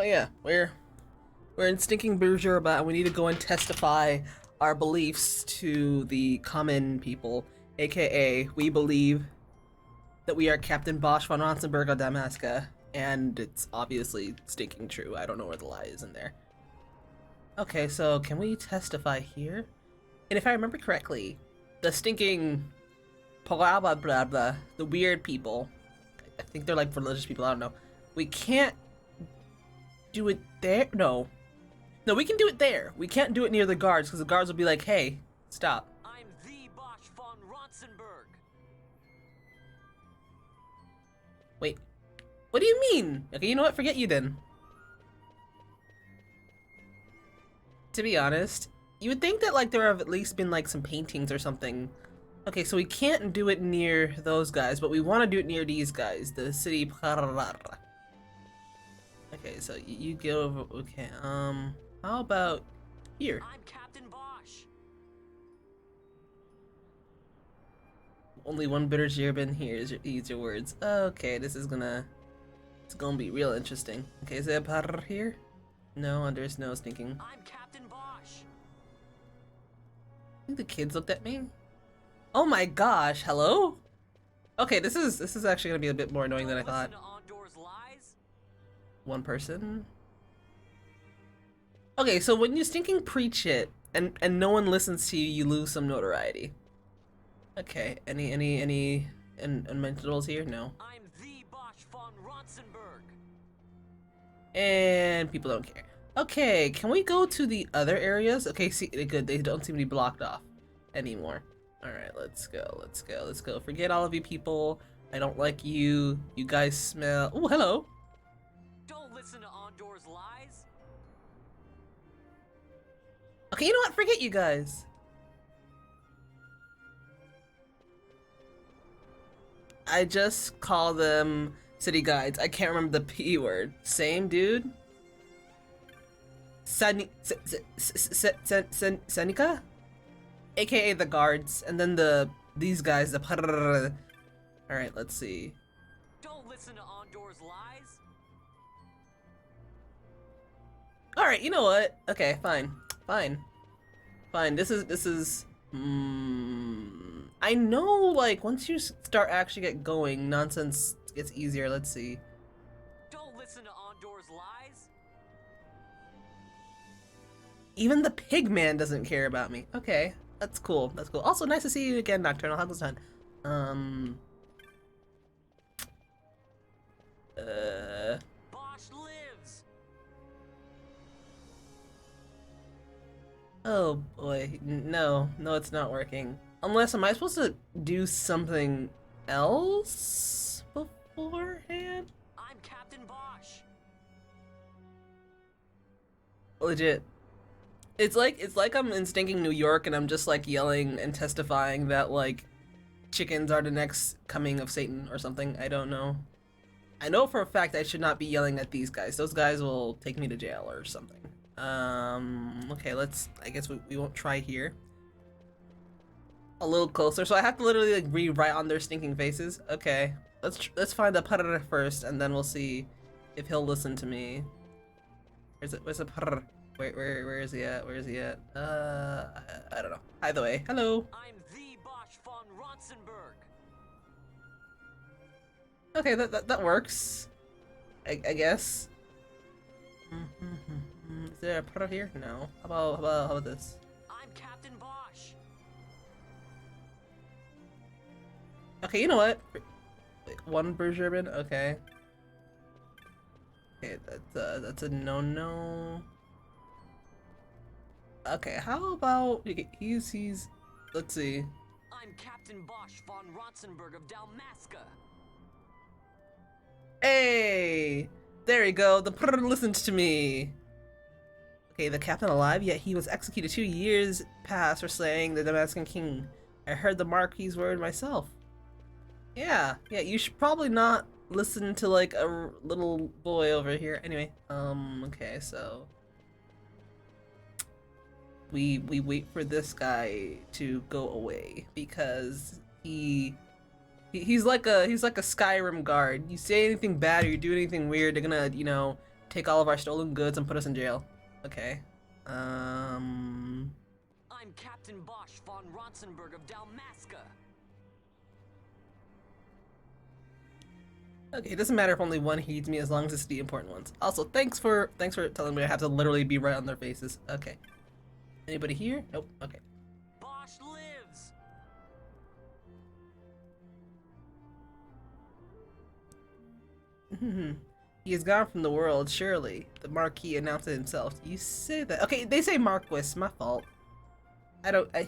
Oh yeah, we're in stinking Bourgeois, and we need to go and testify our beliefs to the common people, aka we believe that we are Captain Bosch von Ronsenberg of Damaska, and it's obviously stinking true. I don't know where the lie is in there. Okay, so can we testify here? And if I remember correctly, the stinking blah blah blah blah, the weird people, I think they're like religious people, I don't know. We can't do it there? No, we can do it there. We can't do it near the guards because the guards will be like, hey, stop. I'm the Bosch von Ronsenberg. Wait, what do you mean? Okay, you know what? Forget you then. To be honest, you would think that like there have at least been like some paintings or something. Okay, so we can't do it near those guys, but we want to do it near these guys, the city. Okay, so you go over. Okay, how about here? I'm Captain Bosch. Only one bitter Jerbin here is your words. Okay, it's gonna be real interesting. Okay, is there a par here? No, there's no stinking. I'm Captain Bosch. I think the kids looked at me. Oh my gosh, hello? Okay, this is actually gonna be a bit more annoying than I thought. Lies. One person. Okay, so when you stinking preach it and no one listens to you, you lose some notoriety. Okay, any unmentionables here? No. I'm the Bosch von Ronsenberg. And people don't care. Okay, can we go to the other areas? Okay, see, good. They don't seem to be blocked off anymore. All right, let's go. Forget all of you people. I don't like you. You guys smell. Oh, hello. Don't listen to Ondor's lies. Okay, you know what? Forget you guys. I just call them city guides. I can't remember the P word. Same dude. Senika? AKA the guards, and then these guys, the Alright, let's see. Don't listen to Ondor's lies. Alright, you know what? Okay, fine. This is I know, like, once you start actually get going, nonsense gets easier. Let's see. Don't listen to Ondor's lies. Even the pig man doesn't care about me. Okay, that's cool. Also, nice to see you again, Nocturnal. How's the time? Bosch lives. Oh boy, no, it's not working. Unless, am I supposed to do something else beforehand? I'm Captain Bosch. Legit. It's like I'm in stinking New York and I'm just like yelling and testifying that like chickens are the next coming of Satan or something. I don't know. I know for a fact I should not be yelling at these guys. Those guys will take me to jail or something. Okay, I guess we won't try here. A little closer, so I have to literally like read right on their stinking faces. Okay, let's find the Parr first, and then we'll see if he'll listen to me. Where's the Parr? Where is he at? I don't know. Either way, hello. I'm the Bosch von Ronsenberg. Okay, that works. I guess. Is there a Parr here? No. How about this? I'm Captain Bosch. Okay, you know what? Wait, one Bergerman? Okay. Okay, that's a no. Okay, how about he's let's see. I'm Captain Bosch von Ronsenberg of Dalmasca. Hey! There you go, the Prr listens to me. Okay, the captain alive, yet he was executed 2 years past for slaying the Damascan king. I heard the Marquis' word myself. Yeah, you should probably not listen to like a little boy over here. Anyway, okay, so we wait for this guy to go away because he's like a Skyrim guard. You say anything bad or you do anything weird, they're gonna, you know, take all of our stolen goods and put us in jail. Okay. I'm Captain Bosch von Ronsenberg of Dalmasca. Okay, it doesn't matter if only one heeds me as long as it's the important ones. Also, thanks for telling me I have to literally be right on their faces. Okay. Anybody here? Nope. Okay. Bosch lives. He is gone from the world, surely. The Marquis announced it himself. You say that. Okay, they say Marquis. My fault. I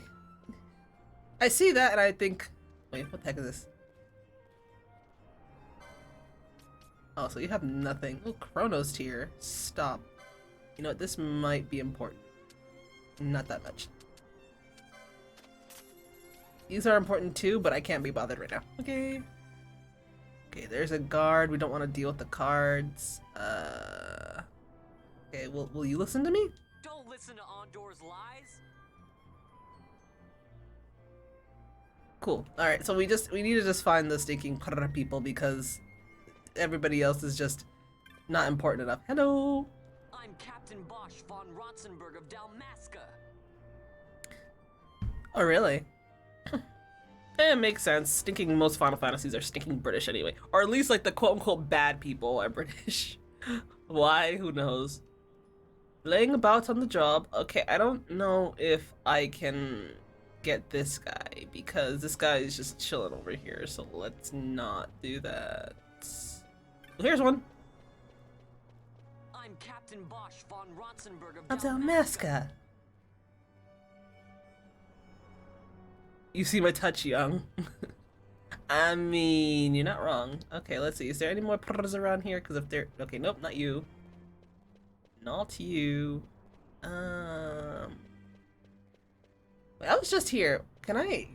see that and I think... Wait, what the heck is this? Oh, so you have nothing. Oh, Chronos tier. Stop. You know what? This might be important. Not that much. These are important too, but I can't be bothered right now. Okay. Okay, there's a guard. We don't want to deal with the cards. Okay, will you listen to me? Don't listen to Ondor's lies. Cool. All right, so we need to just find the stinking people because everybody else is just not important enough. Hello. I'm Captain Bosch von Ronsenberg of Dalmasca. Oh, really? It makes sense. Stinking most Final Fantasies are stinking British anyway. Or at least like the quote-unquote bad people are British. Why? Who knows? Laying about on the job. Okay, I don't know if I can get this guy because this guy is just chilling over here. So let's not do that. Well, here's one. I'm Captain Bosch von Ronsenberg of Dalmasca. You see my touch, young. I mean, you're not wrong. Okay, let's see. Is there any more pros around here? Because if there... Okay, nope, not you. Not you. I was just here. Can I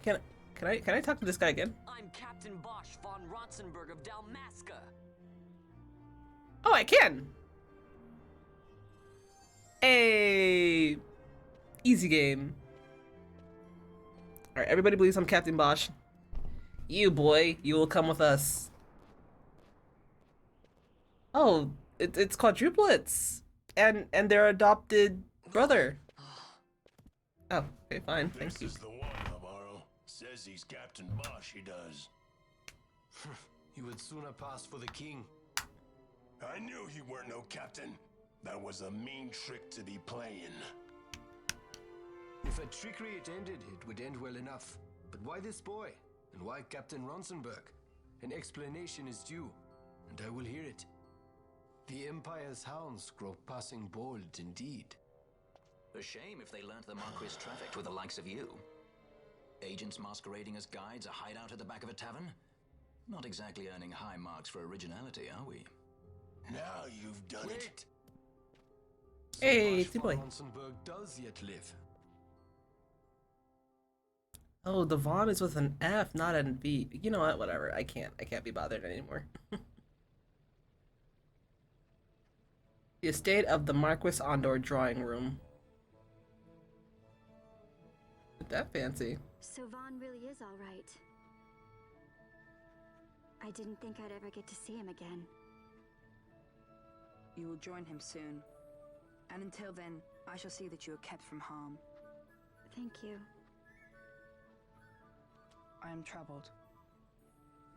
talk to this guy again? I'm Captain Bosch von Ronsenberg of Dalmasca. Oh, I can. Hey, easy game. All right, everybody believes I'm Captain Bosch. You boy, you will come with us. Oh, it's quadruplets, and their adopted brother. Oh, okay, fine, thank you. This is the one, Amaro. Says he's Captain Bosch, he does. He would sooner pass for the king. I knew you weren't no captain. That was a mean trick to be playing. If a trickery it ended, it would end well enough. But why this boy? And why Captain Ronsenberg? An explanation is due, and I will hear it. The Empire's hounds grow passing bold indeed. A shame if they learnt the Marquis trafficked with the likes of you. Agents masquerading as guides, a hideout at the back of a tavern? Not exactly earning high marks for originality, are we? Now you've done it. Wait! Hey, Bosch it's your boy. von Ronsenberg does yet live. Oh, the Vaughn is with an F, not an V. You know what? Whatever. I can't be bothered anymore. The estate of the Marquis Ondor drawing room. Isn't that fancy? So Vaughn really is all right. I didn't think I'd ever get to see him again. You will join him soon. And until then, I shall see that you are kept from harm. Thank you. I am troubled.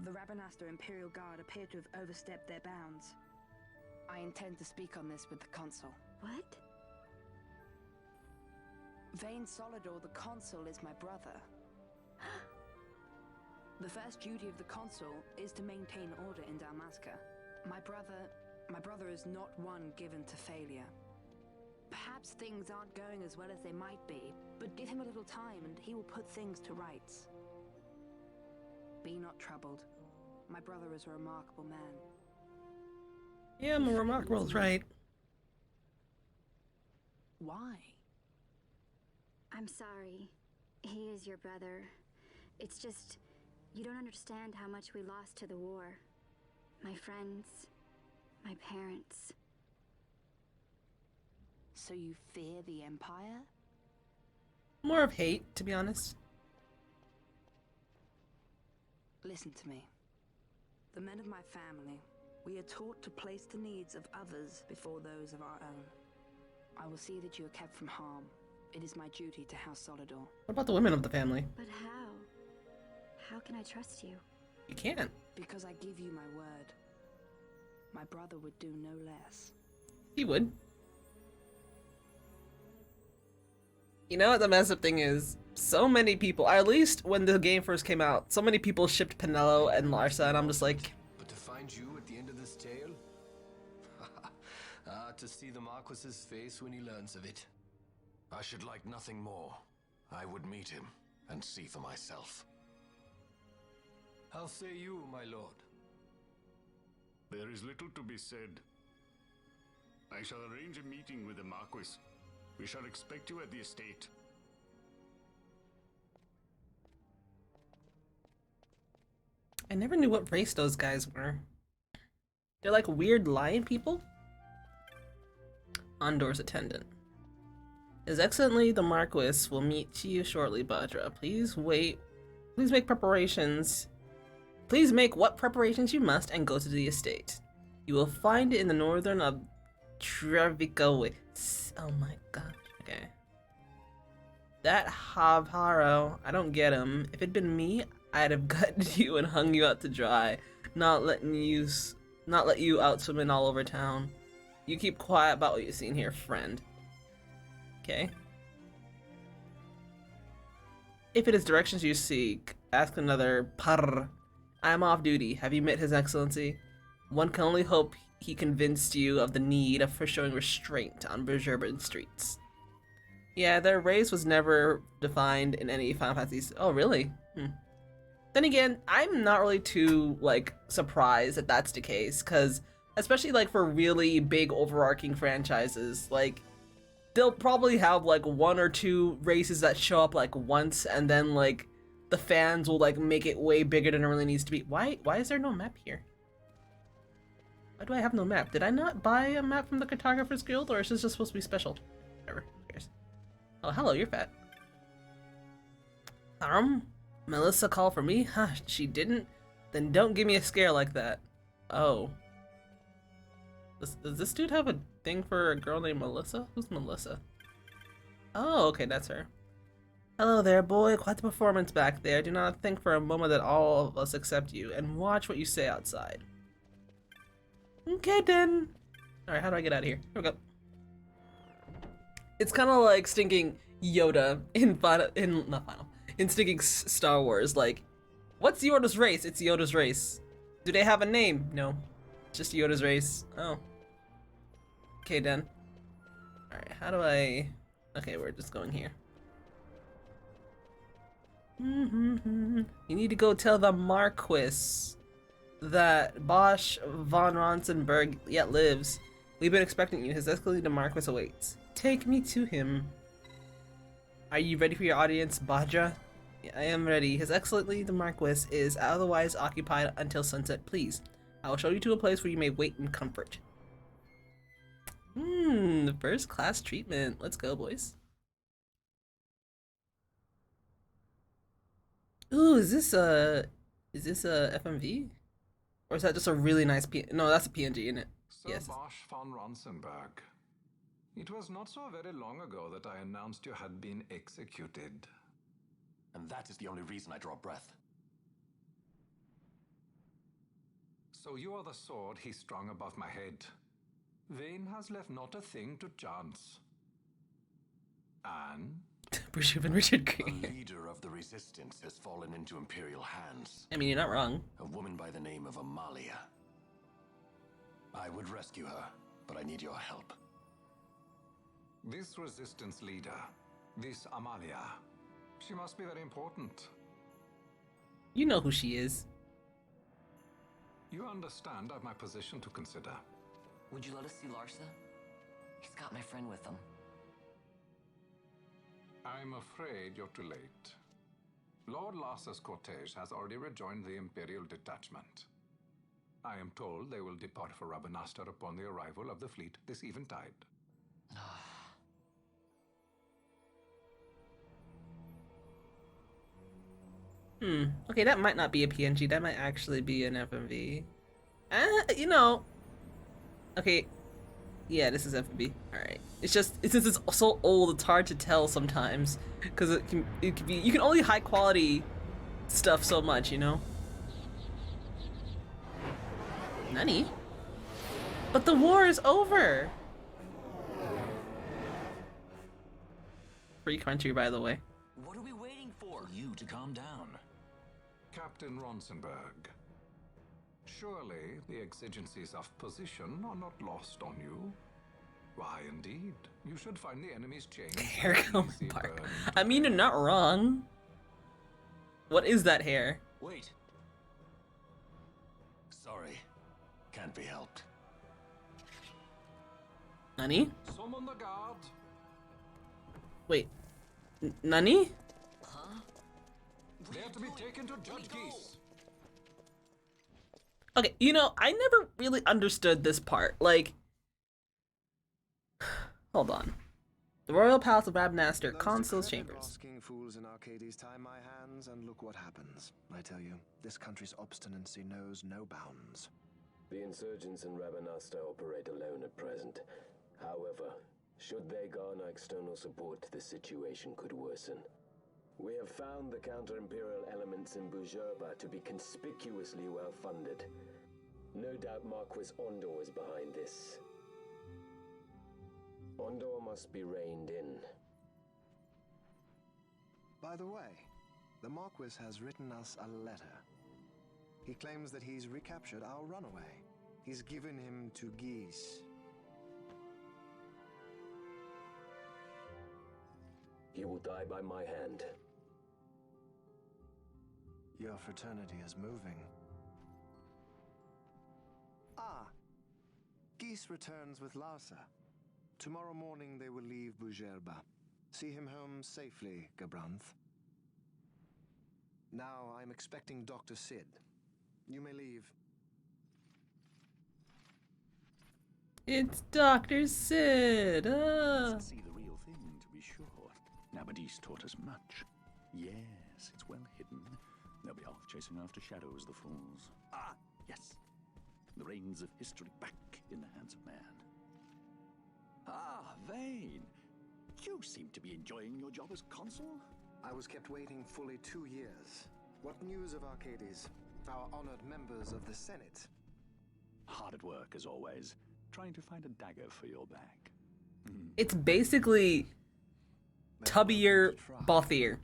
The Rabanastre Imperial Guard appear to have overstepped their bounds. I intend to speak on this with the Consul. What? Vane Solidor, the Consul, is my brother. The first duty of the Consul is to maintain order in Dalmasca. My brother is not one given to failure. Perhaps things aren't going as well as they might be, but give him a little time and he will put things to rights. Be not troubled. My brother is a remarkable man. Yeah, I'm a remarkable, right? Why? I'm sorry. He is your brother. It's just, you don't understand how much we lost to the war. My friends, my parents. So you fear the Empire? More of hate, to be honest. Listen to me. The men of my family, We are taught to place the needs of others before those of our own. I will see that you are kept from harm. It is my duty to House Solidor. What about the women of the family? But how? How can I trust you? You can't. Because I give you my word. My brother would do no less. He would. You know what the messed up thing is? So many people, at least when the game first came out, so many people shipped Penelo and Larsa, and I'm just like... But to find you at the end of this tale? To see the Marquis's face when he learns of it. I should like nothing more. I would meet him and see for myself. How say you, my lord? There is little to be said. I shall arrange a meeting with the Marquis. We shall expect you at the estate. I never knew what race those guys were. They're like weird lion people? Andor's attendant. His Excellency the Marquis will meet you shortly, Badra. Please wait. Please make preparations. Please make what preparations you must and go to the estate. You will find it in the northern of Trevikowitz. Oh my gosh. Okay. That Havharo, I don't get him. If it'd been me, I'd have gutted you and hung you out to dry. Not let you out swimming all over town. You keep quiet about what you've seen here, friend. Okay. If it is directions you seek, ask another Parr. I am off duty. Have you met His Excellency? One can only hope he convinced you of the need for showing restraint on Bergerban streets. Yeah, their race was never defined in any Final Fantasy. Oh, really? Then again, I'm not really too, like, surprised that that's the case, because especially, like, for really big overarching franchises, like, they'll probably have, like, one or two races that show up, like, once, and then, like, the fans will, like, make it way bigger than it really needs to be. Why is there no map here? Why do I have no map? Did I not buy a map from the Cartographers Guild, or is this just supposed to be special? Whatever, who cares? Oh, hello, you're fat. Melissa called for me? Huh, she didn't? Then don't give me a scare like that. Oh. Does this dude have a thing for a girl named Melissa? Who's Melissa? Oh, okay, that's her. Hello there, boy. Quite the performance back there. Do not think for a moment that all of us accept you, and watch what you say outside. Okay, then. Alright, how do I get out of here? Here we go. It's kind of like stinking Yoda in stinking Star Wars. Like, what's Yoda's race? It's Yoda's race. Do they have a name? No. Just Yoda's race. Oh. Okay, then. Alright, how do I... Okay, we're just going here. You need to go tell the Marquis that Bosch von Ronsenberg yet lives. We've been expecting you. His Excellency the Marquis awaits. Take me to him. Are you ready for your audience, Badra? Yeah, I am ready. His Excellency the Marquis is otherwise occupied until sunset. Please, I will show you to a place where you may wait in comfort. First class treatment. Let's go, boys. Ooh, is this a FMV? Or is that just a really nice No, that's a PNG, isn't it? Sir Yes. Bosch von Ronsenberg. It was not so very long ago that I announced you had been executed. And that is the only reason I draw breath. So you are the sword he strung above my head. Vane has left not a thing to chance. And Bergerban Richard The Green. leader of the resistance has fallen into Imperial hands. I mean, you're not wrong. A woman by the name of Amalia. I would rescue her, but I need your help. this resistance leader, this Amalia, she must be very important. You know who she is. You understand I've my position to consider. Would you let us see Larsa? He's got my friend with him. I'm afraid you're too late. Lord Larsa's cortege has already rejoined the Imperial detachment. I am told they will depart for Rabanastre upon the arrival of the fleet this eventide. Okay, that might not be a PNG. That might actually be an FMV. You know, okay, yeah, this is FB. All right, it's just since it's so old, it's hard to tell sometimes because it can be you can only high quality stuff so much, you know. Nani? But the war is over. Free country, by the way. What are we waiting for? For you to calm down. Captain Ronsenberg, surely the exigencies of position are not lost on you. Why, indeed, you should find the enemy's change. Hair comb bark. I mean, you're not wrong. What is that hair? Wait. Sorry. Can't be helped. Nani? Summon the guard. Wait. Nani? They are to be taken to Judge Geese. Okay, you know, I never really understood this part. Like, hold on. The Royal Palace of Rabnaster, Consul's Chambers. Asking fools in Arcades tie my hands, and look what happens. I tell you, this country's obstinacy knows no bounds. The insurgents in Rabanasta operate alone at present. However, should they garner external support, the situation could worsen. We have found the counter-imperial elements in Bujerba to be conspicuously well-funded. No doubt Marquis Ondor is behind this. Ondor must be reined in. By the way, the Marquis has written us a letter. He claims that he's recaptured our runaway. He's given him to Geese. He will die by my hand. Your fraternity is moving. Ah, Geese returns with Larsa. Tomorrow morning they will leave Bujerba. See him home safely, Gabranth. Now I'm expecting Dr. Sid. You may leave. It's Dr. Sid. See the real thing, to be sure. Nabadis taught us much. Yes, it's well hidden. They'll be off chasing after shadows, the fools. Ah, yes. The reins of history back in the hands of man. Ah, Vane. You seem to be enjoying your job as consul? I was kept waiting fully 2 years. What news of Arcades? Our honored members of the Senate. Hard at work, as always. Trying to find a dagger for your back. It's basically Tubbier Balthier.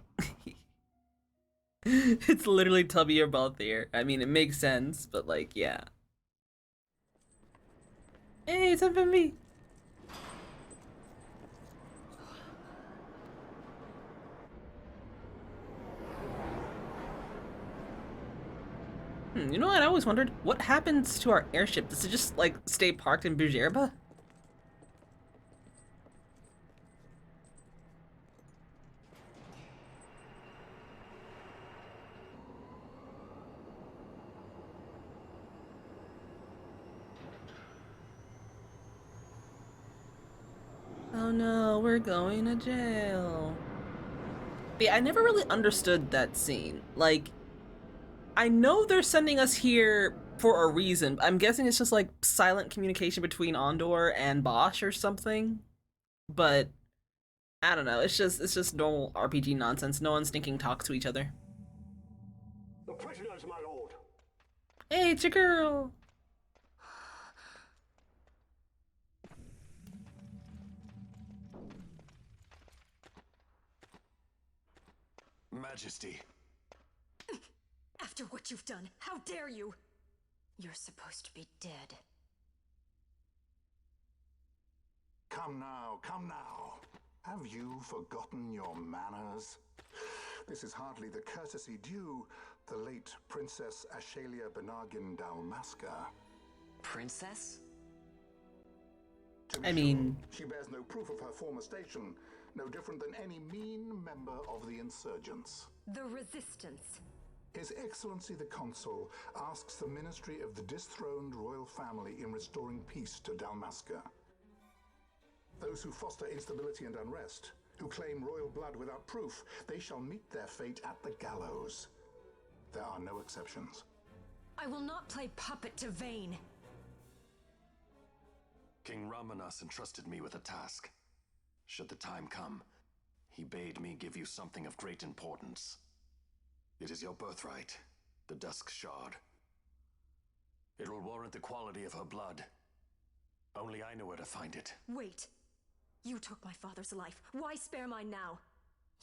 It's literally Tubbier Balthier. I mean, it makes sense, but like, yeah. Hey, it's FMV. You know what? I always wondered, what happens to our airship? Does it just, like, stay parked in Bujerba? Oh no, we're going to jail. But yeah, I never really understood that scene. Like, I know they're sending us here for a reason. I'm guessing it's just like silent communication between Ondor and Bosch or something. But I don't know. It's just normal RPG nonsense. No one stinking talks to each other. The prisoners, my lord. Hey, it's your girl. Majesty. After what you've done, how dare you? You're supposed to be dead. Come now, come now. Have you forgotten your manners? This is hardly the courtesy due the late Princess Ashalia Benargin Dalmasca. Princess? I mean, she bears no proof of her former station, no different than any mean member of the insurgents. The Resistance. His Excellency the Consul asks the Ministry of the dethroned royal family in restoring peace to Dalmasca. Those who foster instability and unrest, who claim royal blood without proof, they shall meet their fate at the gallows. There are no exceptions. I will not play puppet to Vayne. King Ramanas entrusted me with a task. Should the time come, he bade me give you something of great importance. It is your birthright, the Dusk Shard. It will warrant the quality of her blood. Only I know where to find it. Wait. You took my father's life. Why spare mine now?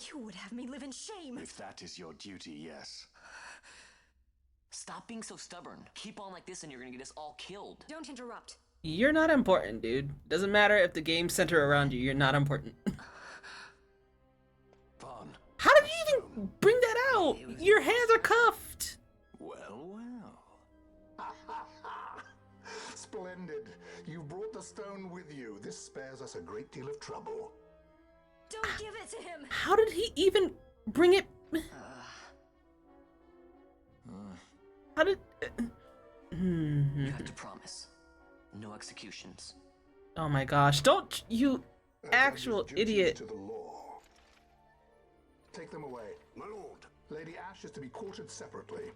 You would have me live in shame. If that is your duty, yes. Stop being so stubborn. Keep on like this and you're gonna get us all killed. Don't interrupt. You're not important, dude. Doesn't matter if the game's center around you, you're not important. Vaughn. How did you even bring that out? Your hands are cuffed. Well, well. Splendid. You brought the stone with you. This spares us a great deal of trouble. Don't give it to him. How did he even bring it? How did... You have to promise. No executions. Oh my gosh, don't you actual idiot. To the law. Take them away. My lord. Lady Ash is to be quartered separately.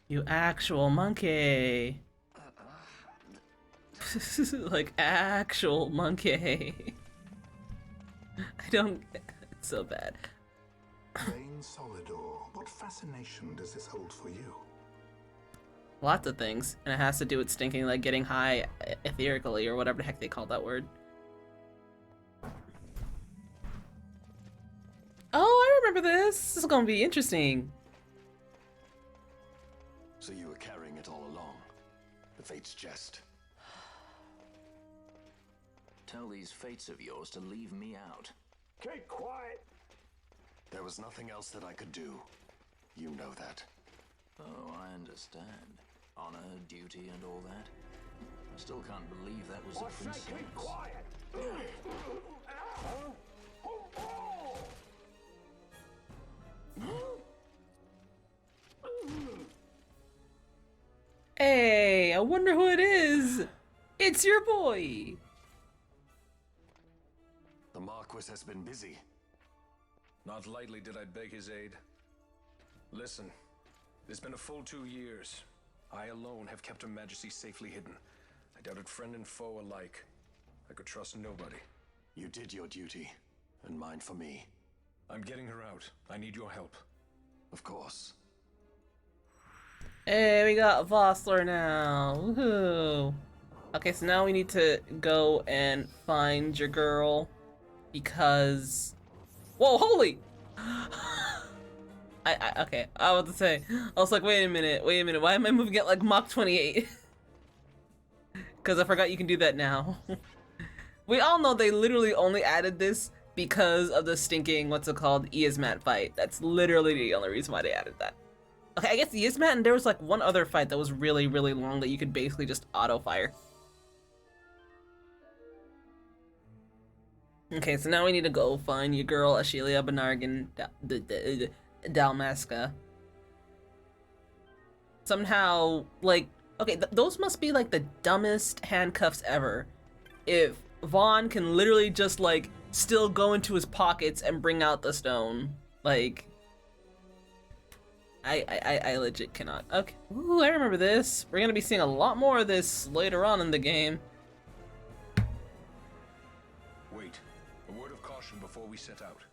You actual monkey. Like actual monkey. I don't get it. It's so bad. Vayne Solidor, what fascination does this hold for you? Lots of things, and it has to do with stinking, like getting high etherically or whatever the heck they call that word. Oh, I remember this. This is gonna be interesting. So you were carrying it all along. The Fate's jest. Tell these fates of yours to leave me out. Keep quiet! There was nothing else that I could do. You know that. Oh, I understand. Honor, duty, and all that. I still can't believe that was a princess. Keep quiet! Hey, I wonder who it is. It's your boy. The Marquis has been busy. Not lightly did I beg his aid. Listen, it's been a full 2 years. I alone have kept Her Majesty safely hidden. I doubted friend and foe alike. I could trust nobody. You did your duty, and mine for me. I'm getting her out. I need your help. Of course. Hey, we got Vossler now. Woohoo. Okay, so now we need to go and find your girl because... Whoa, holy! Okay, I was about to say, I was like, wait a minute, why am I moving at like Mach 28? Because I forgot you can do that now. We all know they literally only added this because of the stinking, what's it called, Iasmat fight. That's literally the only reason why they added that. Okay, I guess the Iasmat, and there was like one other fight that was really, really long that you could basically just auto-fire. Okay, so now we need to go find your girl, Ashelia Banargan Dalmasca. Somehow, like, okay, those must be like the dumbest handcuffs ever. If Vaughn can literally just like still go into his pockets and bring out the stone, like, I legit cannot. Okay, ooh, I remember this. We're gonna be seeing a lot more of this later on in the game. Wait, a word of caution before we set out.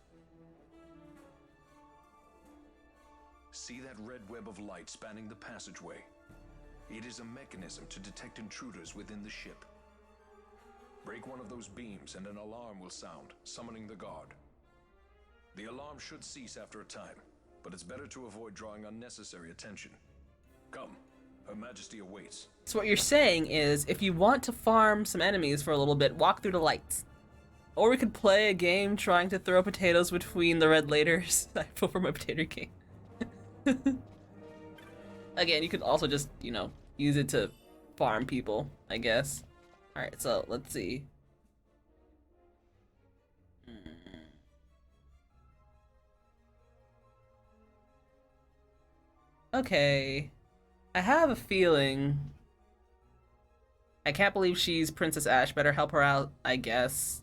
See that red web of light spanning the passageway? It is a mechanism to detect intruders within the ship. Break one of those beams and an alarm will sound, summoning the guard. The alarm should cease after a time, but it's better to avoid drawing unnecessary attention. Come, Her Majesty awaits. So what you're saying is, if you want to farm some enemies for a little bit, walk through the lights. Or we could play a game trying to throw potatoes between the red laders. I vote for my potato game. Again, you could also just, you know, use it to farm people, I guess. Alright, so let's see. Okay. I have a feeling. I can't believe she's Princess Ash. Better help her out, I guess.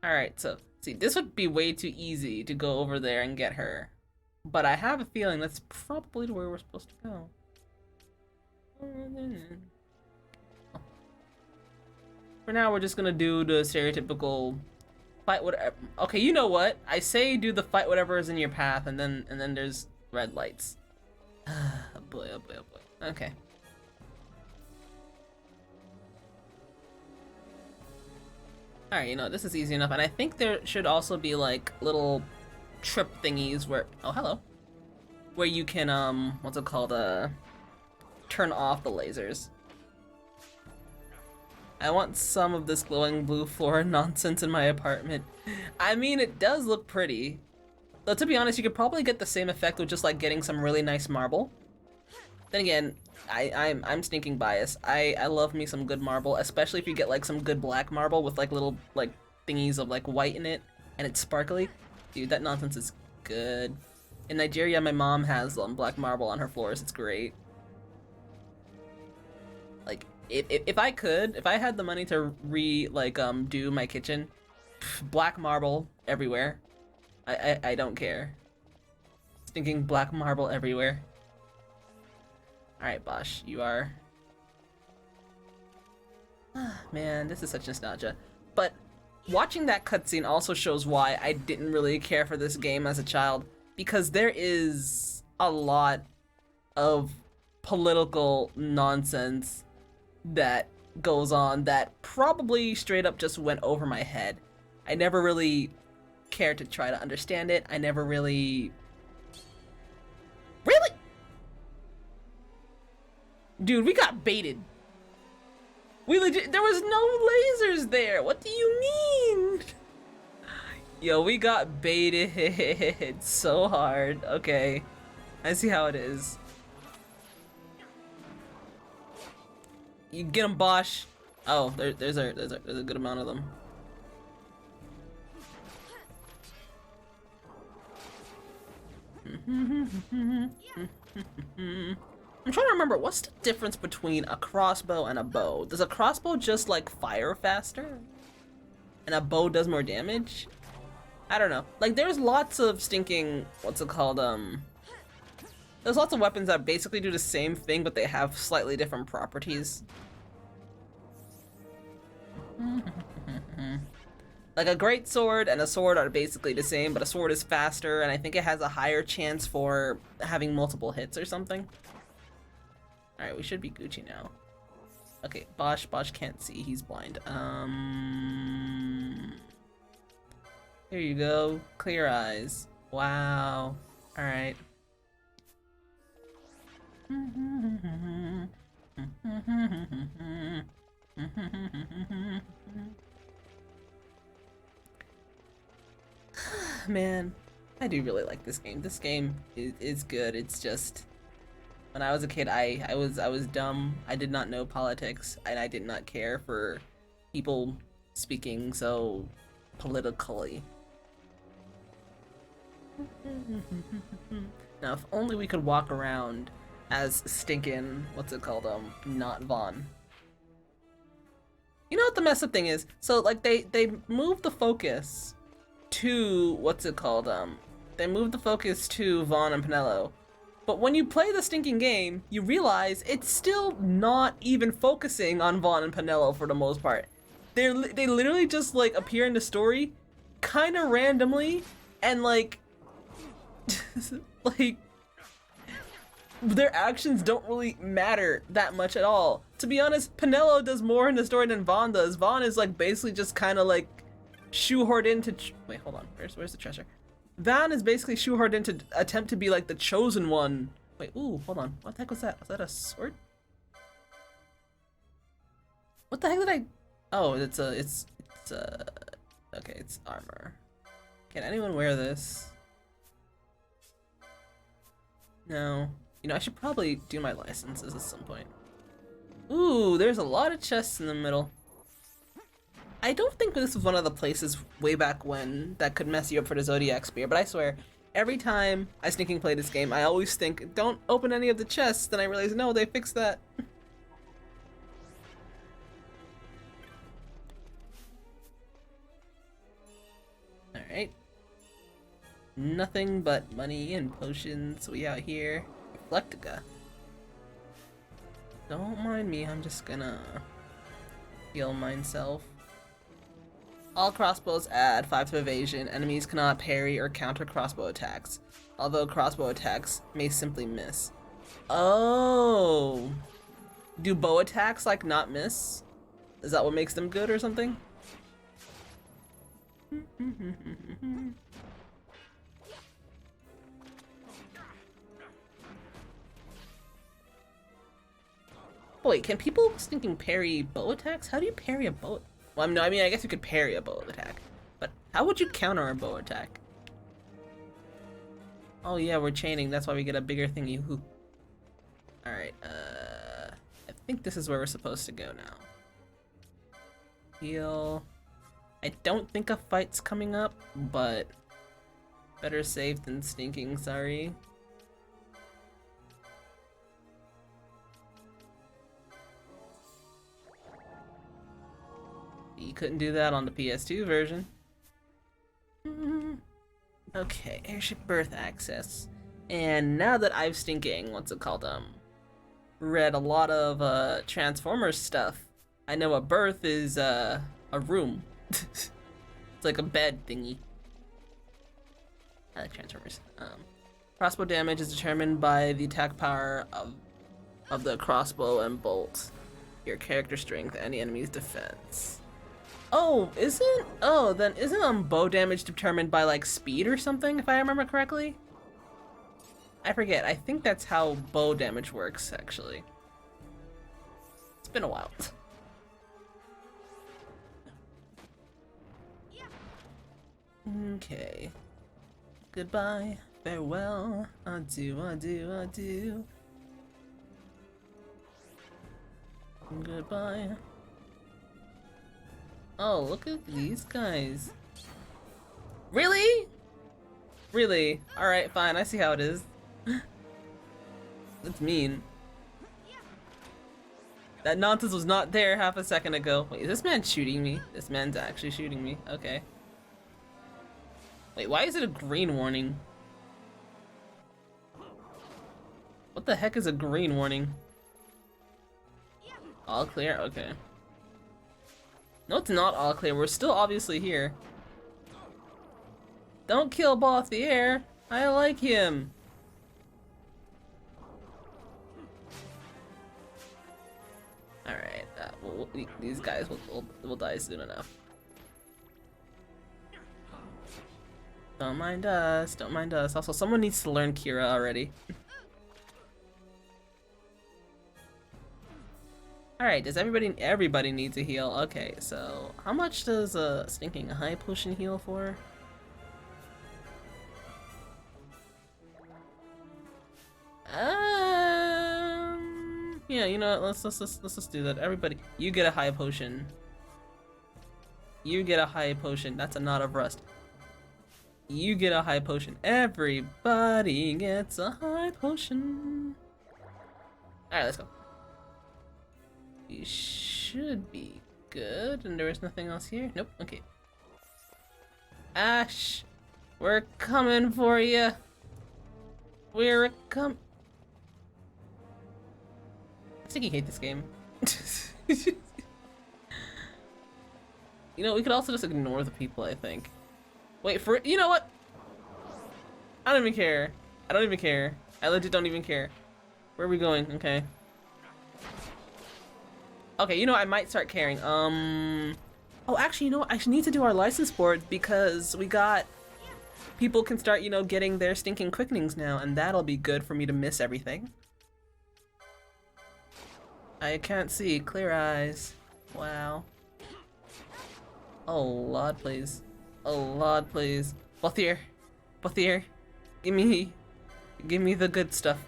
Alright, so, see, this would be way too easy to go over there and get her. But I have a feeling that's probably where we're supposed to go. For now, we're just gonna do the stereotypical fight whatever. Okay, you know what? I say do the fight whatever is in your path, and then there's red lights. Oh boy, oh boy, oh boy. Okay. Alright, you know, this is easy enough, and I think there should also be like little trip thingies where oh hello. Where you can what's it called? Turn off the lasers. I want some of this glowing blue floor nonsense in my apartment. I mean, it does look pretty. Though to be honest, you could probably get the same effect with just like getting some really nice marble. Then again, I'm sneaking biased. I love me some good marble, especially if you get like some good black marble with like little like thingies of like white in it and it's sparkly. Dude, that nonsense is good. In Nigeria, my mom has black marble on her floors. It's great. Like if I had the money to do my kitchen, black marble everywhere. I don't care. Stinking black marble everywhere. Alright, Bosch, you are... Man, this is such nostalgia. But watching that cutscene also shows why I didn't really care for this game as a child. Because there is a lot of political nonsense that goes on that probably straight up just went over my head. I never really cared to try to understand it. I never really... Really? Dude, we got baited. We legit, there was no lasers there. What do you mean? Yo, we got baited so hard. Okay, I see how it is. You get him, Bosch. Oh, there's a good amount of them. I'm trying to remember, what's the difference between a crossbow and a bow? Does a crossbow just like fire faster? And a bow does more damage? I don't know. Like there's lots of stinking, what's it called, there's lots of weapons that basically do the same thing, but they have slightly different properties. Like a great sword and a sword are basically the same, but a sword is faster, and I think it has a higher chance for having multiple hits or something. Alright, we should be Gucci now. Okay, Bosch can't see, he's blind. Here you go, clear eyes. Wow, alright. Man, I do really like this game. This game is good. It's just when I was a kid, I was dumb. I did not know politics, and I did not care for people speaking so politically. Now, if only we could walk around as stinking, what's it called, not Vaughn. You know what the messed up thing is? So, like, they moved the focus to, what's it called, they moved the focus to Vaughn and Penelo. But when you play the stinking game, you realize it's still not even focusing on Vaughn and Penelo for the most part. They literally just, like, appear in the story kind of randomly, and, like, like, their actions don't really matter that much at all. To be honest, Penelo does more in the story than Vaughn does. Vaughn is, like, basically just kind of, like, shoehorned into... Wait, hold on. Where's the treasure? Vaughn is basically shoehorned in to attempt to be, like, the chosen one. Wait, ooh, hold on. What the heck was that? Was that a sword? What the heck did I... Oh, it's okay, it's armor. Can anyone wear this? No. You know, I should probably do my licenses at some point. Ooh, there's a lot of chests in the middle. I don't think this was one of the places way back when that could mess you up for the Zodiac Spear, but I swear, every time I sneaking play this game, I always think, don't open any of the chests, then I realize, no, they fixed that. Alright. Nothing but money and potions. We out here. Reflectica. Don't mind me, I'm just gonna heal myself. All crossbows add 5 to evasion. Enemies cannot parry or counter crossbow attacks, although crossbow attacks may simply miss. Oh! Do bow attacks like not miss? Is that what makes them good or something? Wait, can people stinking parry bow attacks? How do you parry a bow? Well, I mean, I guess you could parry a bow attack, but how would you counter a bow attack? Oh yeah, we're chaining. That's why we get a bigger thingy. All right. I think this is where we're supposed to go now. Heal. I don't think a fight's coming up, but better safe than stinking sorry. You couldn't do that on the PS2 version. Okay, airship berth access. And now that I've stinking, what's it called, read a lot of Transformers stuff, I know a berth is a room. It's like a bed thingy. I like Transformers. Crossbow damage is determined by the attack power of the crossbow and bolt, your character strength, and the enemy's defense. Oh, then isn't bow damage determined by like speed or something, if I remember correctly? I forget. I think that's how bow damage works, actually. It's been a while. Okay. Goodbye, farewell, adieu, adieu, adieu. Goodbye. Oh, look at these guys. Really? Really? Alright, fine, I see how it is. That's mean. That nonsense was not there half a second ago. Wait, is this man shooting me? This man's actually shooting me. Okay. Wait, why is it a green warning? What the heck is a green warning? All clear? Okay. No, it's not all clear. We're still obviously here. Don't kill Bothier. I like him. Alright, these guys will die soon enough. Don't mind us, don't mind us. Also, someone needs to learn Kira already. Alright, does everybody needs a heal? Okay, so how much does a stinking high potion heal for? Yeah, you know what, let's just do that. Everybody, you get a high potion. You get a high potion. That's a knot of rust. You get a high potion. Everybody gets a high potion. Alright, let's go. You should be good. And there is nothing else here? Nope, okay. Ash, we're coming for you. We're I think you hate this game. You know, we could also just ignore the people, I think. Wait for it. You know what? I don't even care. I don't even care. I legit don't even care. Where are we going? Okay. Okay, you know, I might start caring. Oh, actually, you know what? I need to do our license board because we got... People can start, you know, getting their stinking quickenings now, and that'll be good for me to miss everything. I can't see. Clear eyes. Wow. Oh, Lord, please. Oh, Lord, please. Bothier. Bothier. Give me the good stuff.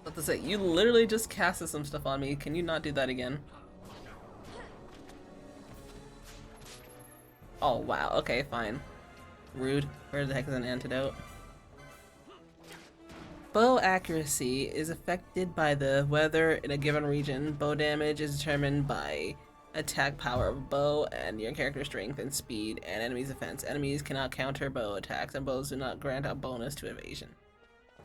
What to say? You literally just casted some stuff on me. Can you not do that again? Oh, wow. Okay, fine. Rude. Where the heck is an antidote? Bow accuracy is affected by the weather in a given region. Bow damage is determined by attack power of bow and your character strength and speed and enemies defense. Enemies cannot counter bow attacks and bows do not grant a bonus to evasion.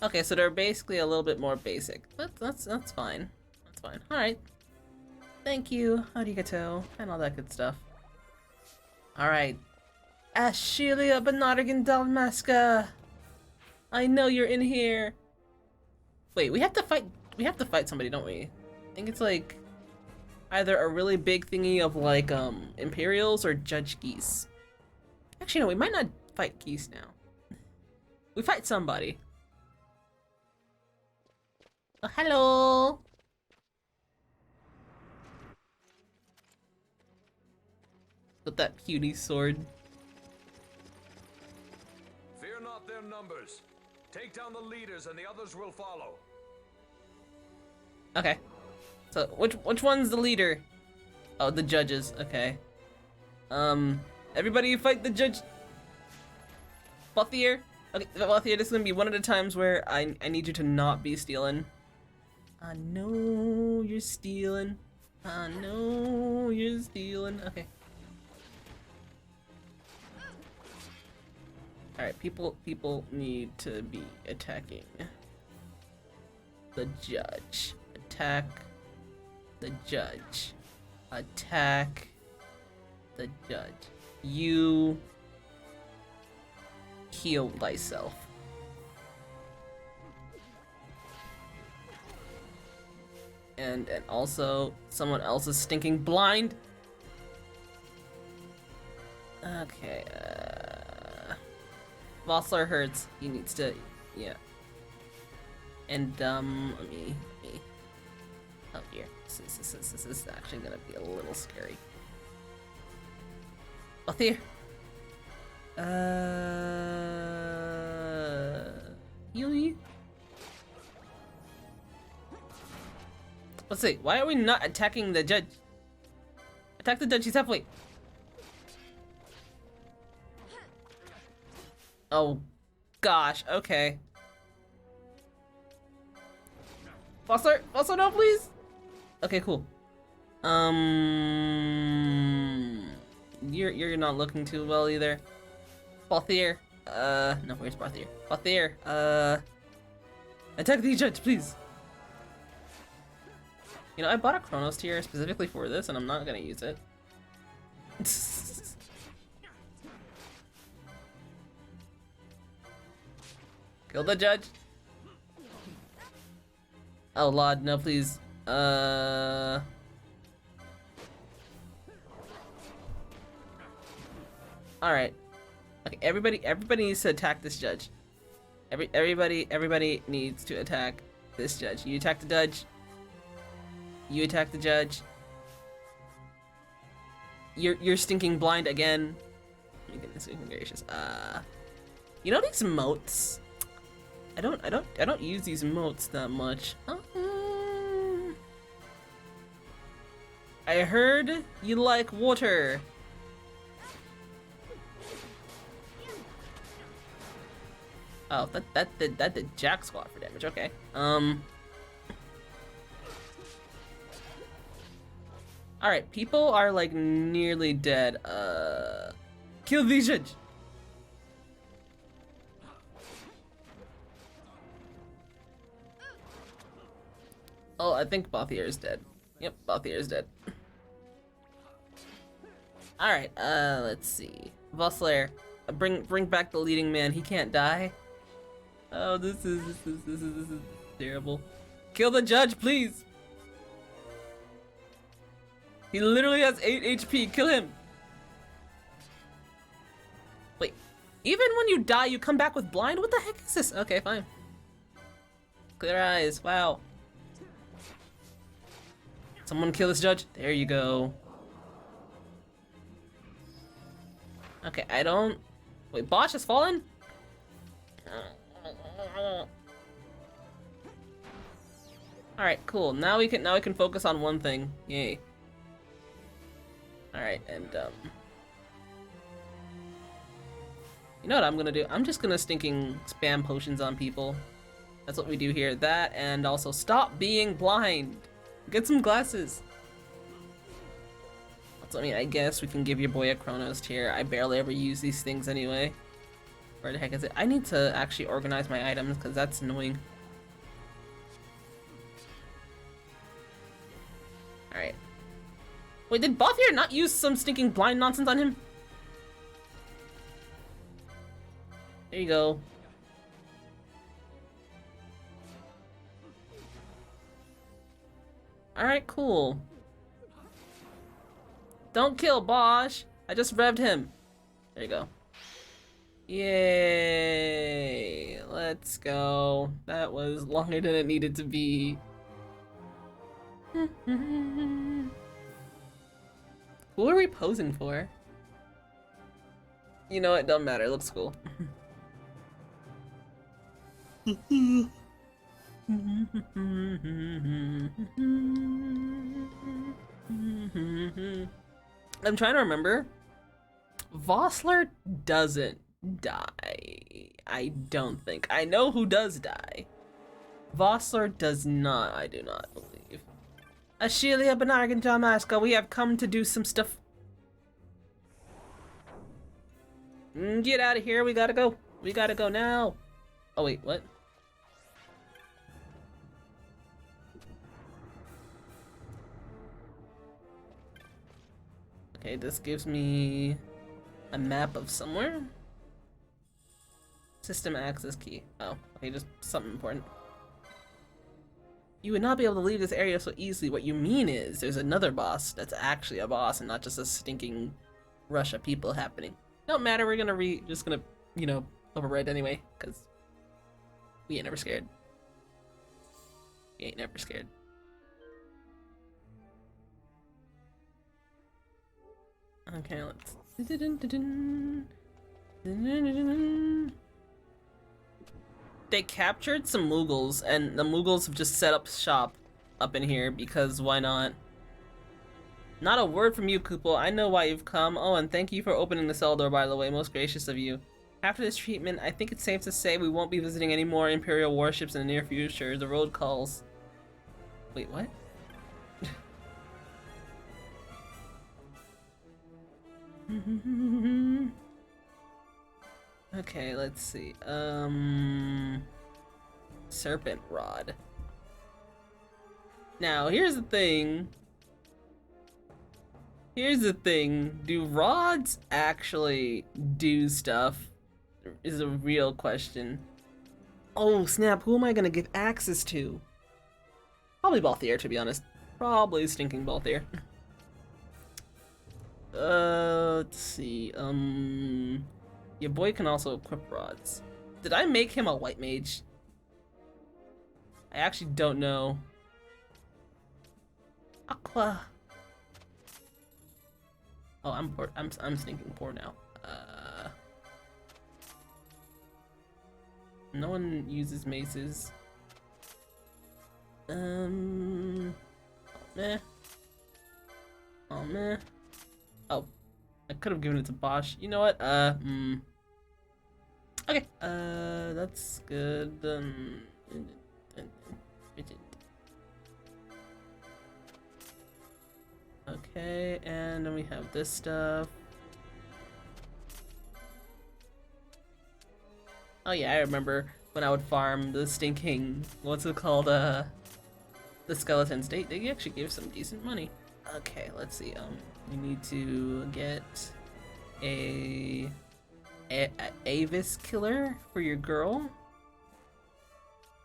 Okay, so they're basically a little bit more basic, but that's fine. That's fine. All right. Thank you, arigato, and all that good stuff. All right. Ashilia Banargan Dalmasca. I know you're in here. Wait, we have to fight somebody, don't we? I think it's like either a really big thingy of like Imperials or Judge Geese. Actually, no, we might not fight Geese now. We fight somebody. Oh, hello. With that cutie sword. Fear not their numbers. Take down the leaders and the others will follow. Okay. So which one's the leader? Oh, the judges. Okay. Everybody fight the judge. Bothier. Okay, Bothier, this is gonna be one of the times where I need you to not be stealing. I know you're stealing. I know you're stealing. Okay. Alright, people need to be attacking the judge. Attack the judge. Attack the judge. You heal thyself. And also someone else is stinking blind. Okay, Vossler hurts. He needs to, yeah. And let me. Oh dear, this is actually gonna be a little scary. Oh dear. Heal me. Let's see. Why are we not attacking the judge? Attack the judge. He's halfway. Oh, gosh. Okay. Foster, no, please. Okay, cool. You're not looking too well either. Bothier. No, where's Bothier? Bothier. Attack the judge, please. You know, I bought a Chronos tier specifically for this, and I'm not gonna use it. Kill the judge. Oh Lord, no, please. Alright. Okay, everybody needs to attack this judge. Everybody needs to attack this judge. You attack the judge. You attack the judge. You're stinking blind again. Oh my goodness gracious. You know these moats? I don't use these moats that much. I heard you like water. Oh, that did jack squat for damage. Okay. All right, people are like nearly dead. Kill the judge. Oh, I think Bothier is dead. Yep, Bothier is dead. Alright, let's see. Vossler, bring back the leading man. He can't die. Oh, this is terrible. Kill the judge, please. He literally has 8 HP. Kill him. Wait, even when you die, you come back with blind? What the heck is this? Okay, fine. Clear eyes. Wow. Someone kill this judge. There you go. Okay, I don't. Wait, Bosch has fallen? Alright, cool. Now we can focus on one thing. Yay. Alright, and you know what I'm gonna do? I'm just gonna stinking spam potions on people. That's what we do here. That, and also stop being blind. Get some glasses. So, I mean, I guess we can give your boy a Chronos tier. I barely ever use these things anyway. Where the heck is it? I need to actually organize my items because that's annoying. Alright. Wait, did Bothier not use some stinking blind nonsense on him? There you go. Alright, cool. Don't kill Bosch. I just revved him. There you go. Yay. Let's go. That was longer than it needed to be. Who are we posing for? You know, it doesn't matter. It looks cool. I'm trying to remember. Vossler doesn't die. I don't think. I know who does die. Vossler does not, I do not believe. Ashelia Benargan Jamaska, we have come to do some stuff. Get out of here, we gotta go. We gotta go now. Oh wait, what? Okay, this gives me a map of somewhere. System access key. Oh, okay, just something important. You would not be able to leave this area so easily. What you mean is there's another boss that's actually a boss and not just a stinking rush of people happening. Don't matter, we're gonna just gonna, you know, override anyway, because we ain't never scared. We ain't never scared. Okay, let's... They captured some Mughals, and the Mughals have just set up shop up in here, because why not? Not a word from you, Kupal. I know why you've come. Oh, and thank you for opening the cell door, by the way. Most gracious of you. After this treatment, I think it's safe to say we won't be visiting any more Imperial warships in the near future. The road calls. Wait, what? Okay, let's see. Serpent Rod. Now, here's the thing. Do rods actually do stuff? Is a real question. Oh, snap. Who am I gonna give access to? Probably Balthier, to be honest. Probably stinking Balthier. Let's see. Your boy can also equip rods. Did I make him a white mage? I actually don't know. Aqua. Oh, I'm poor. I'm stinking poor now. No one uses maces. Oh, meh. Oh, meh. Oh, I could have given it to Bosch. You know what? Okay. That's good. Okay, and then we have this stuff. Oh yeah, I remember when I would farm the stinking, what's it called, the skeletons. They actually gave some decent money. Okay, let's see, we need to get a Avis killer for your girl.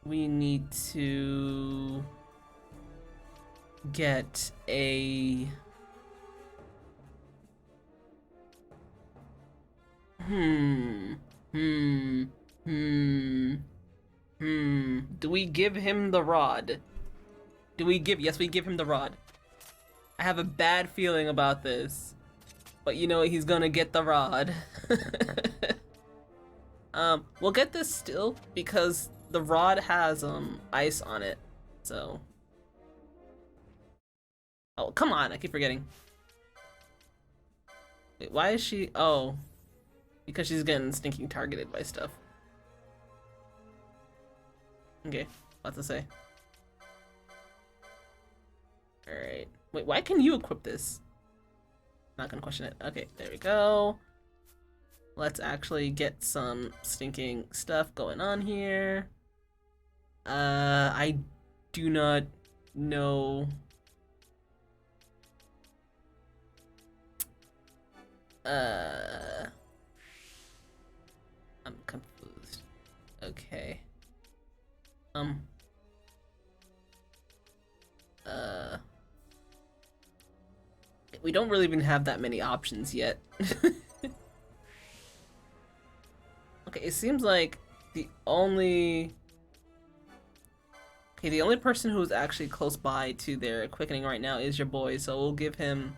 We need to get a do we give him the rod? Yes, we give him the rod. I have a bad feeling about this, but you know he's gonna get the rod. We'll get this still because the rod has ice on it, so. Oh, come on, I keep forgetting. Wait, why is she? Oh, because she's getting stinking targeted by stuff. Okay, what to say? Alright. Wait, why can you equip this? Not gonna question it. Okay, there we go. Let's actually get some stinking stuff going on here. I do not know. I'm confused. Okay. We don't really even have that many options yet. Okay, it seems like the only person who's actually close by to their quickening right now is your boy, so we'll give him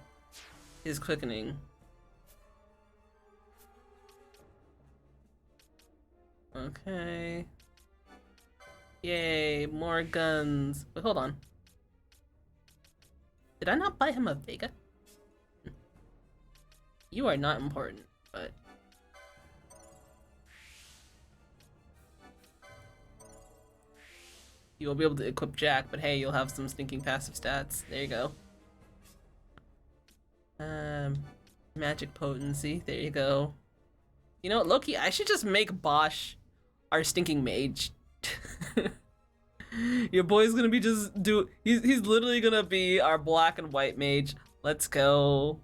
his quickening. Okay. Yay, more guns. Wait, hold on. Did I not buy him a Vega? You are not important, but... You won't be able to equip Jack, but hey, you'll have some stinking passive stats. There you go. Magic potency. There you go. You know what, Loki, I should just make Bosch our stinking mage. Your boy's gonna be he's literally gonna be our black and white mage. Let's go.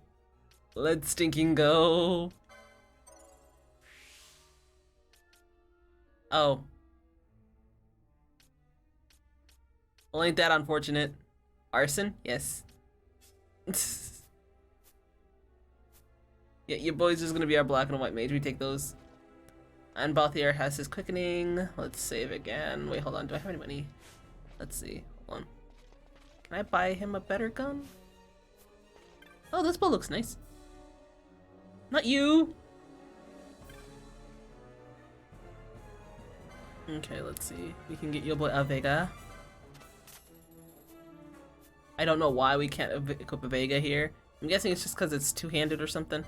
Let's stinking go. Oh. Well, ain't that unfortunate? Arson? Yes. Yeah, your boy's just gonna be our black and white mage. We take those. And Balthier has his quickening. Let's save again. Wait, hold on. Do I have any money? Let's see. Hold on. Can I buy him a better gun? Oh, this bow looks nice. Not you! Okay, let's see. We can get your boy a Vega. I don't know why we can't equip a Vega here. I'm guessing it's just because it's two-handed or something.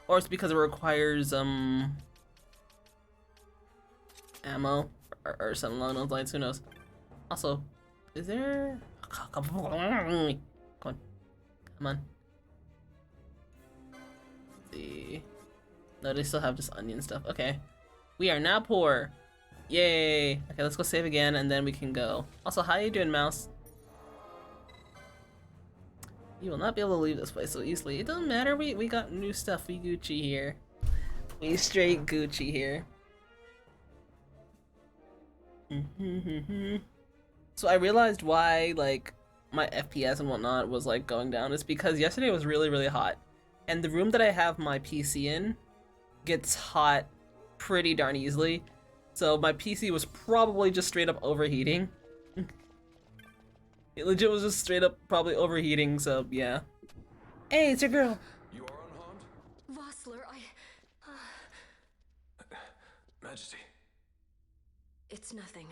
Or it's because it requires, ammo. Or something along those lines, who knows. Also, is there... Come on. Come on. Let's see. No, they still have just onion stuff. Okay. We are now poor. Yay. Okay, let's go save again, and then we can go. Also, how you doing, mouse? You will not be able to leave this place so easily. It doesn't matter, we got new stuff. We Gucci here. We straight Gucci here. So I realized why, like, my FPS and whatnot was, like, going down. Is because yesterday was really, really hot. And the room that I have my PC in gets hot pretty darn easily. So my PC was probably just straight up overheating. It legit was just straight up probably overheating, so yeah. Hey, it's your girl! You are unharmed? Vossler, Majesty. It's nothing.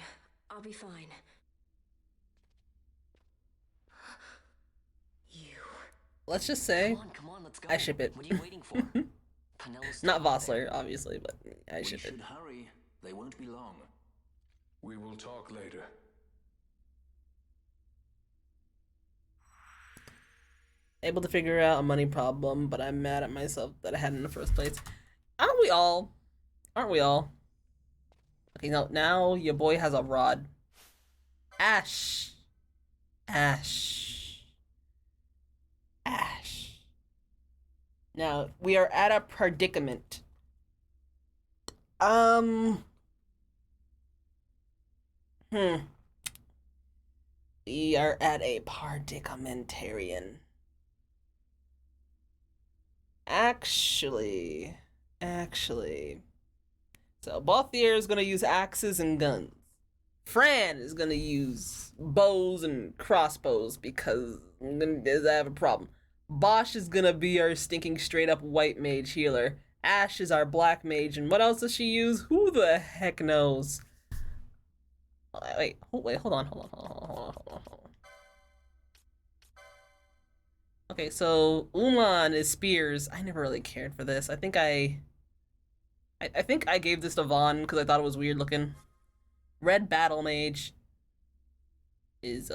I'll be fine. You. Let's just say, Come on, let's go. I ship it. What are you waiting for? Not Vossler, obviously, but I ship it. We should hurry. They won't be long. We will talk later. Able to figure out a money problem, but I'm mad at myself that I had in the first place. Aren't we all? Aren't we all? Okay, now your boy has a rod. Ash. Ash. Ash. Now, we are at a predicament. We are at a particumentarian. Actually. So Balthier is gonna use axes and guns. Fran is gonna use bows and crossbows because I have a problem. Bosch is gonna be our stinking straight up white mage healer. Ash is our black mage, and what else does she use? Who the heck knows? Wait, hold on. Okay, so Ulan is spears. I never really cared for this. I think I gave this to Vaughn because I thought it was weird looking. Red Battle Mage is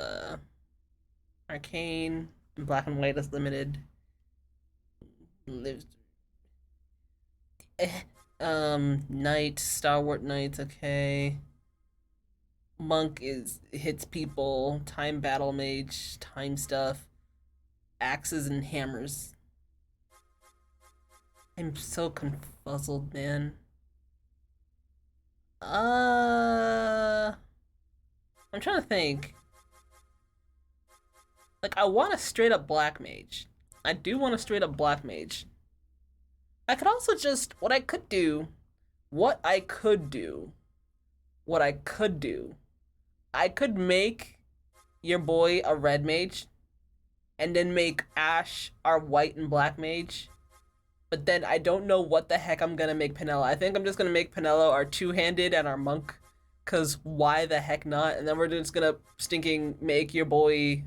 arcane, and black and white is limited. Lives. Knight, Stalwart Knights, okay. Monk hits people, time battle mage, time stuff, axes and hammers. I'm so confuzzled, man. I'm trying to think. Like, I want a straight up black mage. I do want a straight up black mage. I could also just, what I could do, I could make your boy a red mage, and then make Ash our white and black mage. But then I don't know what the heck I'm gonna make Penelo. I think I'm just gonna make Penelo our two-handed and our monk, cause why the heck not? And then we're just gonna stinking make your boy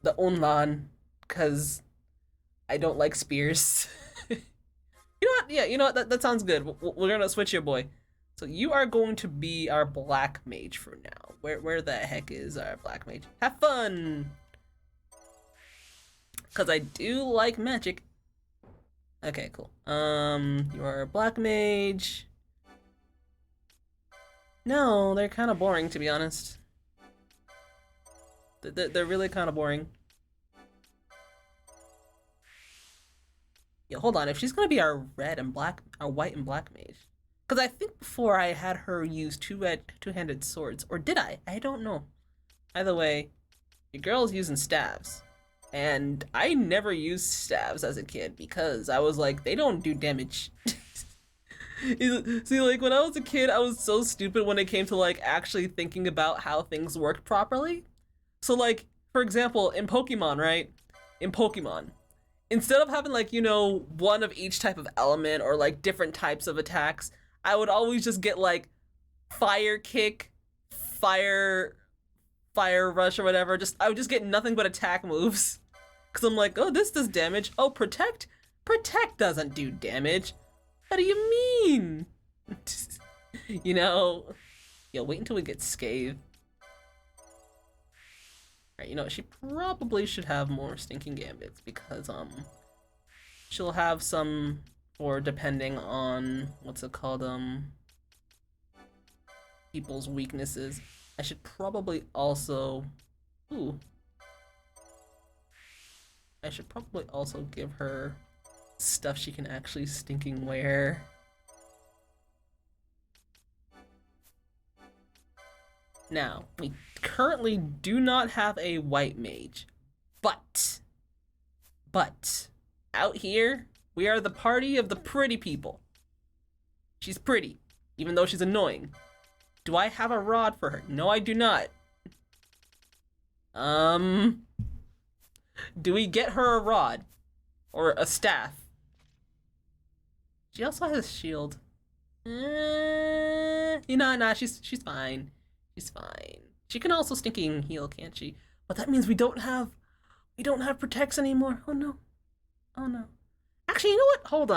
the Unlan, cause I don't like spears. You know what? Yeah, you know what? That sounds good. We're gonna switch your boy. So you are going to be our black mage for now. Where the heck is our black mage? Have fun! Cause I do like magic. Okay, cool. You are a black mage. No, they're kind of boring, to be honest. They're really kind of boring. Yeah, hold on. If she's gonna be our white and black mage, because I think before I had her use two-handed swords, or did I? I don't know. Either way, your girl's using staves. And I never used staves as a kid because I was like, they don't do damage. See, like, when I was a kid, I was so stupid when it came to, like, actually thinking about how things worked properly. So, like, for example, in Pokemon, right? In Pokemon, instead of having, like, you know, one of each type of element or, like, different types of attacks, I would always just get, like, Fire Kick, Fire Rush or whatever. I would just get nothing but attack moves. Because I'm like, oh, this does damage. Oh, Protect? Protect doesn't do damage. What do you mean? You know? Yeah, wait until we get Scathe. Alright, you know, she probably should have more stinking gambits because, she'll have some, or depending on, what's it called, people's weaknesses. I should probably also, I should probably also give her stuff she can actually stinking wear. Now, we currently do not have a white mage, but, out here, we are the party of the pretty people. She's pretty, even though she's annoying. Do I have a rod for her? No, I do not. Do we get her a rod? Or a staff? She also has a shield. You know, nah, she's fine. She's fine. She can also stinking heal, can't she? But that means we don't have protects anymore. Oh no. Oh no. Actually, you know what? Hold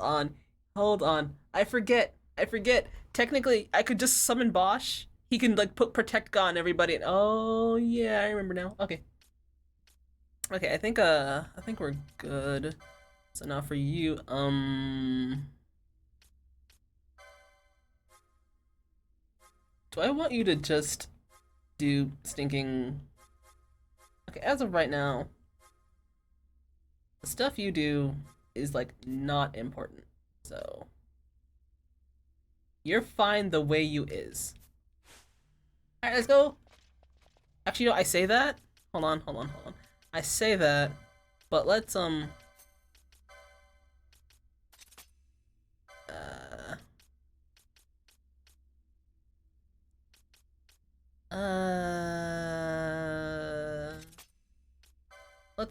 on. I forget. Technically, I could just summon Bosch. He can, like, put Protect on everybody. Oh yeah, I remember now. Okay. Okay, I think we're good. So now for you, do I want you to just do stinking... Okay, as of right now, the stuff you do is, like, not important. So you're fine the way you is. Alright, let's go. Actually, you know, I say that. Hold on. I say that, but let's,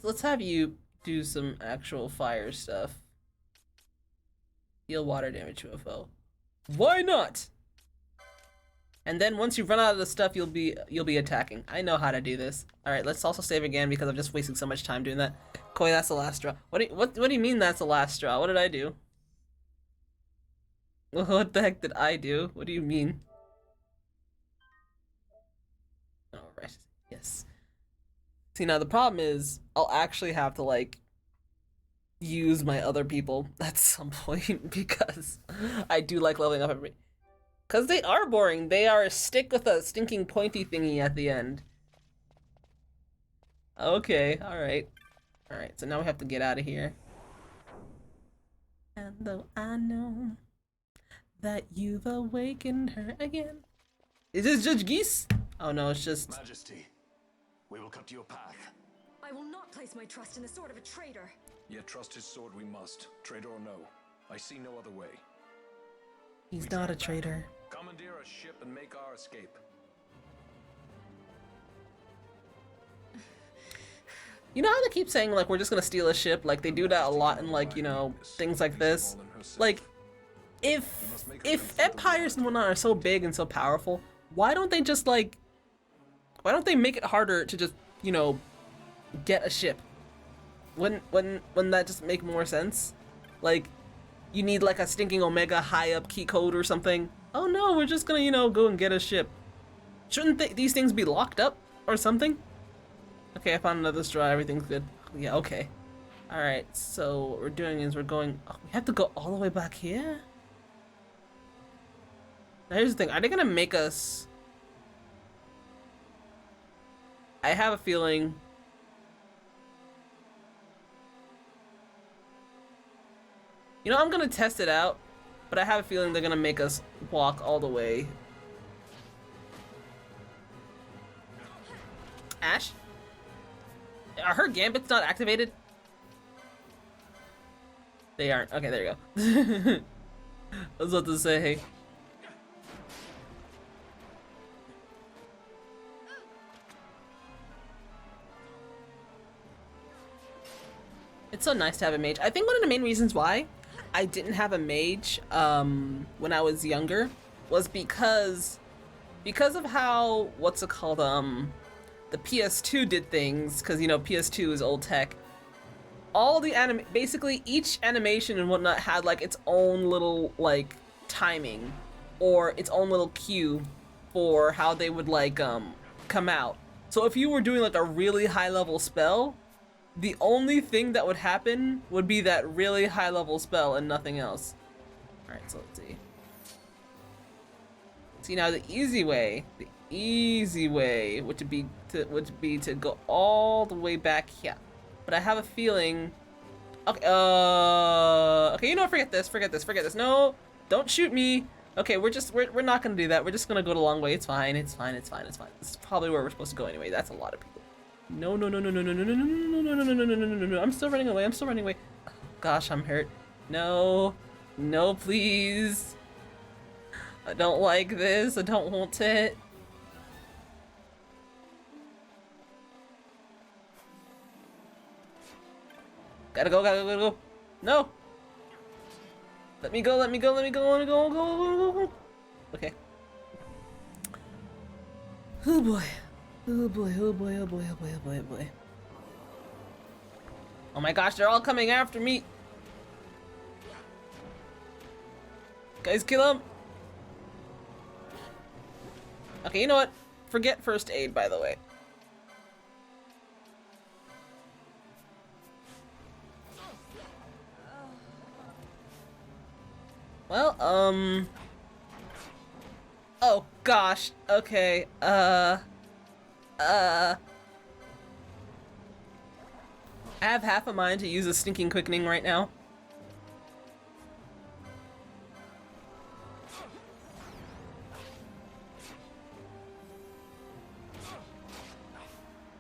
let's have you do some actual fire stuff. Deal water damage to a foe. Why not? And then once you run out of the stuff, you'll be attacking. I know how to do this. All right, let's also save again because I'm just wasting so much time doing that. Koi, that's the last straw. What do you mean that's the last straw? What did I do? What the heck did I do? What do you mean? All right. Yes. See, now the problem is I'll actually have to, like, use my other people at some point because I do like leveling up everybody. Because they are boring. They are a stick with a stinking pointy thingy at the end. Okay, alright. Alright, so now we have to get out of here. And though I know that you've awakened her again. Is this Judge Geese? Oh no, it's just... Majesty, we will cut you a path. I will not place my trust in the sword of a traitor. Yet trust his sword we must, traitor or no. I see no other way. He's not a traitor. Commandeer a ship and make our escape. You know how they keep saying, like, we're just gonna steal a ship? Like, they do that a lot in, like, you know, things like this. Like, if empires and whatnot are so big and so powerful, why don't they just, like... Why don't they make it harder to just, you know, get a ship? Wouldn't that just make more sense? Like, you need, like, a stinking Omega high-up key code or something. Oh no, we're just gonna, you know, go and get a ship. Shouldn't these things be locked up or something? Okay, I found another straw. Everything's good. Yeah, okay. Alright, so what we're doing is we're going... Oh, we have to go all the way back here? Now here's the thing. Are they gonna make us... I have a feeling... You know, I'm gonna test it out, but I have a feeling they're gonna make us walk all the way. Ash? Are her gambits not activated? They aren't. Okay, there you go. I was about to say, hey. It's so nice to have a mage. I think one of the main reasons why I didn't have a mage when I was younger was because of how, what's it called, the PS2 did things, because, you know, PS2 is old tech. All the basically each animation and whatnot had, like, its own little, like, timing, or its own little cue for how they would, like, come out. So if you were doing, like, a really high-level spell, the only thing that would happen would be that really high-level spell and nothing else. Alright, so let's see. See, now the easy way would be to go all the way back here. But I have a feeling... Okay, okay, you know what, forget this. No, don't shoot me. Okay, we're not gonna do that. We're just gonna go the long way. It's fine. This is probably where we're supposed to go anyway. That's a lot of people. No. I'm still running away. Oh, gosh, I'm hurt. No, please. I don't like this. I don't want it. Gotta go. No! Let me go. Go. Okay. Oh boy. Oh my gosh, they're all coming after me. Guys, kill him. Okay, you know what? Forget first aid, by the way. Well, oh gosh, okay, I have half a mind to use a stinking quickening right now.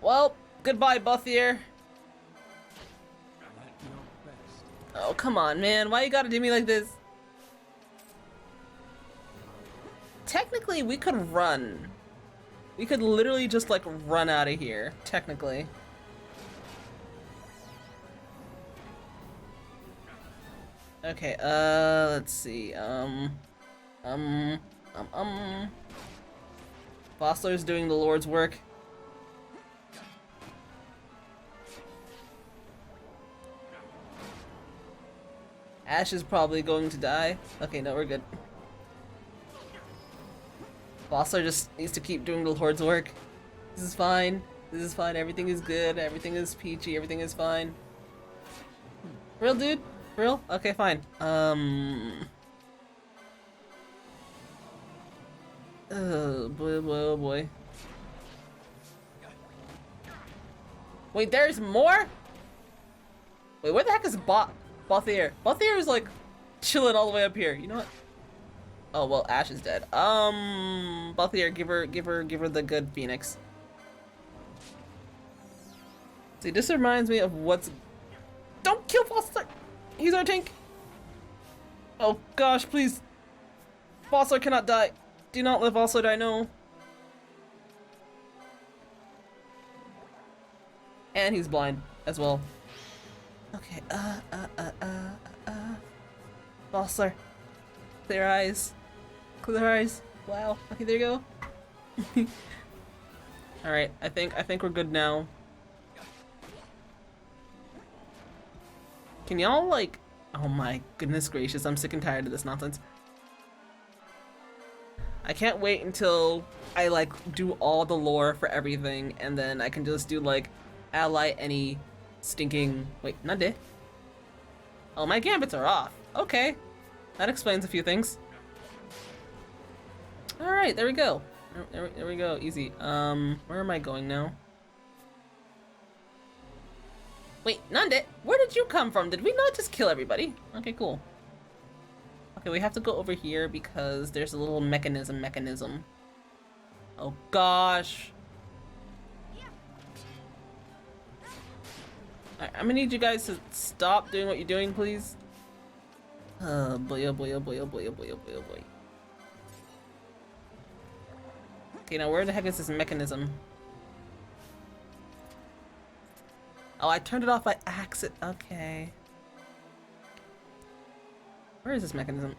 Well, goodbye, Buthier. Oh, come on, man. Why you gotta do me like this? Technically, we could run. We could literally just, like, run out of here, technically. Okay, let's see, Bossler's doing the Lord's work. Ash is probably going to die. Okay, no, we're good. Bossler just needs to keep doing the Lord's work. This is fine. Everything is good. Everything is peachy. Everything is fine. Real dude? Real? Okay, fine. Oh boy, oh boy, oh boy. Wait, there's more? Wait, where the heck is Bothier? Bothier is like chilling all the way up here. You know what? Oh well, Ash is dead. Bothier, give her the good Phoenix. See, this reminds me of what's. Don't kill Foster! He's our tank! Oh gosh, please! Foster cannot die! Do not let Foster die, no! And he's blind as well. Okay, Foster. Clear eyes. Clear eyes. Wow. Okay, there you go. Alright, I think we're good now. Can y'all like, oh my goodness gracious, I'm sick and tired of this nonsense. I can't wait until I like do all the lore for everything and then I can just do like ally any stinking, wait, nande? Oh, my gambits are off. Okay, that explains a few things. Alright, there we go. There we go, easy. Where am I going now? Wait, Nande, where did you come from? Did we not just kill everybody? Okay, cool. Okay, we have to go over here because there's a little mechanism. Oh gosh. Alright, I'm gonna need you guys to stop doing what you're doing, please. Oh boy, oh boy, oh boy, oh boy, oh boy, oh boy, oh boy. Okay, now where the heck is this mechanism? Oh, I turned it off by accident. Okay. Where is this mechanism?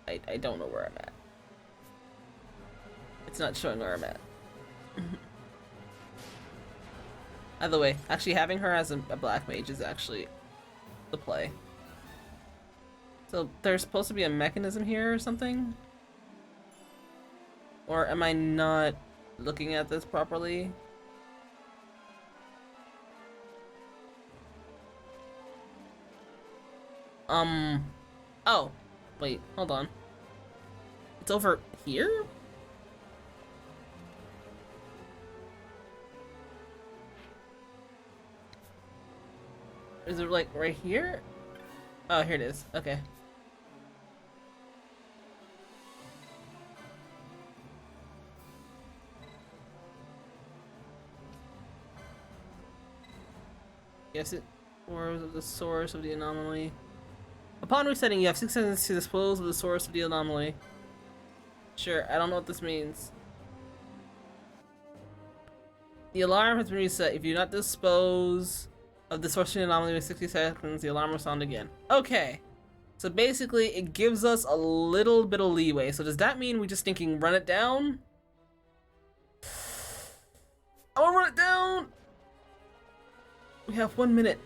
I don't know where I'm at. It's not showing where I'm at. Either way, actually having her as a black mage is actually the play. So there's supposed to be a mechanism here or something? Or am I not looking at this properly? Oh, wait, hold on. It's over here? Is it like right here? Oh, here it is. Okay. Yes, it or the source of the anomaly. Upon resetting, you have 6 seconds to dispose of the source of the anomaly. Sure, I don't know what this means. The alarm has been reset. If you do not dispose of the source of the anomaly within 60 seconds, the alarm will sound again. Okay. So basically, it gives us a little bit of leeway. So does that mean we just thinking run it down? I wanna run it down! We have 1 minute.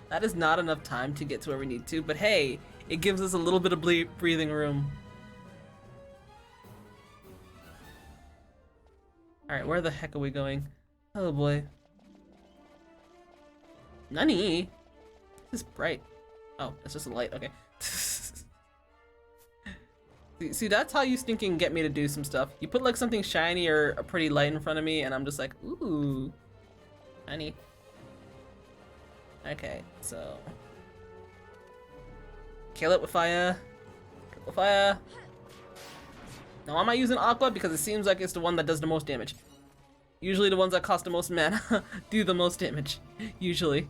That is not enough time to get to where we need to, but hey, it gives us a little bit of breathing room. Alright, where the heck are we going? Oh boy. Nani? This is bright. Oh, it's just a light, okay. See, that's how you stinking get me to do some stuff. You put like something shiny or a pretty light in front of me and I'm just like, ooh, honey. Okay, so kill it with fire. Kill it with fire. Now, am I using Aqua? Because it seems like it's the one that does the most damage. Usually the ones that cost the most mana do the most damage. Usually.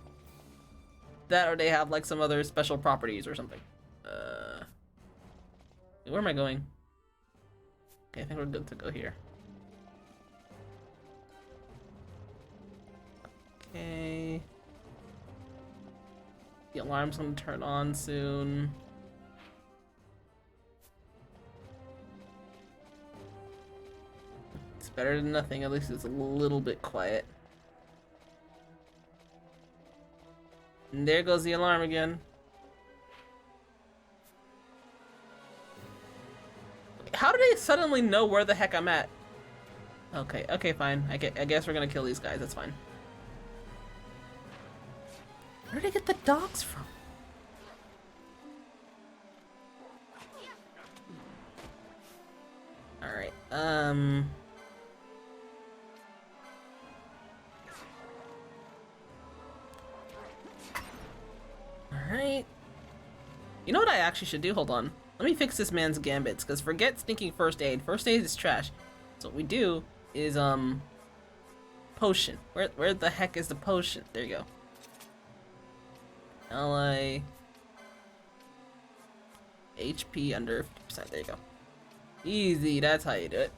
That or they have like some other special properties or something. Where am I going? Okay, I think we're good to go here. Okay. The alarm's gonna turn on soon. It's better than nothing, at least it's a little bit quiet. And there goes the alarm again. How do they suddenly know where the heck I'm at? Okay, okay, fine. I guess we're gonna kill these guys, that's fine. Where did I get the dogs from? Alright, Alright. You know what I actually should do? Hold on. Let me fix this man's gambits, because forget stinking first aid. First aid is trash. So what we do is, potion. Where the heck is the potion? There you go. LI HP under 50%. There you go. Easy, that's how you do it.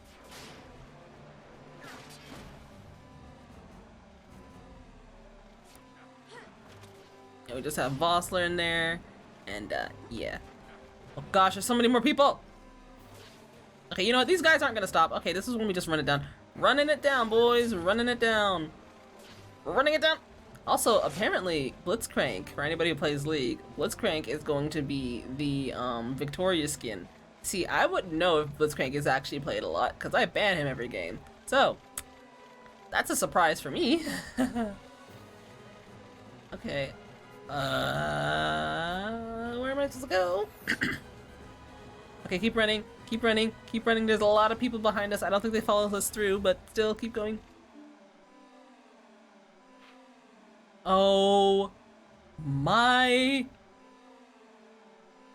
And we just have Vossler in there, and yeah. Oh gosh, there's so many more people! Okay, you know what? These guys aren't gonna stop. Okay, this is when we just run it down. Running it down, boys! Running it down! We're running it down! Also, apparently, Blitzcrank, for anybody who plays League, Blitzcrank is going to be the Victoria skin. See, I wouldn't know if Blitzcrank is actually played a lot, because I ban him every game. So, that's a surprise for me. Okay. Where am I supposed to go? Okay, keep running, keep running, keep running. There's a lot of people behind us. I don't think they follow us through, but still, keep going. Oh my.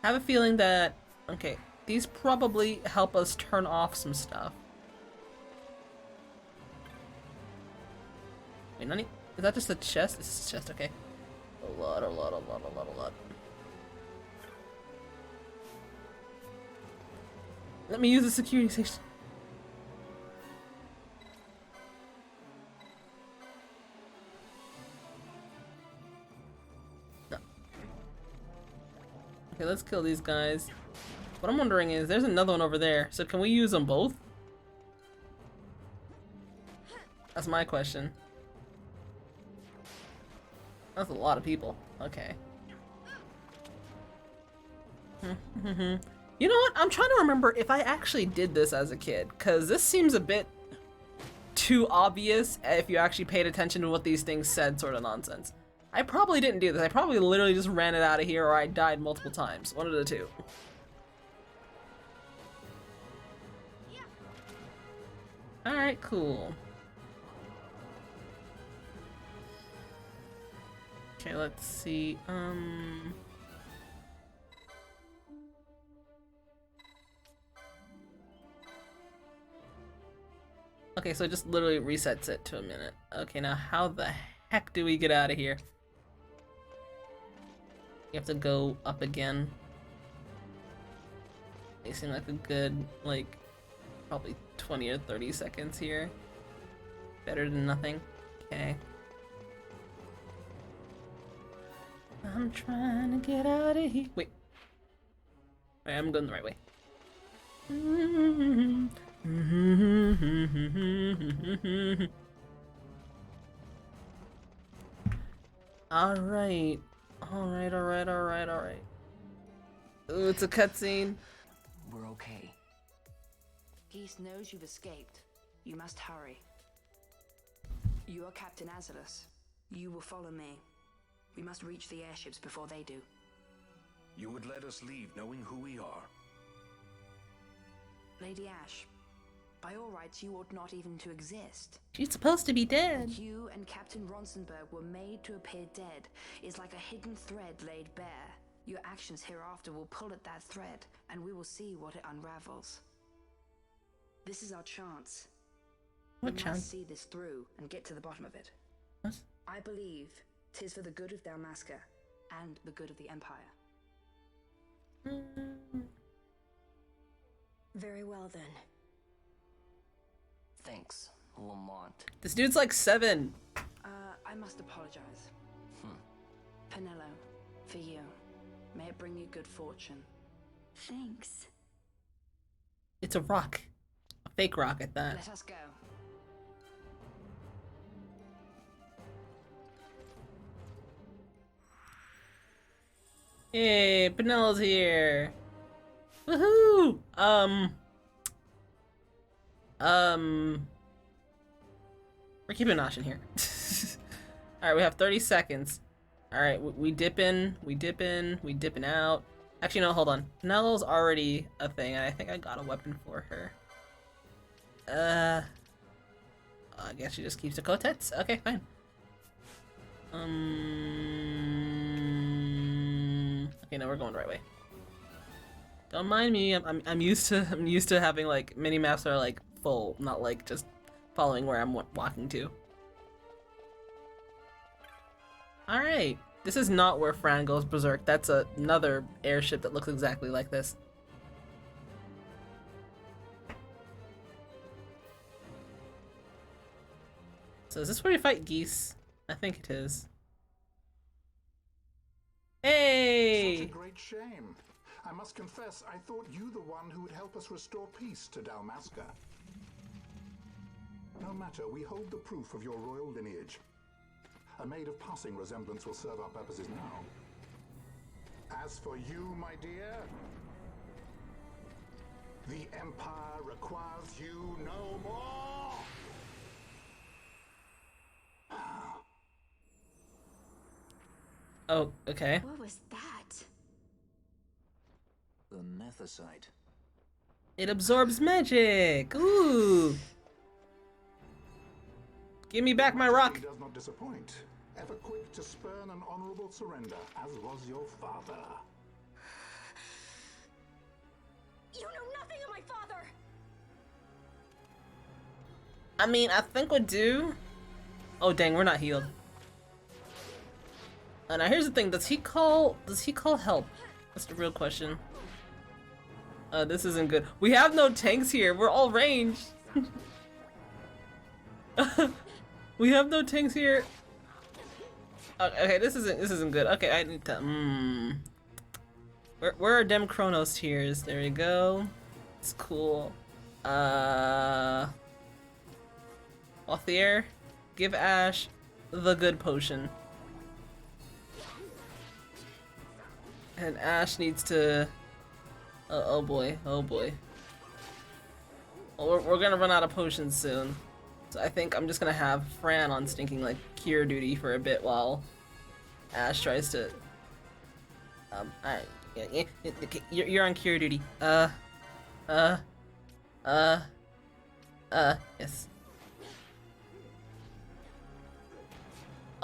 I have a feeling that, okay, these probably help us turn off some stuff. Wait, Nani? Is that just a chest? This is a chest, okay. A lot. Let me use the security station. No. Okay, let's kill these guys. What I'm wondering is, there's another one over there, so can we use them both? That's my question. That's a lot of people. Okay. You know what? I'm trying to remember if I actually did this as a kid, because this seems a bit too obvious if you actually paid attention to what these things said, sort of nonsense. I probably didn't do this. I probably literally just ran it out of here, or I died multiple times. One of the two. Alright, cool. Okay, let's see, okay, so it just literally resets it to a minute. Okay, now how the heck do we get out of here? You have to go up again. They seem like a good, like, probably 20 or 30 seconds here. Better than nothing. Okay. I'm trying to get out of here. Wait. Wait, I'm going the right way. Alright. Alright. Ooh, it's a cutscene. We're okay. Geese knows you've escaped. You must hurry. You are Captain Azalus. You will follow me. We must reach the airships before they do. You would let us leave knowing who we are? Lady Ash, by all rights you ought not even to exist. She's supposed to be dead. You and Captain Ronsenberg were made to appear dead. It's like a hidden thread laid bare. Your actions hereafter will pull at that thread, and we will see what it unravels. This is our chance. What we chance? must see this through and get to the bottom of it. What? I believe 'tis for the good of Dalmasca and the good of the Empire. Very well then. Thanks, Lamont. This dude's like 7. I must apologize. Penello, for you. May it bring you good fortune. Thanks. It's a rock. A fake rock at that. Let us go. Hey, Penelo's here. Woohoo! We're keeping Nosh in here. Alright, we have 30 seconds. Alright, we dip in, we dipping out. Actually, no, hold on. Nello's already a thing, and I think I got a weapon for her. I guess she just keeps the Kotets. Okay, fine. Okay, no, we're going the right way. Don't mind me. I'm used to having like mini maps that are like full, not like just following where I'm walking to. All right, this is not where Fran goes berserk. That's another airship that looks exactly like this. So is this where you fight geese? I think it is. Hey! Such a great shame. I must confess, I thought you the one who would help us restore peace to Dalmasca. No matter, we hold the proof of your royal lineage. A maid of passing resemblance will serve our purposes now. As for you, my dear, the Empire requires you no more! Oh, okay. What was that? The Nethicite. It absorbs magic. Ooh. Give me back my rock. He does not disappoint. Ever quick to spurn an honorable surrender, as was your father. You know nothing of my father! I mean, I think we do. Oh dang, we're not healed. Now here's the thing, does he call help? That's the real question. This isn't good. We have no tanks here, we're all ranged. We have no tanks here. Okay, this isn't good. Okay, I need to Where are dem Chronos tiers? There we go. It's cool. Othier, give Ash the good potion. And Ash needs to... oh boy, oh boy. Well, we're gonna run out of potions soon. So I think I'm just gonna have Fran on stinking like cure duty for a bit while Ash tries to... alright. Yeah, you're on cure duty. Yes.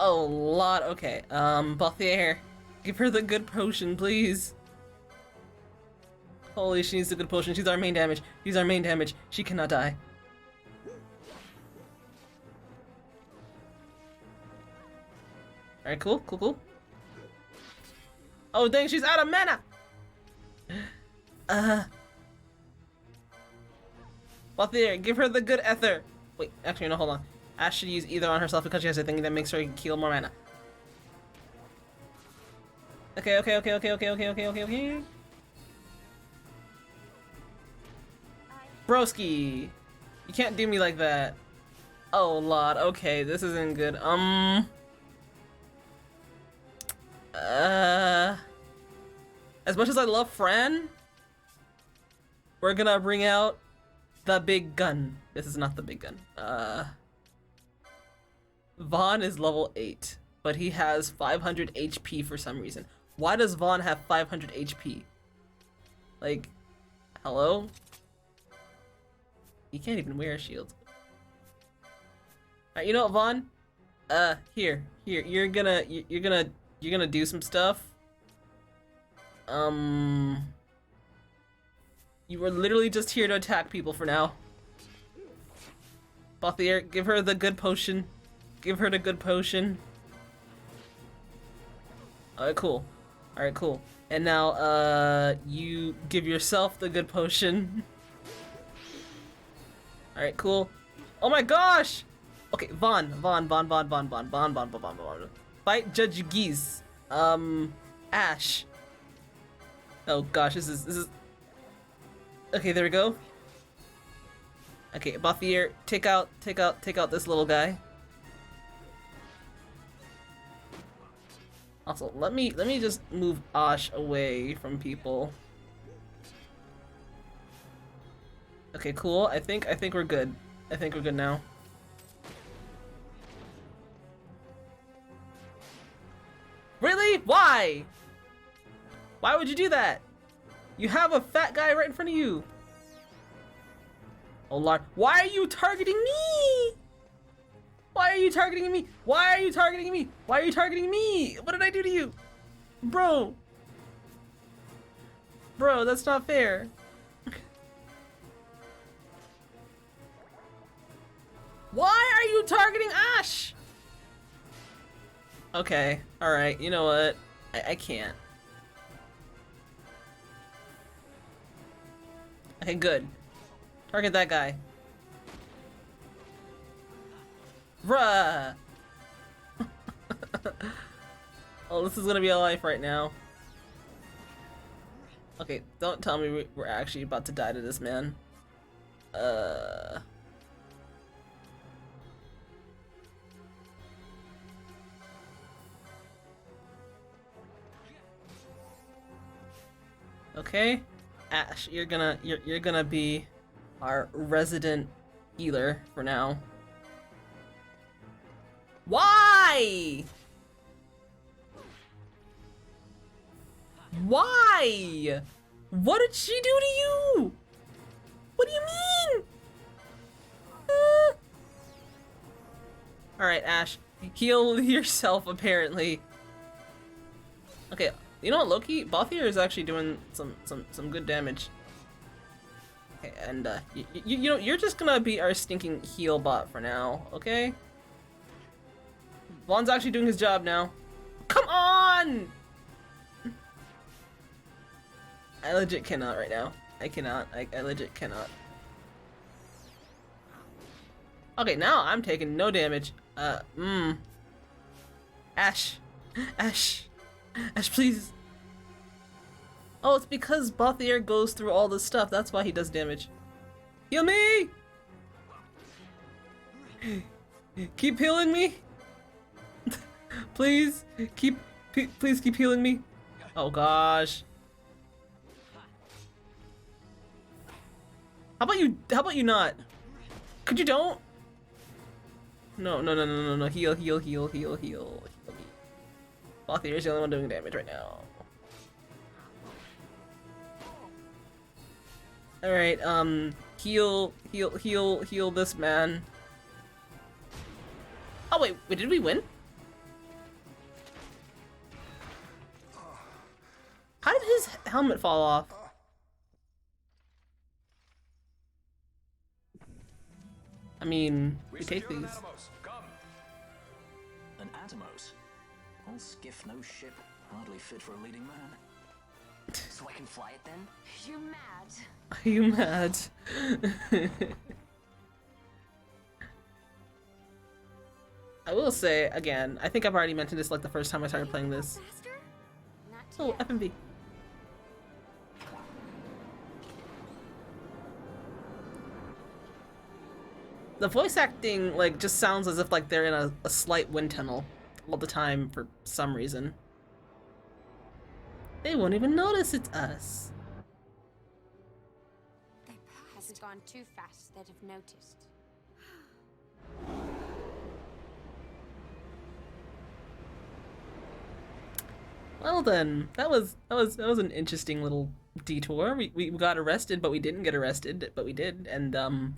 Oh, lot. Okay. Balthier, give her the good potion, please. Holy, she needs the good potion. She's our main damage. She's our main damage. She cannot die. Alright, cool, cool, cool. Oh, dang, she's out of mana! Balthier, give her the good ether. Wait, actually, no, hold on. Ash should use either on herself because she has a thing that makes her heal more mana. Okay. Broski! You can't do me like that. Oh, Lord. Okay, this isn't good. As much as I love Fran, we're gonna bring out the big gun. This is not the big gun. Vaughn is level 8, but he has 500 HP for some reason. Why does Vaughn have 500 HP? Like, hello? He can't even wear a shield. Alright, you know what, Vaughn? Here, you're gonna do some stuff. You were literally just here to attack people for now. Balthier, give her the good potion. Give her the good potion. Alright, cool. Alright, cool. And now, you give yourself the good potion. Alright, cool. Oh my gosh! Okay, Vaughn. Fight Judge Geese. Ash. Oh gosh, this is... Okay, there we go. Okay, Balthier, take out this little guy. Also, let me just move Ash away from people. Okay, cool. I think we're good. I think we're good now. Really? Why? Why would you do that? You have a fat guy right in front of you. Oh Lord, why are you targeting me? Why are you targeting me? Why are you targeting me? Why are you targeting me? What did I do to you? Bro. Bro, that's not fair. Why are you targeting Ash? Okay, alright, you know what? I can't. Okay, good. Target that guy. Bruh! Oh, this is gonna be a life right now. Okay, don't tell me we're actually about to die to this man. Okay, Ash, you're gonna be our resident healer for now. Why? Why? What did she do to you? What do you mean? Alright, Ash. Heal yourself, apparently. Okay, you know what, Loki? Balthier is actually doing some good damage. Okay, and you know, you're just gonna be our stinking heal bot for now, okay? Vaughn's actually doing his job now. Come on! I legit cannot right now. I cannot. I legit cannot. Okay, now I'm taking no damage. Ash. Ash. Ash, please. Oh, it's because Balthier goes through all this stuff. That's why he does damage. Heal me! Keep healing me! Please, please keep healing me. Oh gosh. How about you not? Could you don't? No, heal me. Balthier's the only one doing damage right now. Alright, heal this man. Oh wait, did we win? How did his helmet fall off? I mean, we take these. An Atomos? All skiff, no ship. Hardly fit for a leading man. So I can fly it then? You mad? Are you mad? I will say, again, I think I've already mentioned this like the first time I started playing this. Oh, FMV. The voice acting, like, just sounds as if, like, they're in a slight wind tunnel all the time for some reason. They won't even notice it's us. Hasn't gone too fast, they'd have noticed. Well then, that was an interesting little detour. We got arrested, but we didn't get arrested, but we did, and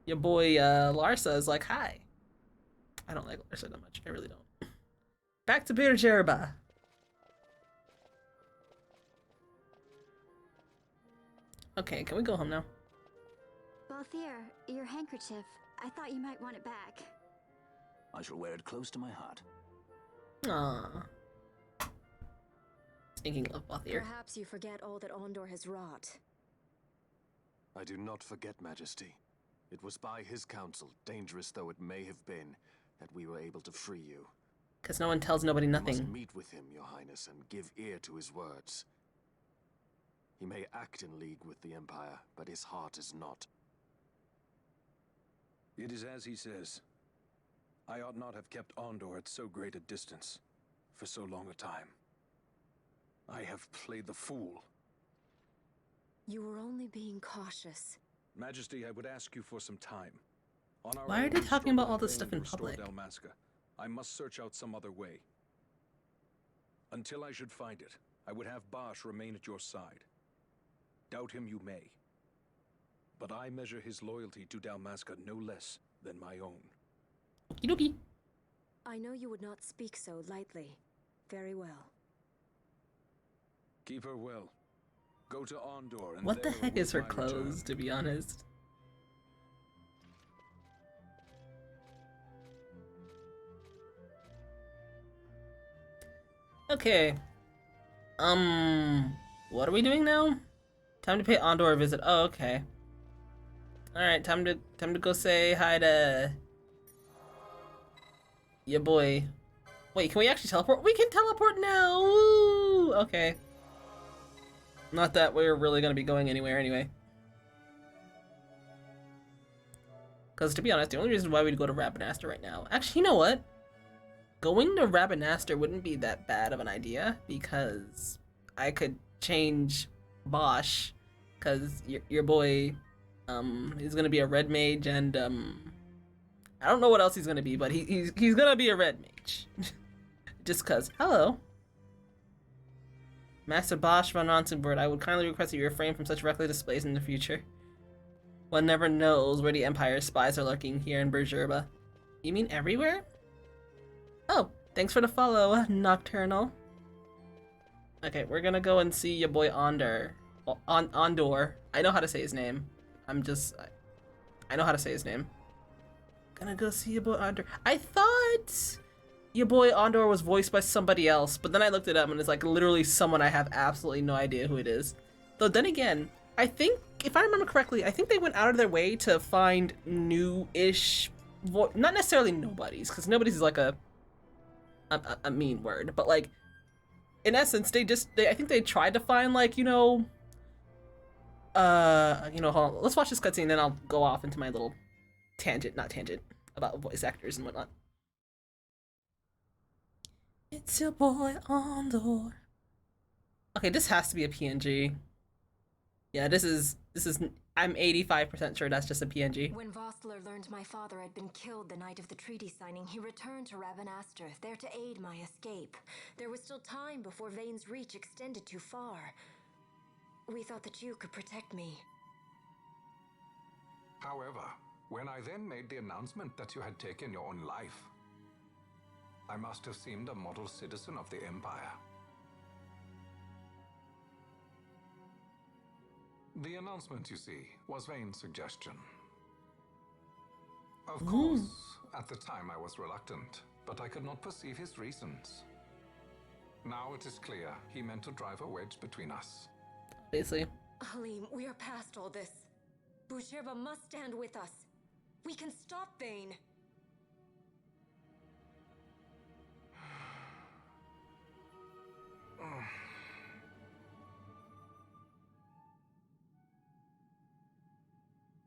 your boy Larsa is like, hi. I don't like Larsa that much. I really don't. Back to Bir Jerba. Okay, can we go home now? Balthier, your handkerchief. I thought you might want it back. I shall wear it close to my heart. Aww. Stinking love Balthier. Perhaps you forget all that Ondor has wrought. I do not forget, Majesty. It was by his counsel, dangerous though it may have been, that we were able to free you. Because no one tells nobody nothing. You must meet with him, Your Highness, and give ear to his words. He may act in league with the Empire, but his heart is not. It is as he says. I ought not have kept Ondor at so great a distance for so long a time. I have played the fool. You were only being cautious. Majesty, I would ask you for some time. On our Why are own, they talking about all struggle this stuff in to restore public? Dalmasca. I must search out some other way. Until I should find it, I would have Bosch remain at your side. Doubt him you may. But I measure his loyalty to Dalmasca no less than my own. Okie dokie. I know you would not speak so lightly. Very well. Keep her well. Go to Ondor and What the there heck is her await my return. clothes, to be honest? Okay. What are we doing now? Time to pay Ondor a visit. Oh, okay. Alright, time to go say hi to your boy. Wait, can we actually teleport? We can teleport now! Woo! Okay. Not that we're really gonna be going anywhere anyway. Because to be honest, the only reason why we'd go to Rabanastre right now... Actually, you know what? Going to Rabanastre wouldn't be that bad of an idea, because I could change Bosch, because your boy, he's gonna be a red mage, and, I don't know what else he's gonna be, but he's gonna be a red mage. Just cause. Hello. Master Bosch von Ronsenburg, I would kindly request that you refrain from such reckless displays in the future. One never knows where the Empire's spies are lurking here in Bergerba. You mean everywhere? Oh, thanks for the follow, Nocturnal. Okay, we're gonna go and see your boy Ondor. Ondor. I know how to say his name. I know how to say his name. Gonna go see your boy Ondor. I thought your boy Ondor was voiced by somebody else, but then I looked it up and it's like literally someone I have absolutely no idea who it is. Though then again, I think, if I remember correctly, I think they went out of their way to find new-ish, not necessarily nobodies, because nobodies is like a mean word, but like, in essence, I think they tried to find like, hold on, let's watch this cutscene, then I'll go off into my little tangent, about voice actors and whatnot. It's your boy Ondor. Okay, this has to be a PNG. Yeah, this is, I'm 85% sure that's just a PNG. When Vossler learned my father had been killed the night of the treaty signing, he returned to Rabanastre, there to aid my escape. There was still time before Vane's reach extended too far. We thought that you could protect me. However, when I then made the announcement that you had taken your own life, I must have seemed a model citizen of the Empire. The announcement, you see, was Vane's suggestion. Of course, at the time I was reluctant, but I could not perceive his reasons. Now it is clear he meant to drive a wedge between us. Basically. Halim, we are past all this. Boucherba must stand with us. We can stop Vane.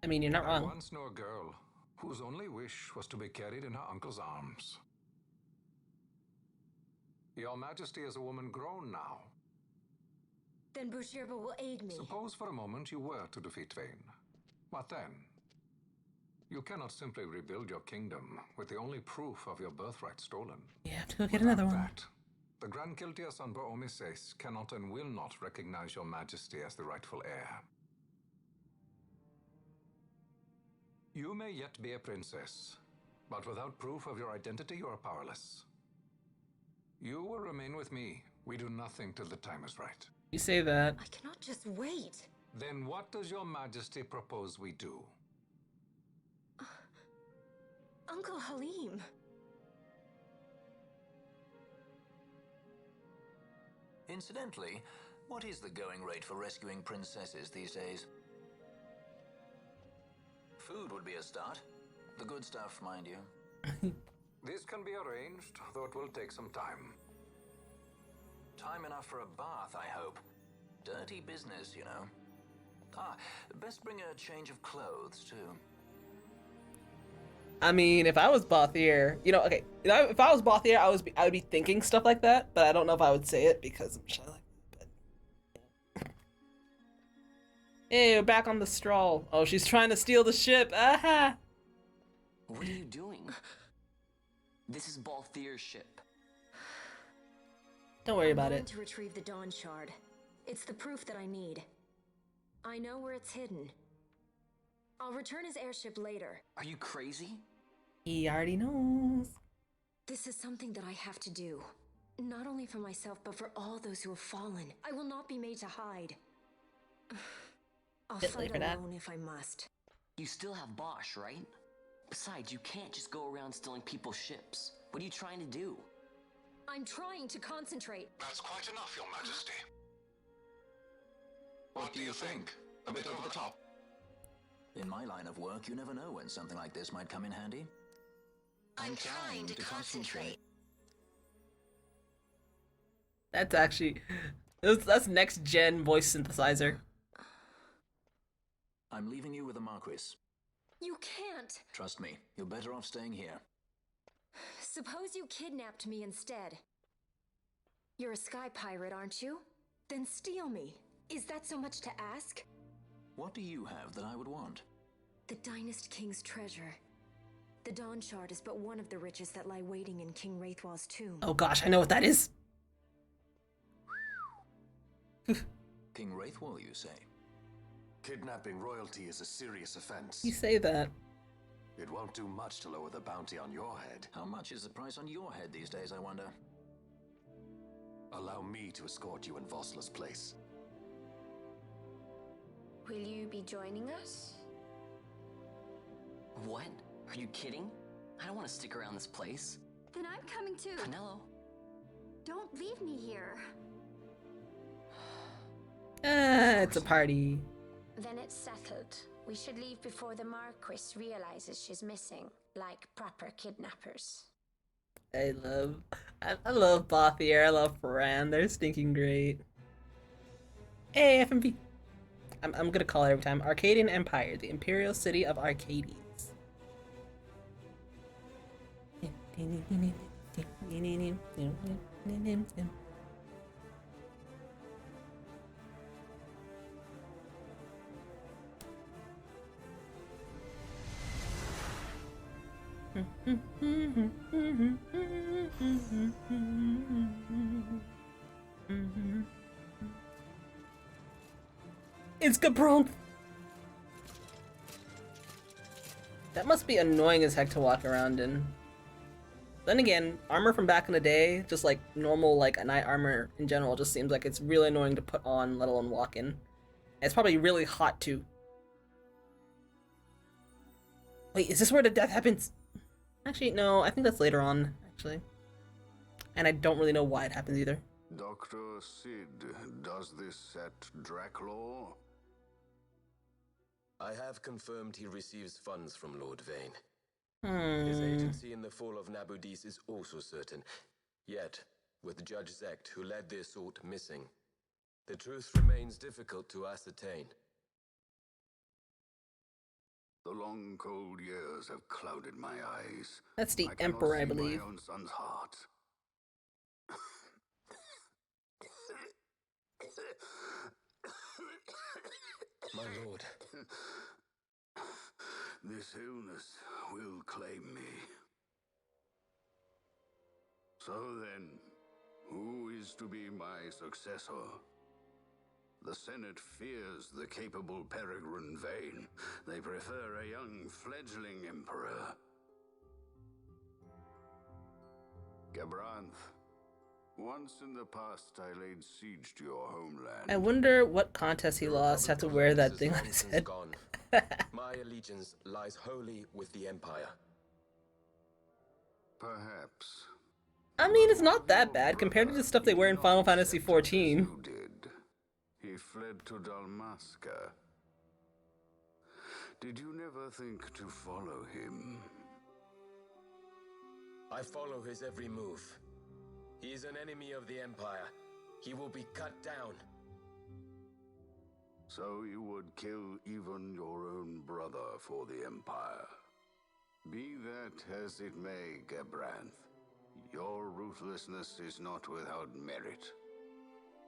I mean, you're not wrong. I once knew a girl whose only wish was to be carried in her uncle's arms. Your Majesty is a woman grown now. Then Boucherba will aid me. Suppose for a moment you were to defeat Vane. What then? You cannot simply rebuild your kingdom with the only proof of your birthright stolen. You have to go get another one. That, the Grand Kiltias on Omises cannot and will not recognize your Majesty as the rightful heir. You may yet be a princess, but without proof of your identity, you are powerless. You will remain with me. We do nothing till the time is right. You say that. I cannot just wait. Then what does your Majesty propose we do? Uncle Halim. Incidentally, what is the going rate for rescuing princesses these days? Food would be a start. The good stuff, mind you. This can be arranged, though it will take some time. Time enough for a bath, I hope. Dirty business, you know. Best bring a change of clothes, too. I mean, if I was Bothier, okay, if I was Bothier, I would be thinking stuff like that, but I don't know if I would say it because I'm shy like that. But... Hey, we're back on the Strahl. Oh, she's trying to steal the ship. Aha! What are you doing? This is Balthier's ship. Don't worry about I'm going it. to retrieve the Dawn Shard. It's the proof that I need. I know where it's hidden. I'll return his airship later. Are you crazy? He already knows. This is something that I have to do. Not only for myself, but for all those who have fallen. I will not be made to hide. I'll fight alone if I must. You still have Bosch, right? Besides, you can't just go around stealing people's ships. What are you trying to do? I'm trying to concentrate. That's quite enough, Your Majesty. What do you think? A bit over the top? In my line of work, you never know when something like this might come in handy. I'm trying to concentrate. That's actually... That's next gen voice synthesizer. I'm leaving you with the Marquis. You can't. Trust me, you're better off staying here. Suppose you kidnapped me instead. You're a sky pirate, aren't you? Then steal me. Is that so much to ask? What do you have that I would want? The Dynast King's treasure. The Dawn Shard is but one of the riches that lie waiting in King Wraithwall's tomb. Oh gosh, I know what that is. King Wraithwall, you say? Kidnapping royalty is a serious offense. You say that. It won't do much to lower the bounty on your head. How much is the price on your head these days, I wonder? Allow me to escort you in Vosla's place. Will you be joining us? What? Are you kidding? I don't want to stick around this place. Then I'm coming too. Canelo. Don't leave me here. It's a party. Then it's settled. We should leave before the Marquis realizes she's missing, like proper kidnappers. I love Bothier, I love Fran, they're stinking great. Hey, FMV. I'm gonna call it every time. Arcadian Empire, the Imperial City of Arcades. It's Gabronth! That must be annoying as heck to walk around in. Then again, armor from back in the day, just like normal like knight armor in general, just seems like it's really annoying to put on, let alone walk in. And it's probably really hot too. Wait, is this where the death happens? Actually, no, I think that's later on, actually. And I don't really know why it happens either. Dr. Sid, does this set Draclaw? I have confirmed he receives funds from Lord Vane. His agency in the fall of Nabudis is also certain. Yet, with Judge Zekt, who led the assault, missing, the truth remains difficult to ascertain. The long, cold years have clouded my eyes. That's the I Emperor, I cannot see believe. my own son's heart. My lord. This illness will claim me. So then, who is to be my successor? The Senate fears the capable Peregrine Vane. They prefer a young fledgling emperor. Gabranth, once in the past I laid siege to your homeland. I wonder what contest he lost to have to wear that thing on his head. Gone. My allegiance lies wholly with the Empire. Perhaps. I mean, it's not that bad compared to the stuff they wear in Final Fantasy XIV. He fled to Dalmasca. Did you never think to follow him? I follow his every move. He is an enemy of the Empire. He will be cut down. So you would kill even your own brother for the Empire. Be that as it may, Gabranth, your ruthlessness is not without merit.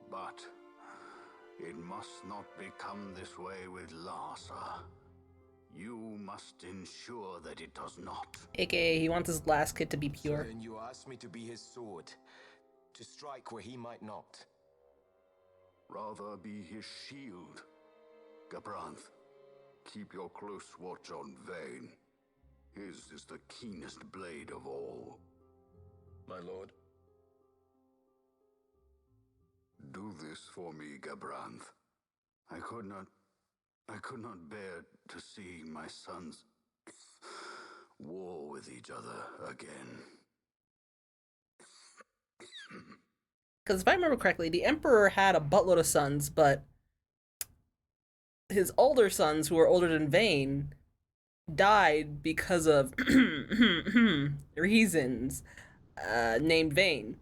But it must not become this way with Larsa. You must ensure that it does not. AKA, he wants his last kid to be pure. So then you ask me to be his sword. to strike where he might not. Rather be his shield. Gabranth, keep your close watch on Vayne. His is the keenest blade of all. My lord. Do this for me, Gabranth. I could not bear to see my sons war with each other again. Because if I remember correctly, the Emperor had a buttload of sons, but his older sons, who were older than Vayne, died because of reasons named Vayne.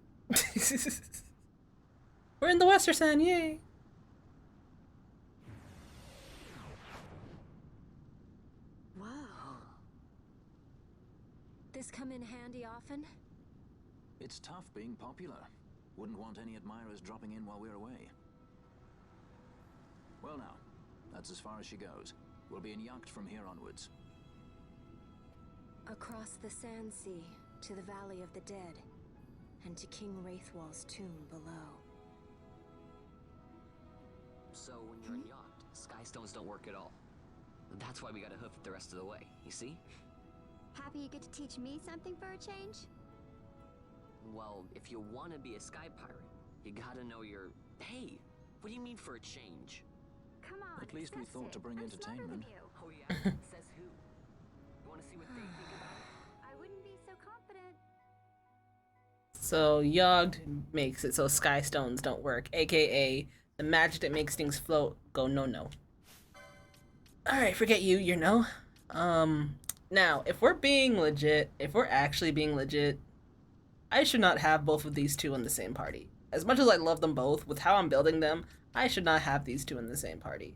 We're in the Western, yay! Wow. This come in handy often? It's tough being popular. Wouldn't want any admirers dropping in while we're away. Well now, that's as far as she goes. We'll be in yacht from here onwards. Across the Sand Sea, to the Valley of the Dead, and to King Wraithwall's tomb below. So when you're in yacht, skystones don't work at all. That's why we gotta hoof it the rest of the way, you see? Happy you get to teach me something for a change? Well, if you want to be a sky pirate, you gotta know your... Hey, what do you mean for a change? Come on, At least we thought to bring I'm smarter than entertainment. you. Oh yeah? Says who? You want to see what they think about it? I wouldn't be so confident. So Yogg makes it so sky stones don't work, aka the magic that makes things float go no. Alright, forget you no. Now, if we're being legit, if we're actually being legit, I should not have both of these two in the same party. As much as I love them both, with how I'm building them, I should not have these two in the same party.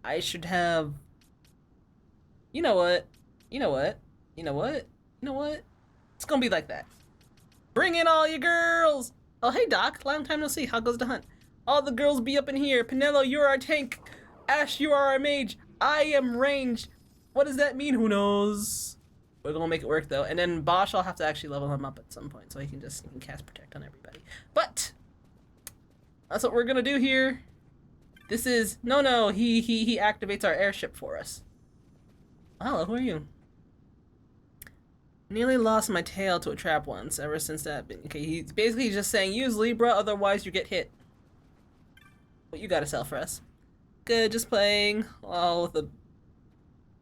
I should have... You know what? It's gonna be like that. Bring in all your girls! Oh, hey Doc, long time no see, how goes the hunt? All the girls be up in here. Penelo, you're our tank. Ash, you are our mage. I am ranged. What does that mean? Who knows? We're gonna make it work though. And then Bosch, I'll have to actually level him up at some point so he can just cast protect on everybody. But that's what we're gonna do here. This is no. He activates our airship for us. Hello, who are you? Nearly lost my tail to a trap once. Ever since that, okay. He's basically just saying use Libra, otherwise you get hit. What you gotta sell for us? Good, just playing. Oh, with the.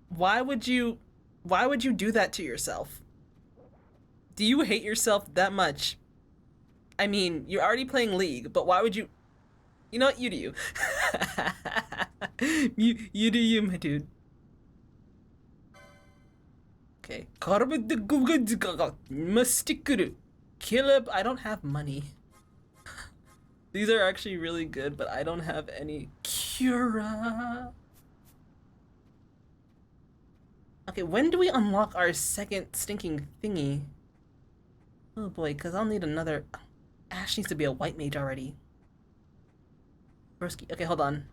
Why would you do that to yourself? Do you hate yourself that much? I mean, you're already playing League, but why would you... You know what? You do you. you do you, my dude. Okay. Kill. I don't have money. These are actually really good, but I don't have any. Cura. Okay, when do we unlock our second stinking thingy? Oh boy, because I'll need another... Ash needs to be a white mage already. Broski. Okay, hold on.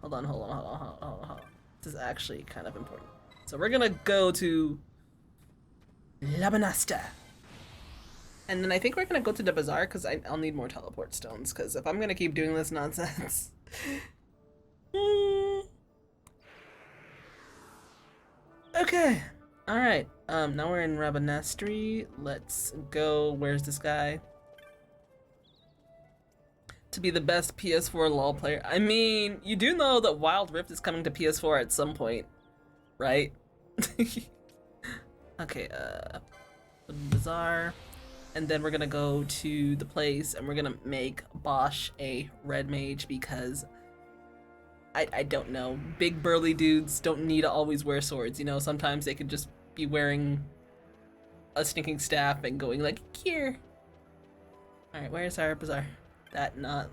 This is actually kind of important. So we're gonna go to... Labanasta. And then I think we're gonna go to the bazaar because I'll need more teleport stones, because if I'm gonna keep doing this nonsense... Okay. Alright, now we're in Rabanastri. Let's go, where's this guy? To be the best PS4 LoL player. I mean, you do know that Wild Rift is coming to PS4 at some point, right? Okay, Bazaar. And then we're gonna go to the place and we're gonna make Bosch a red mage because I don't know. Big burly dudes don't need to always wear swords, you know? Sometimes they could just be wearing a stinking staff and going like, here. Alright, where's our bazaar? That not...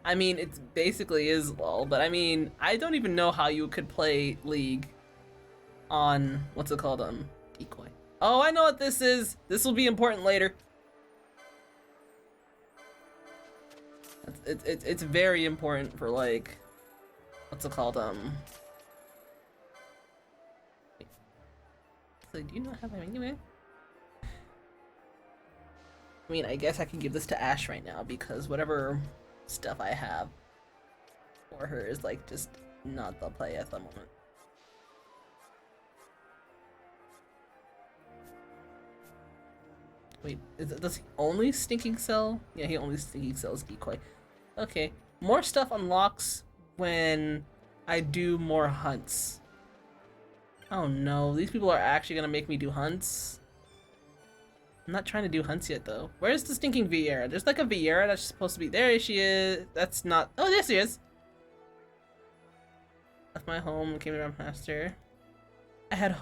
I mean, it basically is LOL, but I mean, I don't even know how you could play League on, what's it called, Decoy. Oh, I know what this is! This will be important later. It's very important for, like, what's it called, So do you not have that anyway? I mean, I guess I can give this to Ash right now because whatever stuff I have for her is like just not the play at the moment. Wait, does he only Stinking Cell? Yeah, he only Stinking Cells Decoy. Okay, more stuff unlocks when I do more hunts. Oh no, these people are actually gonna make me do hunts? I'm not trying to do hunts yet though. Where's the stinking Vieira? There's like a Vieira that's supposed to be there. She is. That's not. Oh, there she is. Left my home, came around master. I had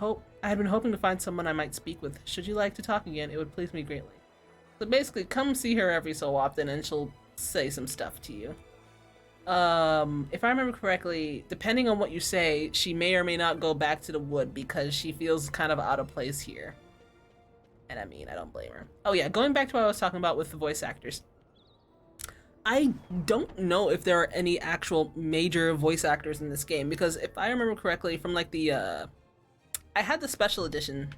been hoping to find someone I might speak with. Should you like to talk again, it would please me greatly. So basically, come see her every so often, and she'll say some stuff to you. If I remember correctly, depending on what you say, she may or may not go back to the wood because she feels kind of out of place here. And I mean, I don't blame her. Oh yeah, going back to what I was talking about with the voice actors. I don't know if there are any actual major voice actors in this game because if I remember correctly from like the, I had the special edition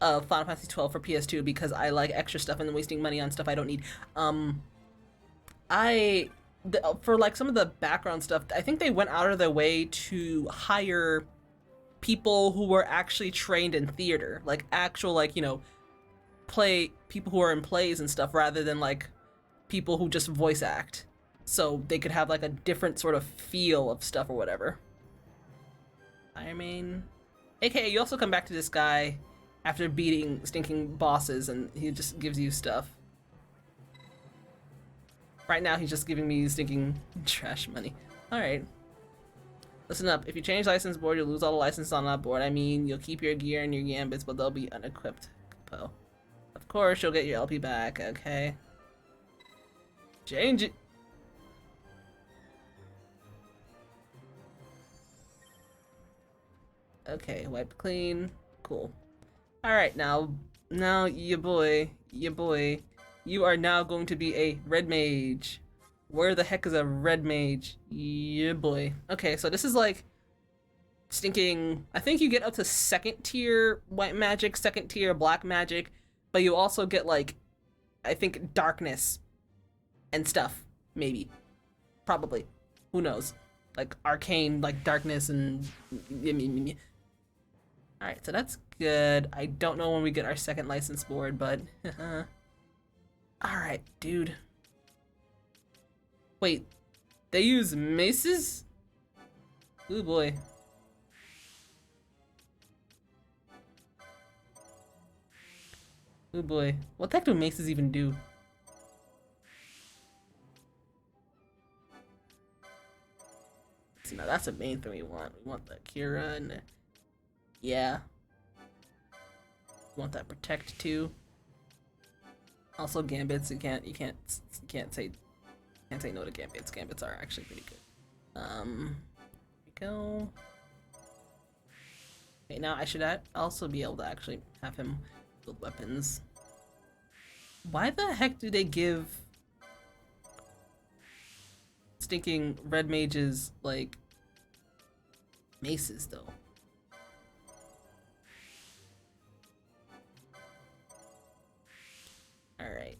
of Final Fantasy XII for PS2 because I like extra stuff and wasting money on stuff I don't need. For like some of the background stuff, I think they went out of their way to hire people who were actually trained in theater, like actual, like, you know, people who are in plays and stuff rather than like people who just voice act, so they could have like a different sort of feel of stuff or whatever. I mean, aka you also come back to this guy after beating stinking bosses and he just gives you stuff. Right now he's just giving me stinking trash money. Alright. Listen up, if you change license board, you'll lose all the licenses on that board. I mean, you'll keep your gear and your gambits, but they'll be unequipped. Capo. Of course, you'll get your LP back, okay? Change it! Okay, wipe clean. Cool. Alright, now ya boy, you are now going to be a red mage. Where the heck is a red mage? Yeah, boy. Okay, so this is like stinking. I think you get up to 2nd tier white magic, 2nd tier black magic, but you also get like, I think darkness and stuff. Maybe. Probably. Who knows? Like arcane, like darkness and. Alright, so that's good. I don't know when we get our 2nd license board, but. Alright, dude. Wait, they use maces? Ooh boy. Ooh boy. What the heck do maces even do? See, now that's the main thing we want. We want the Kira and yeah. We want that protect too. Also gambits, you can't say no to gambits. Gambits are actually pretty good. Here we go. Okay, now I should also be able to actually have him build weapons. Why the heck do they give stinking red mages like maces though? Alright.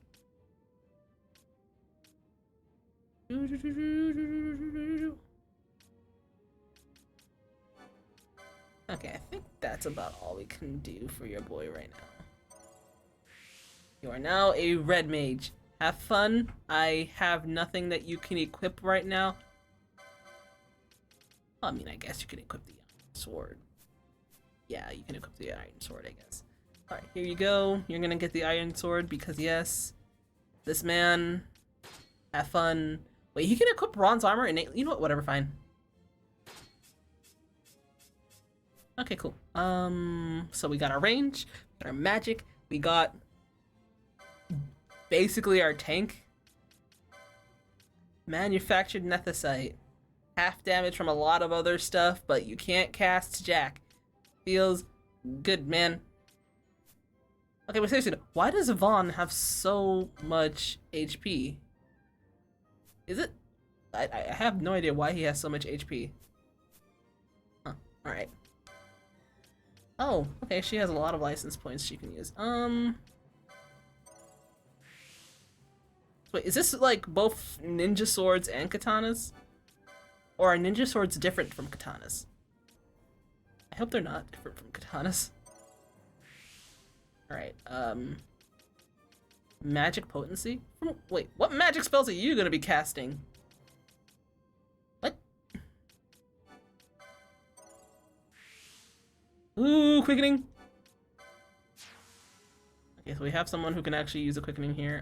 Okay, I think that's about all we can do for your boy right now. You are now a red mage. Have fun. I have nothing that you can equip right now. Well, I mean, I guess you can equip the iron sword. Yeah, you can equip the iron sword, I guess. Alright, here you go. You're gonna get the iron sword because yes, this man, have fun. Wait, he can equip bronze armor innately? You know what, whatever, fine. Okay, cool. So we got our range, we got our magic, we got basically our tank. Manufactured nethicite. Half damage from a lot of other stuff, but you can't cast Jack. Feels good, man. Okay, but seriously, why does Vaughn have so much HP? Is it? I have no idea why he has so much HP. Huh, alright. Oh, okay, she has a lot of license points she can use. Wait, is this like both ninja swords and katanas? Or are ninja swords different from katanas? I hope they're not different from katanas. Alright, magic potency? Wait, what magic spells are you gonna be casting? What? Ooh, quickening! Okay, so we have someone who can actually use a quickening here.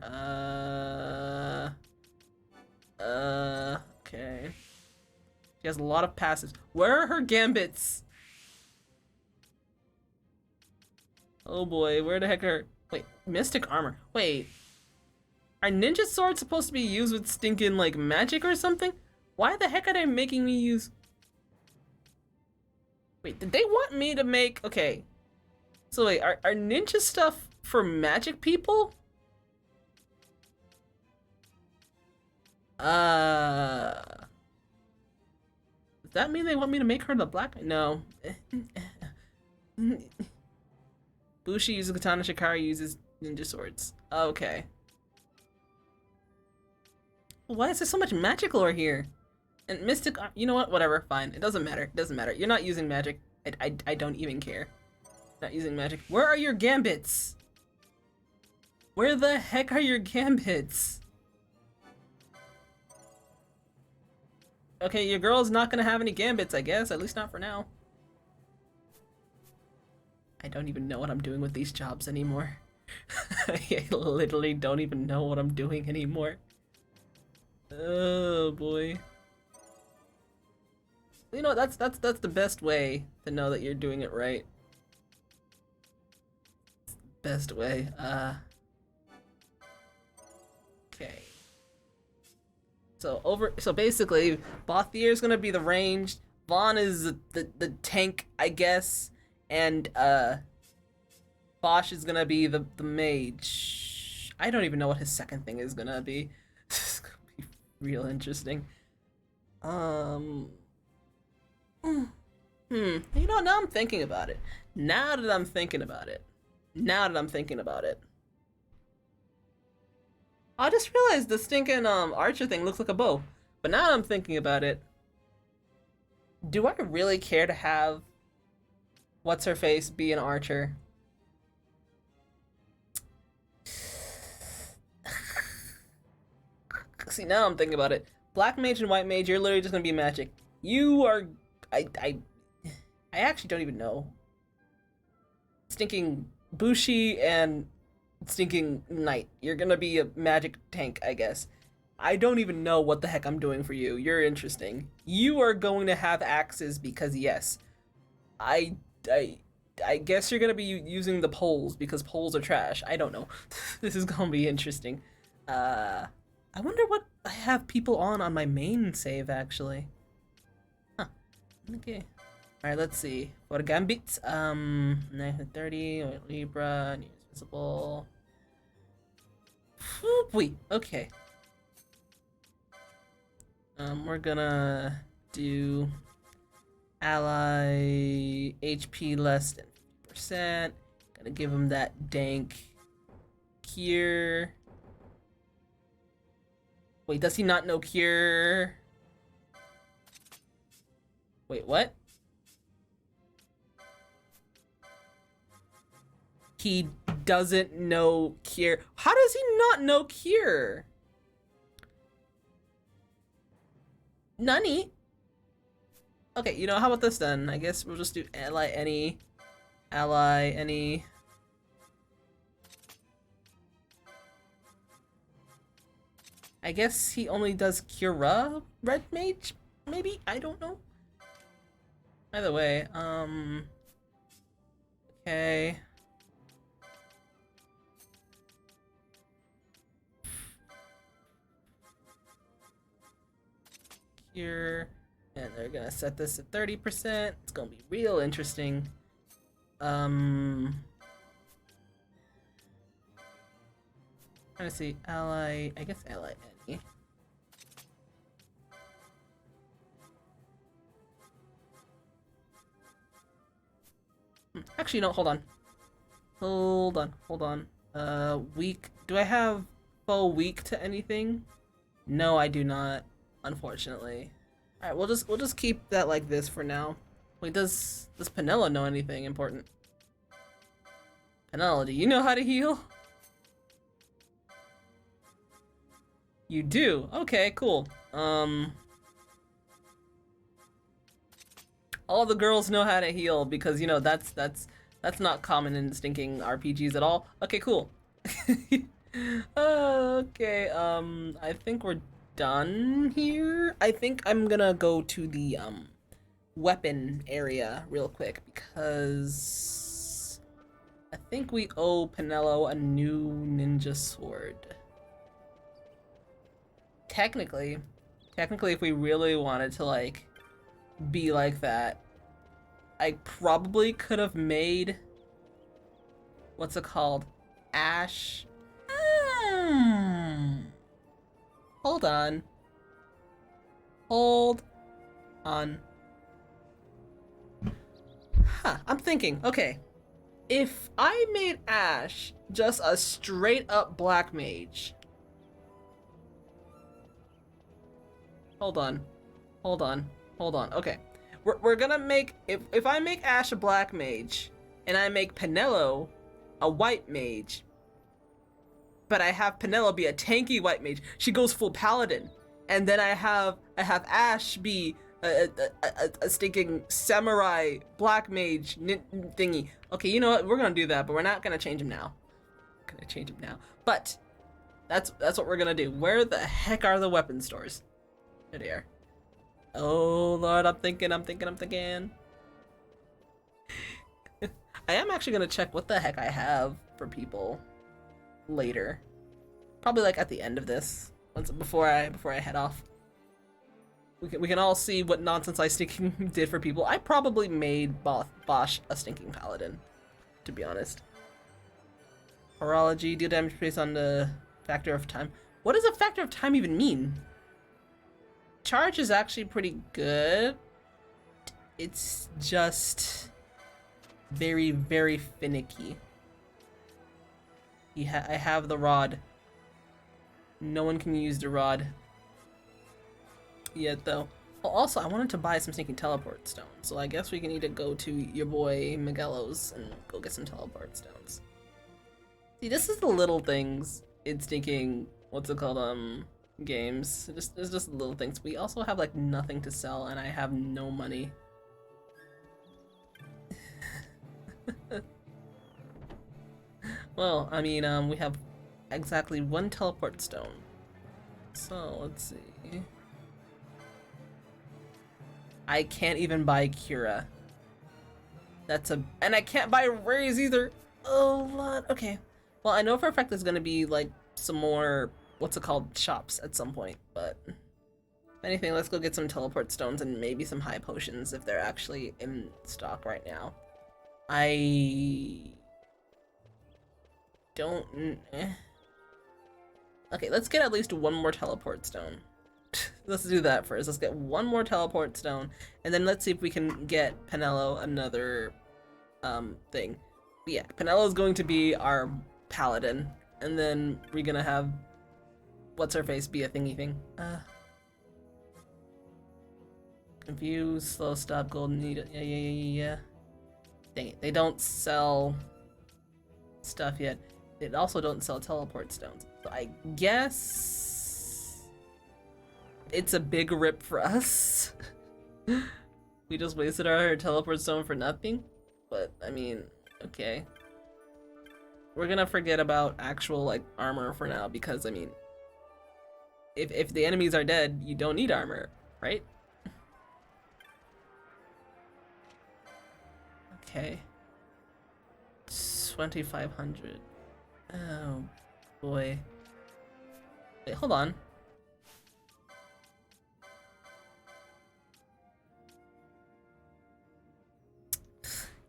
Okay. She has a lot of passives. Where are her gambits? Oh boy, where the heck are... Wait, mystic armor. Wait. Are ninja swords supposed to be used with stinking, like, magic or something? Why the heck are they making me use... Wait, did they want me to make... Okay. So wait, are ninja stuff for magic people? Does that mean they want me to make her the black? No. Bushi uses katana, Shikari uses ninja swords. Okay. Why is there so much magic lore here? And mystic, you know what? Whatever, fine. It doesn't matter. It doesn't matter. You're not using magic. I don't even care. Not using magic. Where are your gambits? Where the heck are your gambits? Okay, your girl's not gonna have any gambits, I guess. At least not for now. I don't even know what I'm doing with these jobs anymore. I literally don't even know what I'm doing anymore. Oh boy. You know, that's the best way to know that you're doing it right. Best way. Okay. So basically, Bothier is gonna be the ranged, Vaughn is the tank, I guess, and Bosch is gonna be the mage. I don't even know what his second thing is gonna be. This is gonna be real interesting. You know, now I'm thinking about it. Now that I'm thinking about it. I just realized the stinking archer thing looks like a bow. But now that I'm thinking about it, do I really care to have what's her face be an archer? See, now I'm thinking about it. Black mage and white mage, you're literally just gonna be magic. You are... I actually don't even know. Stinking Bushi and stinking knight. You're gonna be a magic tank, I guess. I don't even know what the heck I'm doing for you. You're interesting. You are going to have axes because yes. I guess you're gonna be using the poles because poles are trash. I don't know. This is gonna be interesting. I wonder what I have people on my main save actually. Huh. Okay. Alright, let's see. For Gambit, 930, Libra, News Visible. Wait, okay. We're gonna do ally HP less than 50%. Gonna give him that dank cure. Wait, does he not know cure? Wait, what? He doesn't know cure. How does he not know cure? Nani? Okay, you know, how about this then? I guess we'll just do ally any. Ally any. I guess he only does Cura Red Mage? Maybe? I don't know. Either way, okay. Here, and they're gonna set this at 30%. It's gonna be real interesting. Trying to see ally. I guess ally any. Actually, no. Hold on. Hold on. Weak. Do I have info weak to anything? No, I do not, unfortunately. All right, we'll just keep that like this for now. Wait, does Penella know anything important? Penella, do you know how to heal? You do. Okay, cool. All the girls know how to heal because you know that's not common in stinking RPGs at all. Okay, cool. Okay, I think we're done here. I think I'm gonna go to the weapon area real quick because I think we owe Penelo a new ninja sword. Technically, if we really wanted to like be like that, I probably could have made what's it called? Ash. Hold on. Hold on. Huh, I'm thinking, okay. If I made Ash just a straight up black mage. Hold on. Okay. We're gonna make, if I make Ash a black mage and I make Penelo a white mage, but I have Penelo be a tanky white mage, she goes full paladin, and then I have Ash be a stinking samurai black mage thingy. Okay, you know what? We're gonna do that, but we're not gonna change him now. But that's what we're gonna do. Where the heck are the weapon stores? There they are. Oh Lord, I'm thinking. I am actually gonna check what the heck I have for people later. Probably like at the end of this, before I head off. We can all see what nonsense I stinking did for people. I probably made Bosch a stinking paladin, to be honest. Horology, deal damage based on the factor of time. What does a factor of time even mean? Charge is actually pretty good. It's just very, very finicky. I have the rod. No one can use the rod yet, though. Well, also, I wanted to buy some sneaking teleport stones, so I guess we can need to go to your boy Miguelo's and go get some teleport stones. See, this is the little things in stinking, what's it called, games. It's just little things. We also have like nothing to sell, and I have no money. Well, I mean, we have exactly one teleport stone. So let's see. I can't even buy Cura. And I can't buy Rays either. Oh, Lord. Okay. Well, I know for a fact there's gonna be like some more, what's it called, shops at some point, but if anything, let's go get some teleport stones and maybe some high potions if they're actually in stock right now. I don't... Okay, let's get at least one more teleport stone. Let's do that first. Let's get one more teleport stone, and then let's see if we can get Penelo another thing. But yeah, Penelo is going to be our paladin, and then we're gonna have what's her face be a thingy thing. Confuse, slow stop, golden needle. Yeah. Dang it, they don't sell stuff yet. They also don't sell teleport stones. So I guess it's a big rip for us. We just wasted our teleport stone for nothing. But I mean, okay. We're gonna forget about actual like armor for now because I mean, if the enemies are dead, you don't need armor, right? Okay. 2,500. Oh boy. Wait, hold on.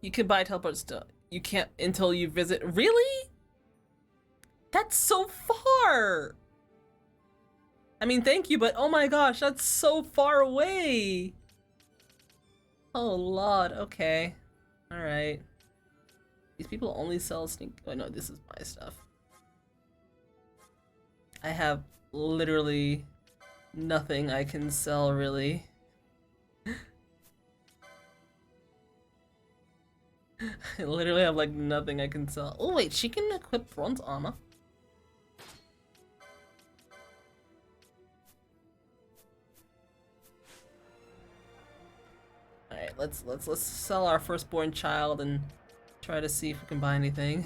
You can buy teleport stuff. You can't until you visit. Really? That's so far. I mean, thank you, but oh my gosh, that's so far away. Oh Lord, okay. Alright. These people only sell sneak. Oh no, this is my stuff. I have literally nothing I can sell, really. I literally have like nothing I can sell. Oh wait, she can equip bronze armor. Alright, let's sell our firstborn child and try to see if we can buy anything.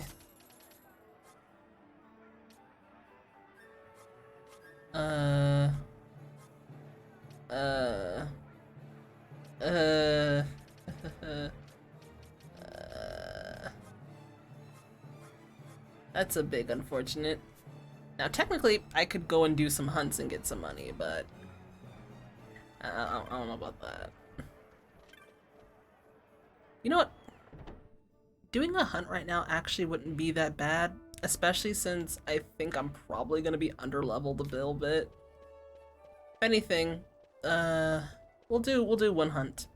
That's a big unfortunate. Now, technically, I could go and do some hunts and get some money, but I don't know about that. You know what? Doing a hunt right now actually wouldn't be that bad, especially since I think I'm probably gonna be underleveled a little bit. If anything, we'll do one hunt.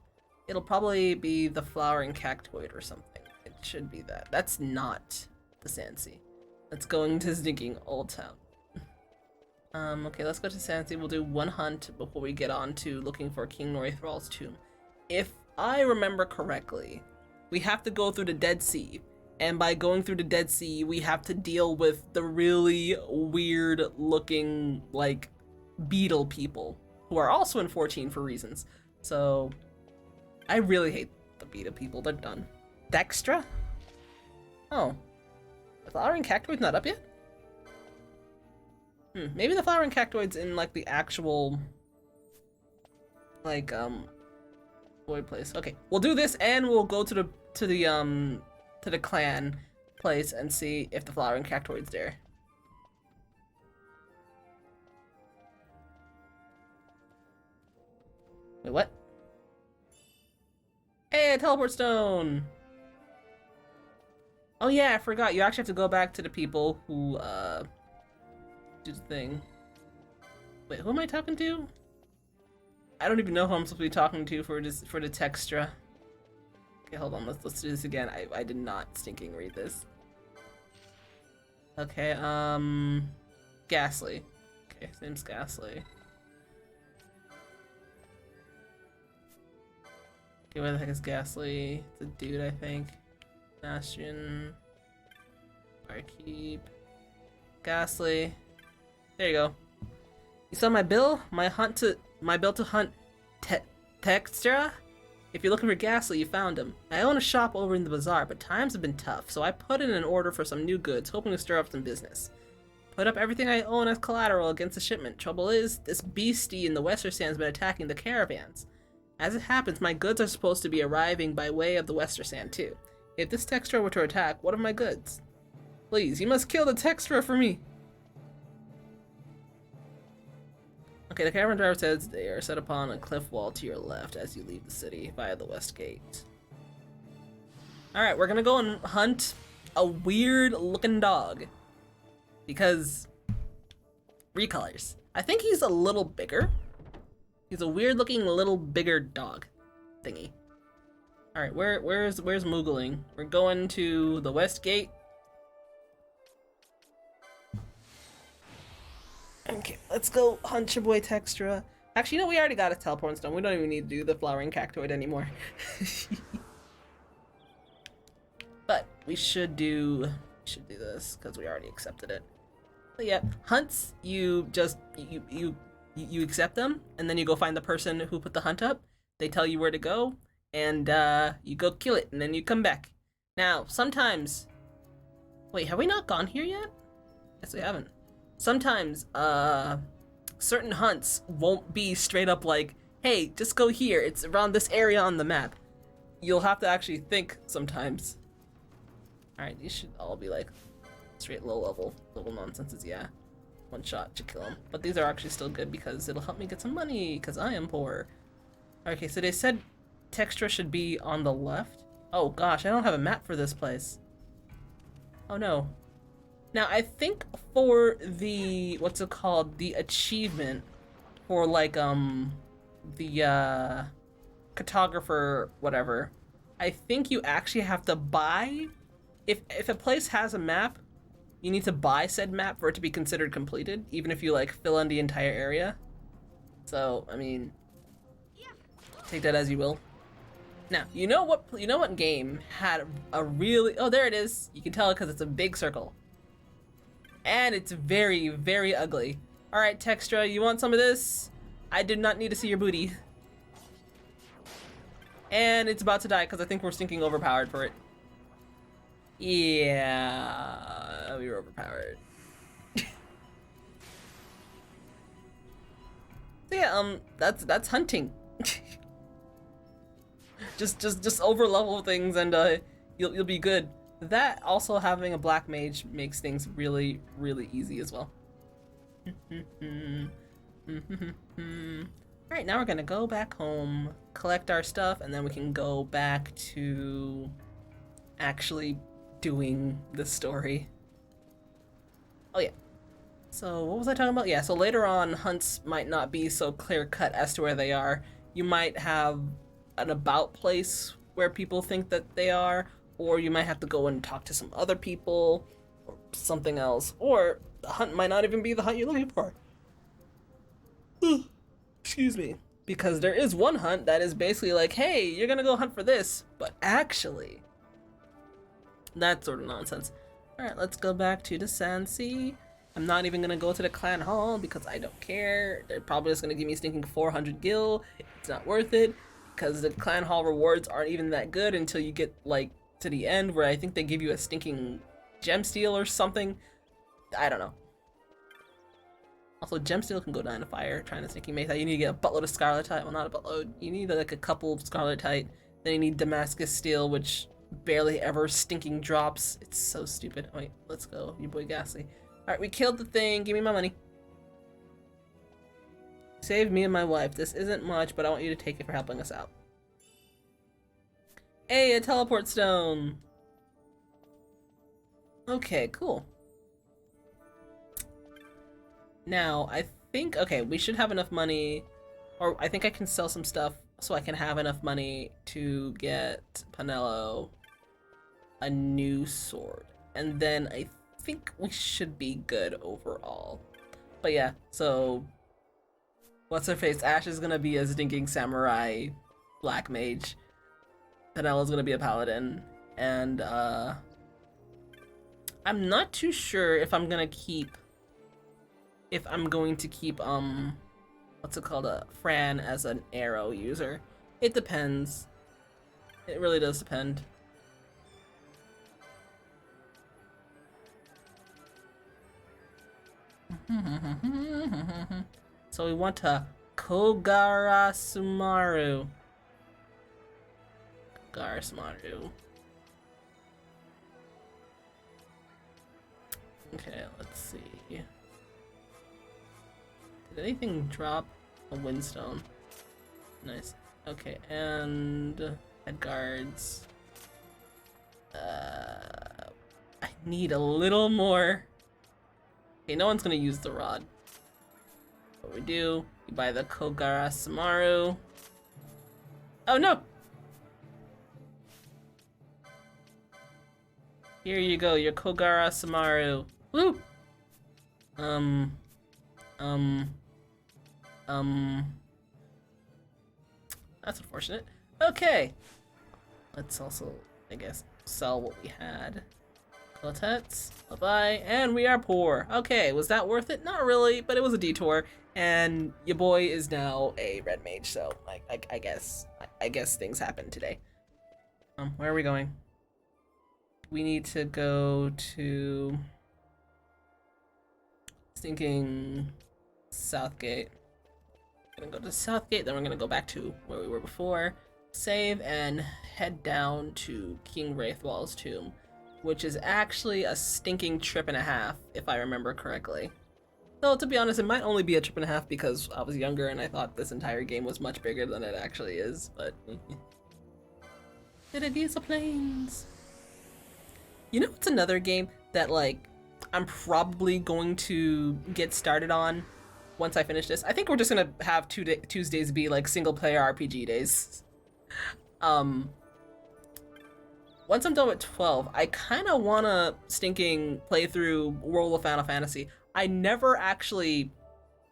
It'll probably be the flowering cactoid or something. It should be that. That's not the Sansi. That's going to Stinking Old Town. Okay, let's go to Sansi. We'll do one hunt before we get on to looking for King Northral's tomb. If I remember correctly, we have to go through the Dead Sea, and by going through the Dead Sea, we have to deal with the really weird looking, like, beetle people, who are also in 14 for reasons. So, I really hate the beetle people. They're done. Dextra? Oh. The flowering cactoid's not up yet? Maybe the flowering cactoid's in, like, the actual, like, void place. Okay, we'll do this, and we'll go to the clan place and see if the flowering cactoid's there. Wait, what? Hey, a teleport stone! Oh yeah, I forgot. You actually have to go back to the people who, do the thing. Wait, who am I talking to? I don't even know who I'm supposed to be talking to for the textra. Okay, hold on. Let's do this again. I did not stinking read this. Okay, Ghastly. Okay, his name's Ghastly. Okay, where the heck is Ghastly? It's a dude, I think. Bastion. Barkeep. Ghastly. There you go. You saw my bill? My bill to hunt Textra? If you're looking for Ghastly, you found him. I own a shop over in the bazaar, but times have been tough, so I put in an order for some new goods, hoping to stir up some business. Put up everything I own as collateral against the shipment. Trouble is, this beastie in the Western Sand's been attacking the caravans. As it happens, my goods are supposed to be arriving by way of the Western Sand, too. If this Textra were to attack, what of my goods? Please, you must kill the Textra for me! Okay, the caravan driver says they are set upon a cliff wall to your left as you leave the city via the west gate. Alright, we're gonna go and hunt a weird looking dog. Because recolors. I think he's a little bigger. He's a weird looking little bigger dog thingy. Alright, where's Moogling? We're going to the west gate. Okay, let's go hunt your boy Textra. Actually, you know, we already got a teleport stone. We don't even need to do the flowering cactoid anymore. But we should do this because we already accepted it. But yeah, hunts, you just you accept them, and then you go find the person who put the hunt up. They tell you where to go, and you go kill it, and then you come back. Now, sometimes, wait, have we not gone here yet? Yes, we haven't. Sometimes, certain hunts won't be straight up like, hey, just go here, it's around this area on the map. You'll have to actually think sometimes. Alright, these should all be like straight low level nonsenses, yeah. One shot to kill them. But these are actually still good because it'll help me get some money, because I am poor. Okay, so they said Textra should be on the left. Oh gosh, I don't have a map for this place. Oh no. Now, I think for the, what's it called, the achievement for, like, the, cartographer, whatever, I think you actually have to buy, if a place has a map, you need to buy said map for it to be considered completed, even if you like fill in the entire area. So, I mean, take that as you will. Now, you know what game had a really, oh, there it is. You can tell because it's a big circle. And it's very, very ugly. All right, Textra, you want some of this? I did not need to see your booty. And it's about to die because I think we're stinking overpowered for it. Yeah, we were overpowered. So yeah, that's hunting. just over level things and you'll be good. That also having a black mage makes things really, really easy as well. Alright, now we're gonna go back home, collect our stuff, and then we can go back to actually doing the story. Oh yeah. So what was I talking about? Yeah, so later on, hunts might not be so clear-cut as to where they are. You might have an about place where people think that they are, or you might have to go and talk to some other people, or something else. Or the hunt might not even be the hunt you're looking for. Excuse me. Because there is one hunt that is basically like, hey, you're gonna go hunt for this, but actually, that sort of nonsense. Alright, let's go back to the Sansi. I'm not even gonna go to the clan hall because I don't care. They're probably just gonna give me stinking 400 gil. It's not worth it because the clan hall rewards aren't even that good until you get like to the end where I think they give you a stinking gem steal or something. I don't know. Also, gemsteel can go down to fire, trying to stinking make that. You need to get a buttload of scarletite. Well, not a buttload. You need like a couple of scarletite. Then you need Damascus steel, which barely ever stinking drops. It's so stupid. Wait, let's go. You boy Ghastly. Alright, we killed the thing. Give me my money. Save me and my wife. This isn't much, but I want you to take it for helping us out. Hey, a teleport stone. Okay, cool. Now, I think, okay, we should have enough money, or I think I can sell some stuff so I can have enough money to get Panello a new sword. And then I think we should be good overall. But yeah, so what's her face? Ash is gonna be a stinking samurai black mage. Panello's gonna be a paladin. And I'm not too sure if I'm going to keep what's it called, Fran as an arrow user. It depends. It really does depend. So we want to Kogarasumaru. Kogarasumaru. Okay, let's see. Did anything drop? A windstone. Nice. Okay, and head guards. I need a little more. Okay, no one's gonna use the rod. What we do, you buy the Kogarasumaru. Oh no! Here you go, your Kogarasumaru. Woo! That's unfortunate. Okay. Let's also, I guess, sell what we had. Clotets, bye-bye, and we are poor. Okay, was that worth it? Not really, but it was a detour, and your boy is now a red mage, so I guess things happen today. Where are we going? We need to go to stinking Southgate. We're gonna go to Southgate, then we're gonna go back to where we were before, save, and head down to King Wraithwall's tomb, which is actually a stinking trip and a half, if I remember correctly. Though, to be honest, it might only be a trip and a half because I was younger and I thought this entire game was much bigger than it actually is, but... Giza Plains! You know what's another game that, like, I'm probably going to get started on once I finish this? I think we're just gonna have Tuesdays be, like, single-player RPG days. once I'm done with 12, I kind of want to stinking play through World of Final Fantasy. I never actually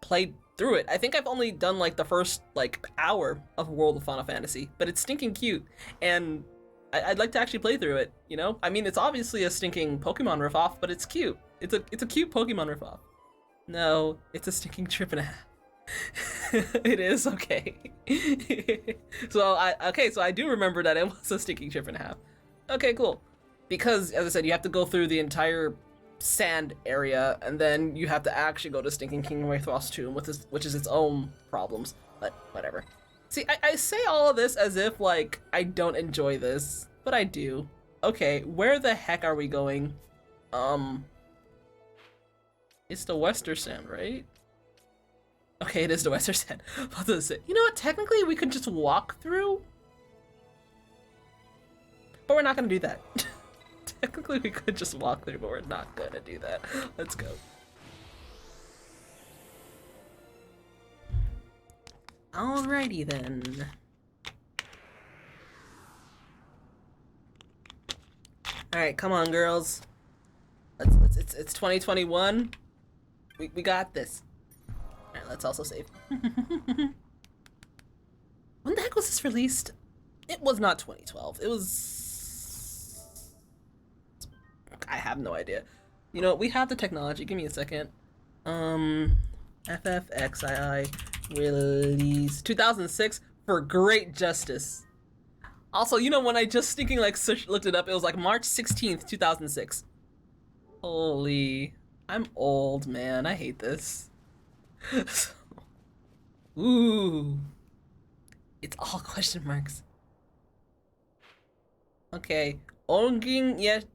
played through it. I think I've only done like the first like hour of World of Final Fantasy, but it's stinking cute, and I'd like to actually play through it. You know, I mean, it's obviously a stinking Pokemon ripoff, but it's cute. It's a cute Pokemon ripoff. No, it's a stinking trip and a half. It is okay. So I do remember that it was a stinking trip and a half. Okay, cool. Because as I said, you have to go through the entire sand area, and then you have to actually go to Stinking King Wraithwast's tomb, which is its own problems. But whatever. See, I say all of this as if like I don't enjoy this, but I do. Okay, where the heck are we going? It's the Western Sand, right? Okay, it is the Western Sand. You know what? Technically, we could just walk through, but we're not gonna do that. Technically, we could just walk through, but we're not gonna do that. Let's go. Alrighty then. Alright, come on, girls. It's 2021. We got this. Alright, let's also save. When the heck was this released? It was not 2012. It was... I have no idea. You know, we have the technology. Give me a second. FFXII release 2006 for great justice. Also, you know, when I just thinking like looked it up, it was like March 16th, 2006. Holy, I'm old, man. I hate this. Ooh, it's all question marks. Okay, Ogir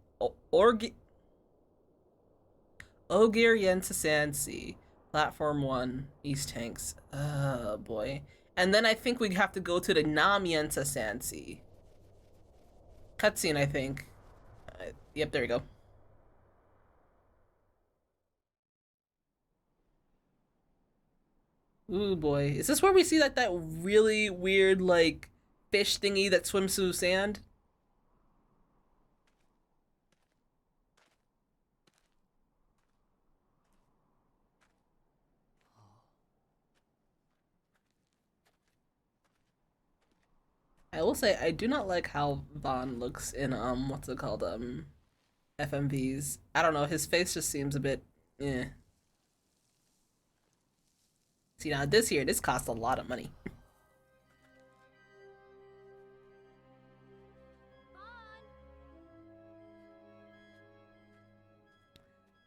Yensa Sansi, Platform 1, East Tanks. Oh boy. And then I think we have to go to the Nam Yensa Sansi. Cutscene, I think. Yep, there we go. Ooh boy. Is this where we see like that really weird like fish thingy that swims through sand? I will say I do not like how Vaughn looks in what's it called, FMVs. I don't know, his face just seems a bit eh. See, now this costs a lot of money.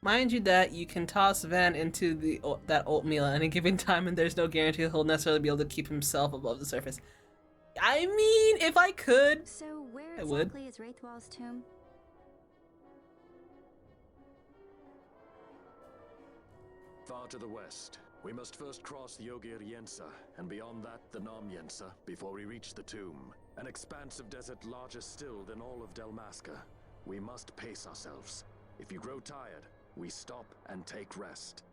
Mind you that you can toss Van into that oatmeal at any given time, and there's no guarantee he'll necessarily be able to keep himself above the surface. I mean, if I could, so where I would. exactly is Wraithwall's tomb? Far to the west. We must first cross the Ogir Yensa, and beyond that, the Nam Yensa, before we reach the tomb. An expanse of desert larger still than all of Dalmasca. We must pace ourselves. If you grow tired, we stop and take rest.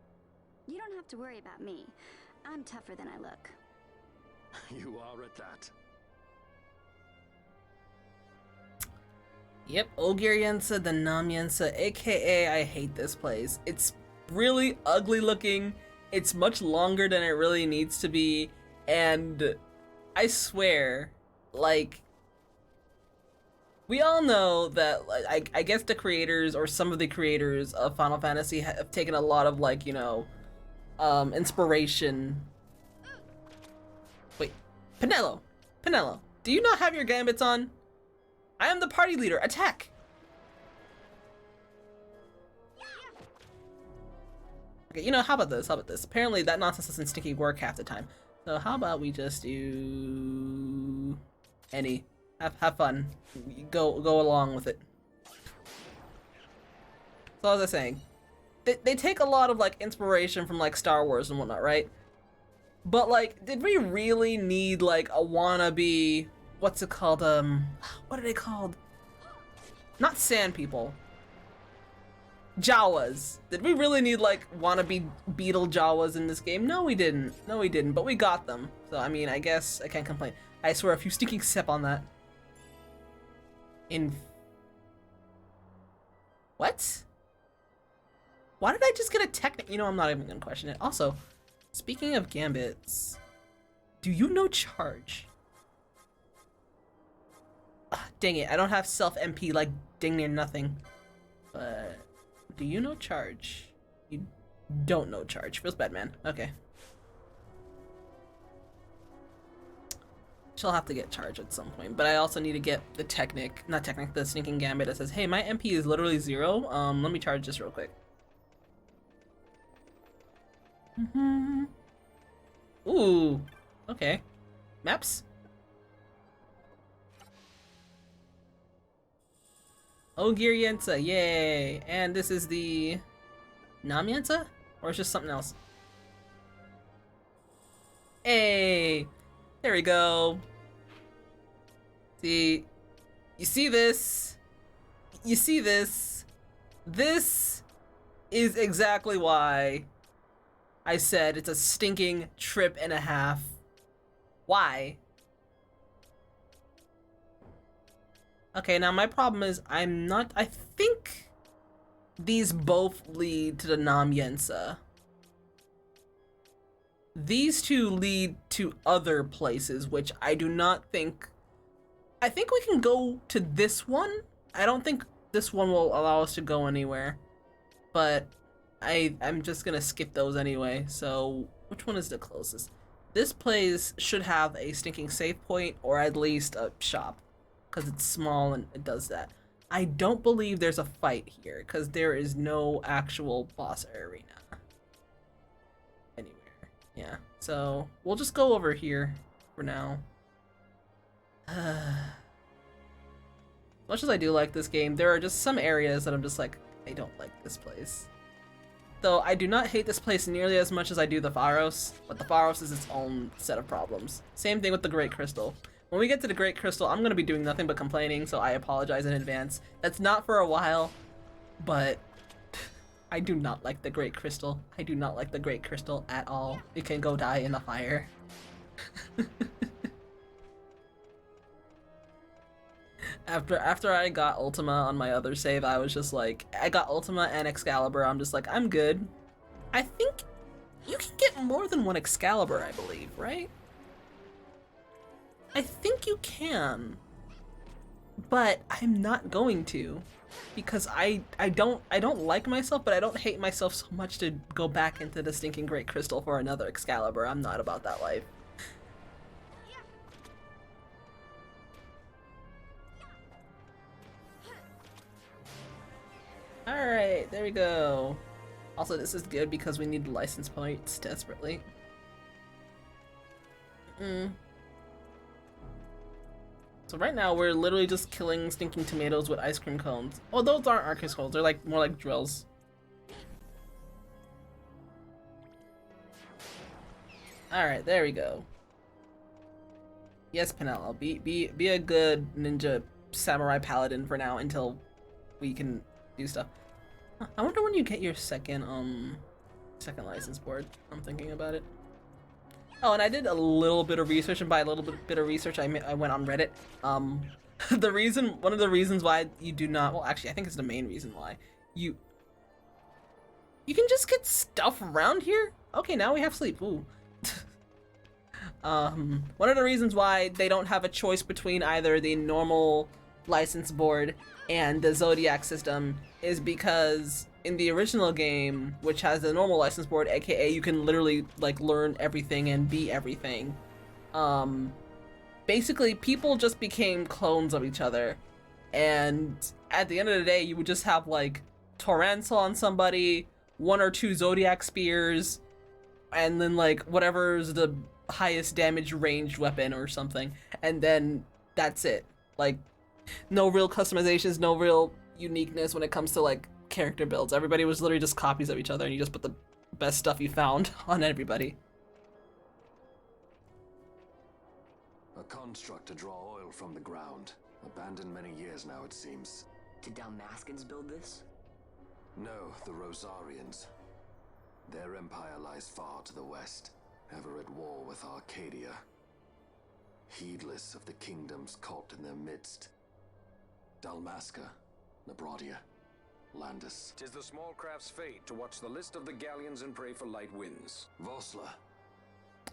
You don't have to worry about me. I'm tougher than I look. You are at that. Yep, Ogir Yensa, the Nam Yensa, aka I hate this place. It's really ugly looking. It's much longer than it really needs to be, and I swear, like, we all know that, like, I guess the creators, or some of the creators of Final Fantasy have taken a lot of, like, you know, inspiration. Wait, Penelo, do you not have your gambits on? I am the party leader, attack! Okay, you know, how about this? Apparently that nonsense doesn't stinky work half the time. So how about we just do any? Have fun. Go along with it. So as I was saying, they take a lot of like inspiration from like Star Wars and whatnot, right? But like, did we really need like a wannabe, what's it called? What are they called? Not sand people. Jawas. Did we really need like wannabe beetle Jawas in this game? No, we didn't. But we got them. So I mean, I guess I can't complain. I swear, if you stinking step on that. What? Why did I just get a technic? You know, I'm not even gonna question it. Also, speaking of gambits, do you know charge? Ugh, dang it, I don't have self MP like dang near nothing. But do you know charge? You don't know charge. Feels bad, man. Okay. She'll have to get charged at some point, but I also need to get the the sneaking gambit that says, hey, my MP is literally 0. Let me charge this real quick. Ooh, okay. Maps? Ogir Yensa, yay! And this is the Nam Yensa? Or it's just something else? Hey! There we go. See, you see this? You see this? This is exactly why I said it's a stinking trip and a half. Why? Okay, now my problem is I think these both lead to the Nam Yensa. These two lead to other places, which I do not think... I think we can go to this one. I don't think this one will allow us to go anywhere. But I'm just gonna skip those anyway. So, which one is the closest? This place should have a stinking save point, or at least a shop. Because it's small and it does that. I don't believe there's a fight here, because there is no actual boss arena. Yeah, so we'll just go over here for now. Much as I do like this game, there are just some areas that I'm just like, I don't like this place. Though I do not hate this place nearly as much as I do the Pharos, but the Pharos is its own set of problems. Same thing with the Great Crystal. When we get to the Great Crystal, I'm going to be doing nothing but complaining, so I apologize in advance. That's not for a while, but... I do not like the Great Crystal. I do not like the Great Crystal at all. It can go die in the fire. After I got Ultima on my other save, I was just like, I got Ultima and Excalibur. I'm just like, I'm good. I think you can get more than one Excalibur, I believe, right? I think you can. But I'm not going to. Because I don't like myself, but I don't hate myself so much to go back into the stinking Great Crystal for another Excalibur. I'm not about that life. Alright, there we go. Also, this is good because we need license points desperately. So right now we're literally just killing stinking tomatoes with ice cream cones. Oh, those aren't ice cream cones. They're like more like drills. All right, there we go. Yes, Penelo, be a good ninja samurai paladin for now until we can do stuff. Huh, I wonder when you get your second license board. I'm thinking about it. Oh, and I did a little bit of research, and by a little bit of research, I went on Reddit. One of the reasons why you do not, well, actually, I think it's the main reason why you can just get stuff around here. Okay, now we have sleep. Ooh. One of the reasons why they don't have a choice between either the normal license board and the Zodiac system is because in the original game, which has the normal license board, aka you can literally like learn everything and be everything, basically people just became clones of each other, and at the end of the day you would just have like Torrential on somebody, 1 or 2 Zodiac spears, and then like whatever's the highest damage ranged weapon or something, and then that's it. Like no real customizations, no real uniqueness when it comes to like character builds. Everybody was literally just copies of each other, and you just put the best stuff you found on everybody. A construct to draw oil from the ground. Abandoned many years now, it seems. Did Dalmaskins build this? No, the Rosarians. Their empire lies far to the west, ever at war with Arcadia. Heedless of the kingdoms caught in their midst. Dalmasca, Nabradia, Landis. 'Tis the small craft's fate to watch the list of the galleons and pray for light winds. Vossler.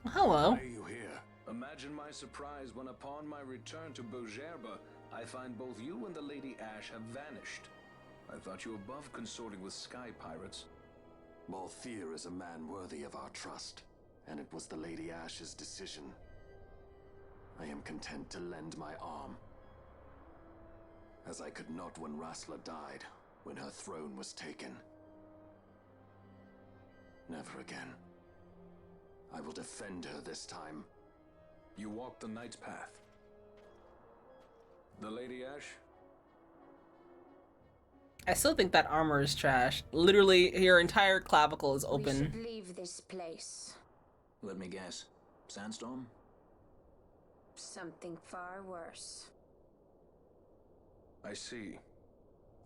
Hello. Why are you here? Imagine my surprise when upon my return to Beaugerbe, I find both you and the Lady Ash have vanished. I thought you above consorting with sky pirates. Balthier is a man worthy of our trust, and it was the Lady Ash's decision. I am content to lend my arm, as I could not when Rassler died, when her throne was taken. Never again. I will defend her this time. You walked the Knight's path. The Lady Ash? I still think that armor is trash. Literally, your entire clavicle is We open. should leave this place. Let me guess. Sandstorm? Something far worse. I see.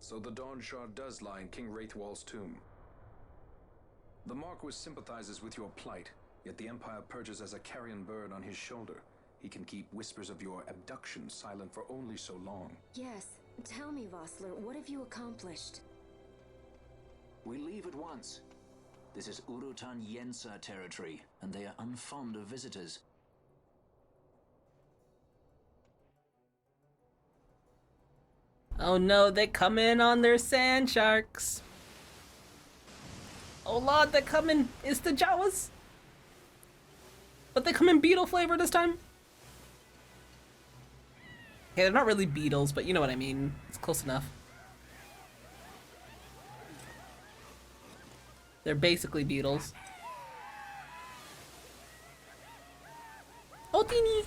So the Dawn Shard does lie in King Wraithwall's tomb. The Marquis sympathizes with your plight, yet the Empire perches as a carrion bird on his shoulder. He can keep whispers of your abduction silent for only so long. Yes. Tell me, Vossler, what have you accomplished? We leave at once. This is Urutan Yensa territory, and they are unfond of visitors. Oh no, they come in on their sand sharks. Oh lord, they come in. It's the Jawas. But they come in beetle flavor this time. Okay, they're not really beetles, but you know what I mean. It's close enough. They're basically beetles. Oh, teeny!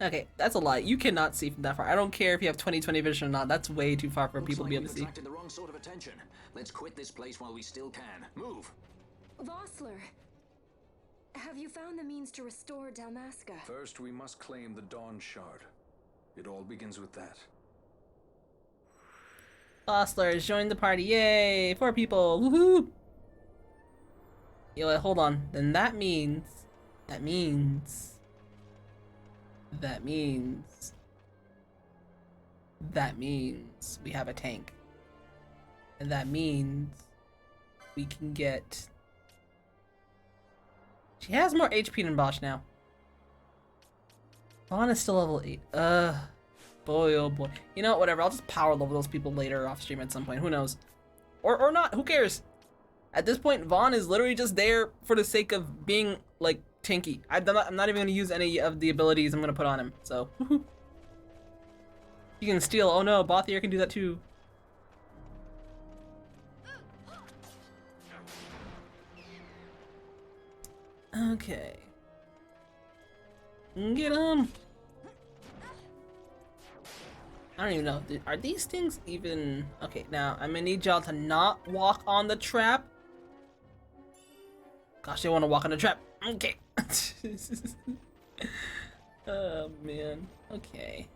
Okay, that's a lie. You cannot see from that far. I don't care if you have 20/20 vision or not. That's way too far for people to be able to see. Attracted the wrong sort of attention. Let's quit this place while we still can. Move. Vossler, have you found the means to restore Dalmasca? First, we must claim the Dawn Shard. It all begins with that. Vossler has joined the party. Yay! 4 people. Woohoo! Yo, wait, hold on. Then that means we have a tank. And that means we can get... She has more HP than Bosch now. Vaughn is still level 8. Boy, oh boy. You know what, whatever. I'll just power level those people later off stream at some point. Who knows? Or not. Who cares? At this point, Vaughn is literally just there for the sake of being, like, tanky. I'm not even going to use any of the abilities I'm going to put on him. So, you can steal. Oh no, Balthier can do that too. Okay. Get him. I don't even know. Are these things even... Okay, now I'm gonna need y'all to not walk on the trap. Gosh, they want to walk on the trap. Okay. Oh man. Okay.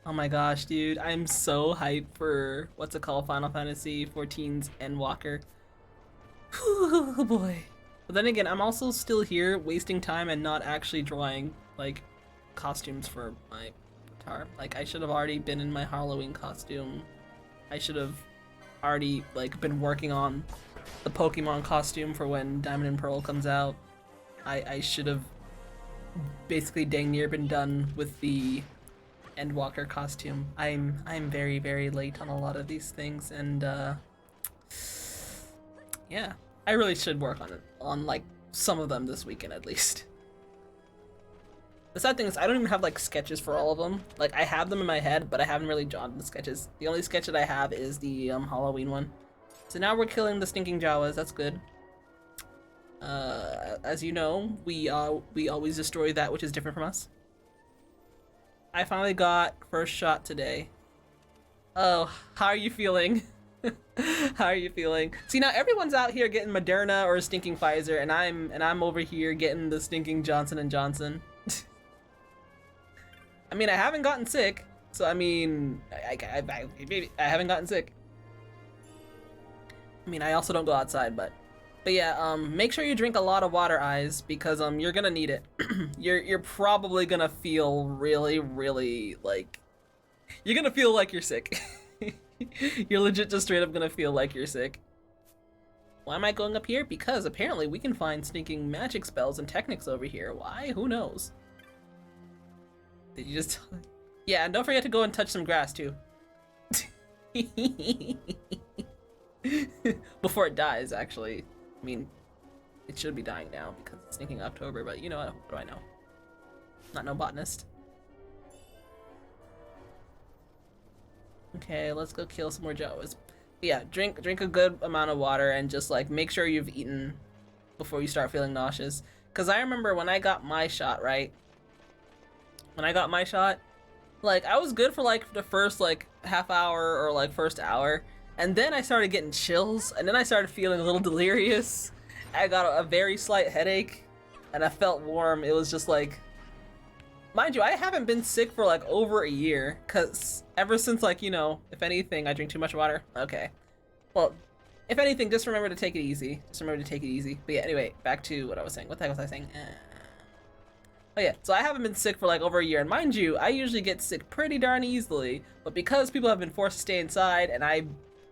Oh my gosh, dude. I'm so hyped for what's it called? Final Fantasy XIV's Endwalker. Oh boy. But then again, I'm also still here wasting time and not actually drawing like costumes for my guitar. Like I should have already been in my Halloween costume. I should have already like been working on the Pokemon costume for when Diamond and Pearl comes out. I should have basically dang near been done with the Endwalker costume. I'm very, very late on a lot of these things, and yeah, I really should work on like some of them this weekend at least. The sad thing is I don't even have like sketches for all of them. Like I have them in my head, but I haven't really drawn the sketches. The only sketch that I have is the Halloween one. So now we're killing the stinking Jawas. That's good. As you know, we always destroy that which is different from us. I finally got first shot today. Oh, how are you feeling? How are you feeling? See, now everyone's out here getting Moderna or stinking Pfizer, and I'm over here getting the stinking Johnson & Johnson. I mean, I haven't gotten sick, so I mean, I haven't gotten sick. I mean, I also don't go outside, but But yeah, make sure you drink a lot of water, eyes, because you're gonna need it. You're probably gonna feel really, really like you're gonna feel like you're sick. You're legit just straight up gonna feel like you're sick. Why am I going up here? Because apparently we can find sneaking magic spells and techniques over here. Why? Who knows? Did you just... Yeah, and don't forget to go and touch some grass, too. Before it dies, actually. I mean, it should be dying now because it's sneaking October, but you know what do I know? Not no botanist. Okay, let's go kill some more Jawas. Yeah, drink a good amount of water and just like make sure you've eaten before you start feeling nauseous. Cause I remember when I got my shot, right? When I got my shot, like I was good for like the first like half hour or like first hour, and then I started getting chills, and then I started feeling a little delirious. I got a very slight headache, and I felt warm. It was just like, mind you, I haven't been sick for like over a year, cause ever since like, you know, if anything, I drink too much water. Okay. Well, if anything, just remember to take it easy. Just remember to take it easy. But yeah, anyway, back to what I was saying. What the heck was I saying? Oh yeah, so I haven't been sick for like over a year, and mind you, I usually get sick pretty darn easily, but because people have been forced to stay inside and I've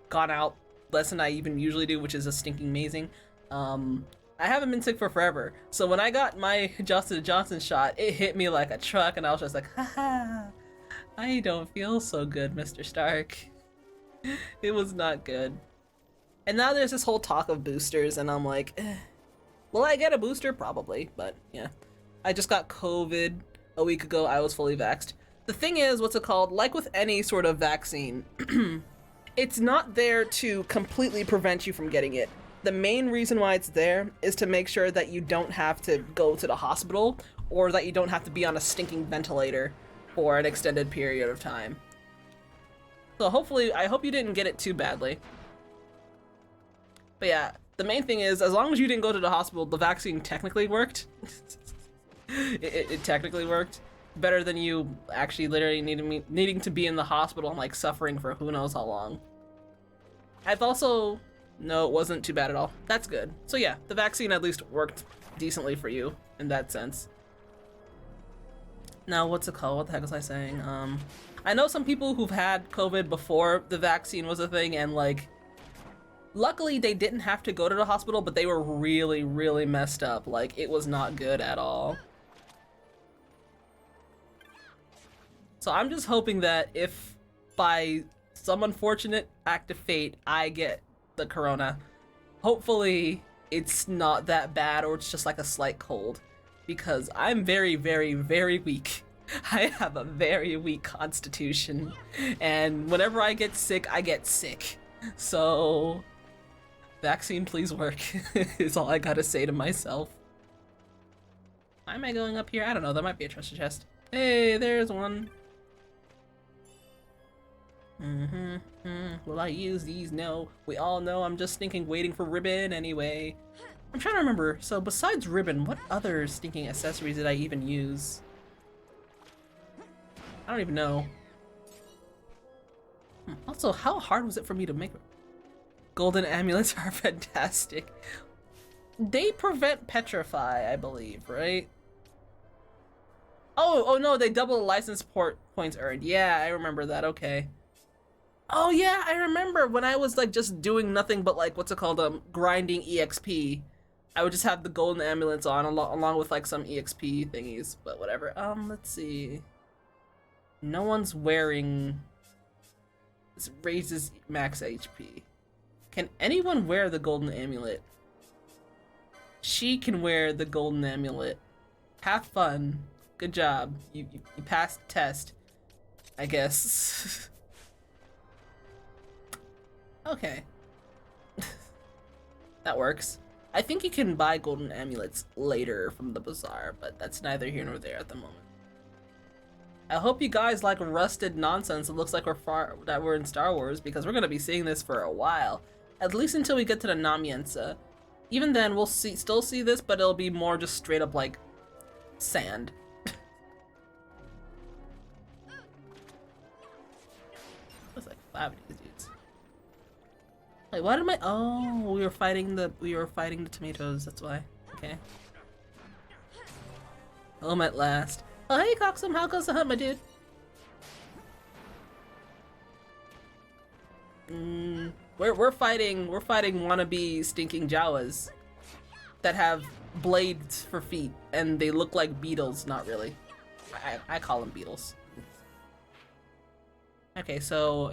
gone out less than I even usually do, which is a stinking amazing, I haven't been sick for forever. So when I got my Johnson & Johnson shot, it hit me like a truck, and I was just like, haha, I don't feel so good, Mr. Stark. It was not good. And now there's this whole talk of boosters, and I'm like, will I get a booster? Probably, but yeah. I just got COVID a week ago. I was fully vaxxed. The thing is, what's it called? Like with any sort of vaccine, it's not there to completely prevent you from getting it. The main reason why it's there is to make sure that you don't have to go to the hospital or that you don't have to be on a stinking ventilator for an extended period of time. So hopefully, I hope you didn't get it too badly. But yeah, the main thing is, as long as you didn't go to the hospital, the vaccine technically worked. It technically worked better than you actually literally needing to be in the hospital and like suffering for who knows how long. I've also, no, it wasn't too bad at all. That's good. So yeah, the vaccine at least worked decently for you in that sense. Now, what's it called? What the heck was I saying? I know some people who've had COVID before the vaccine was a thing, and like, luckily they didn't have to go to the hospital, but they were really, really messed up. Like, it was not good at all. So I'm just hoping that if by some unfortunate act of fate I get the corona, hopefully it's not that bad or it's just like a slight cold, because I'm very, very, very weak. I have a very weak constitution, and whenever I get sick, I get sick. So vaccine please work is all I gotta say to myself. Why am I going up here? I don't know, there might be a treasure chest. Hey, there's one. Will I use these? No. We all know I'm just stinking waiting for ribbon anyway. I'm trying to remember, so besides ribbon, what other stinking accessories did I even use? I don't even know. Also, how hard was it for me to make? Golden amulets are fantastic. They prevent petrify, I believe, right? Oh no, they double the license points earned. Yeah, I remember that, okay. Oh yeah, I remember when I was like just doing nothing but like, what's it called, grinding EXP. I would just have the golden amulets on along with like some EXP thingies, but whatever. Let's see. No one's wearing... This raises max HP. Can anyone wear the golden amulet? She can wear the golden amulet. Have fun. Good job. You passed the test, I guess. Okay. That works. I think you can buy golden amulets later from the bazaar, but that's neither here nor there at the moment. I hope you guys like rusted nonsense. It looks like we're in Star Wars, because we're gonna be seeing this for a while. At least until we get to the Namiensa. Even then, we'll still see this, but it'll be more just straight up like sand. There's like 5 of these dudes. Wait, what am I? Oh, we were fighting the tomatoes. That's why. Okay. Home at last. Oh, hey, Coxum, how goes the hunt, my dude? We're fighting wannabe stinking Jawas that have blades for feet, and they look like beetles. Not really. I call them beetles. Okay, so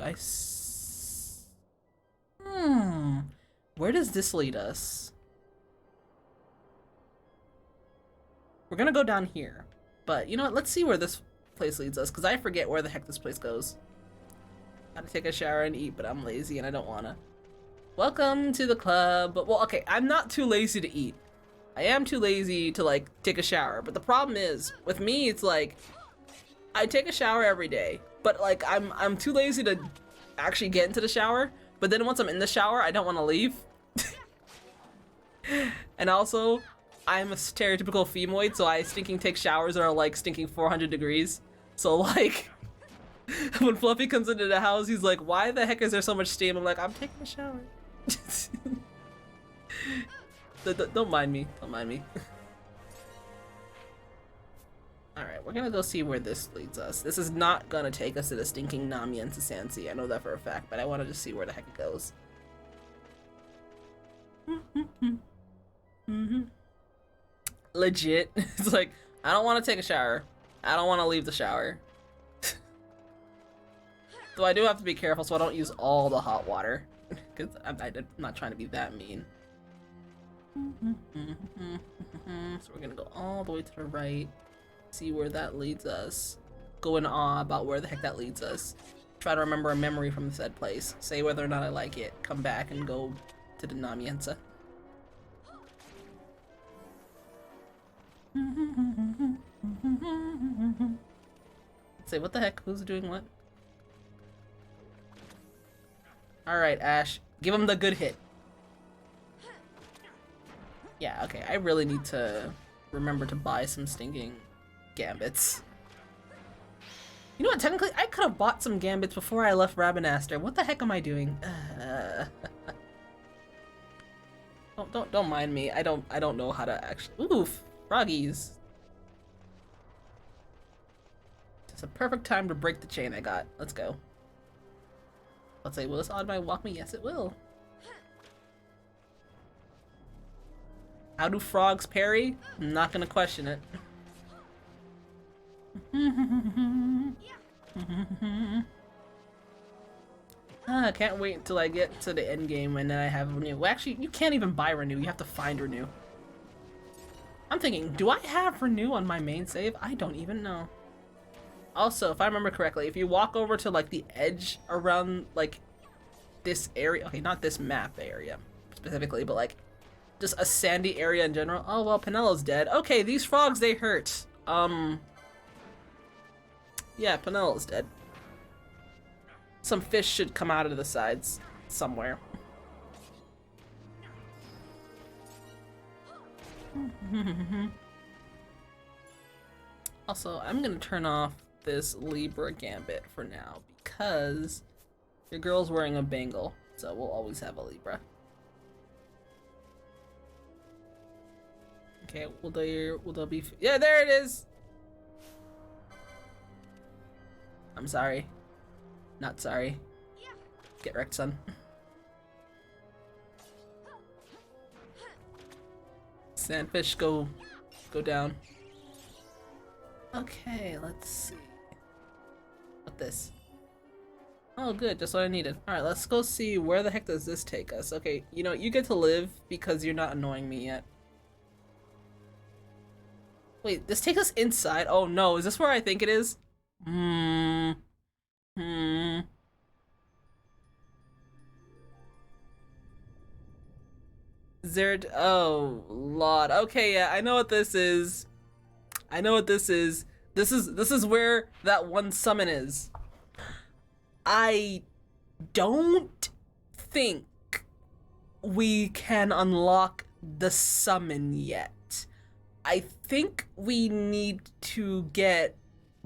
where does this lead us? We're gonna go down here, but you know what? Let's see where this place leads us, because I forget where the heck this place goes. Gotta take a shower and eat, but I'm lazy and I don't wanna. Welcome to the club. Well, okay, I'm not too lazy to eat. I am too lazy to, like, take a shower, but the problem is, with me, it's like, I take a shower every day, but, like, I'm too lazy to actually get into the shower, but then once I'm in the shower, I don't want to leave. And also, I'm a stereotypical femoid, so I stinking take showers that are, like, stinking 400 degrees. So, like, when Fluffy comes into the house, he's like, why the heck is there so much steam? I'm like, I'm taking a shower. Don't mind me. Don't mind me. Alright, we're gonna go see where this leads us. This is not gonna take us to the stinking Namiensa Sansi. I know that for a fact, but I want to just see where the heck it goes. Legit. It's like, I don't want to take a shower. I don't want to leave the shower. Though I do have to be careful so I don't use all the hot water. Because I'm not trying to be that mean. So we're gonna go all the way to the right, see where that leads us, go in awe about where the heck that leads us, try to remember a memory from said place, say whether or not I like it, come back and go to the Namiensa. Say, what the heck? Who's doing what? Alright, Ash, give him the good hit. Yeah, okay, I really need to remember to buy some stinking gambits. You know what, technically, I could have bought some gambits before I left Rabanastre. What the heck am I doing? Don't mind me. I don't know how to actually. Oof, froggies. It's a perfect time to break the chain I got. Let's go. Let's say, will this odd walk me? Yes, it will. How do frogs parry? I'm not gonna question it. I can't wait until I get to the end game and then I have Renew. Well, actually, you can't even buy Renew. You have to find Renew. I'm thinking, do I have Renew on my main save? I don't even know. Also, if I remember correctly, if you walk over to, like, the edge around, like, this area. Okay, not this map area specifically, but, like, just a sandy area in general. Oh, well, Penelo's dead. Okay, these frogs, they hurt. Yeah, Penelo's dead. Some fish should come out of the sides somewhere. Also, I'm gonna turn off this Libra Gambit for now because your girl's wearing a bangle, so we'll always have a Libra. Okay, will there be? Yeah, there it is. I'm sorry. Not sorry. Get wrecked, son. Sandfish, go down. Okay, let's see. What this? Oh, good, just what I needed. Alright, let's go see where the heck does this take us. Okay, you know, you get to live because you're not annoying me yet. Wait, this takes us inside? Oh no, is this where I think it is? Zerd, oh Lord. Okay, yeah, I know what this is. I know what this is. This is where that one summon is. I don't think we can unlock the summon yet. I think we need to get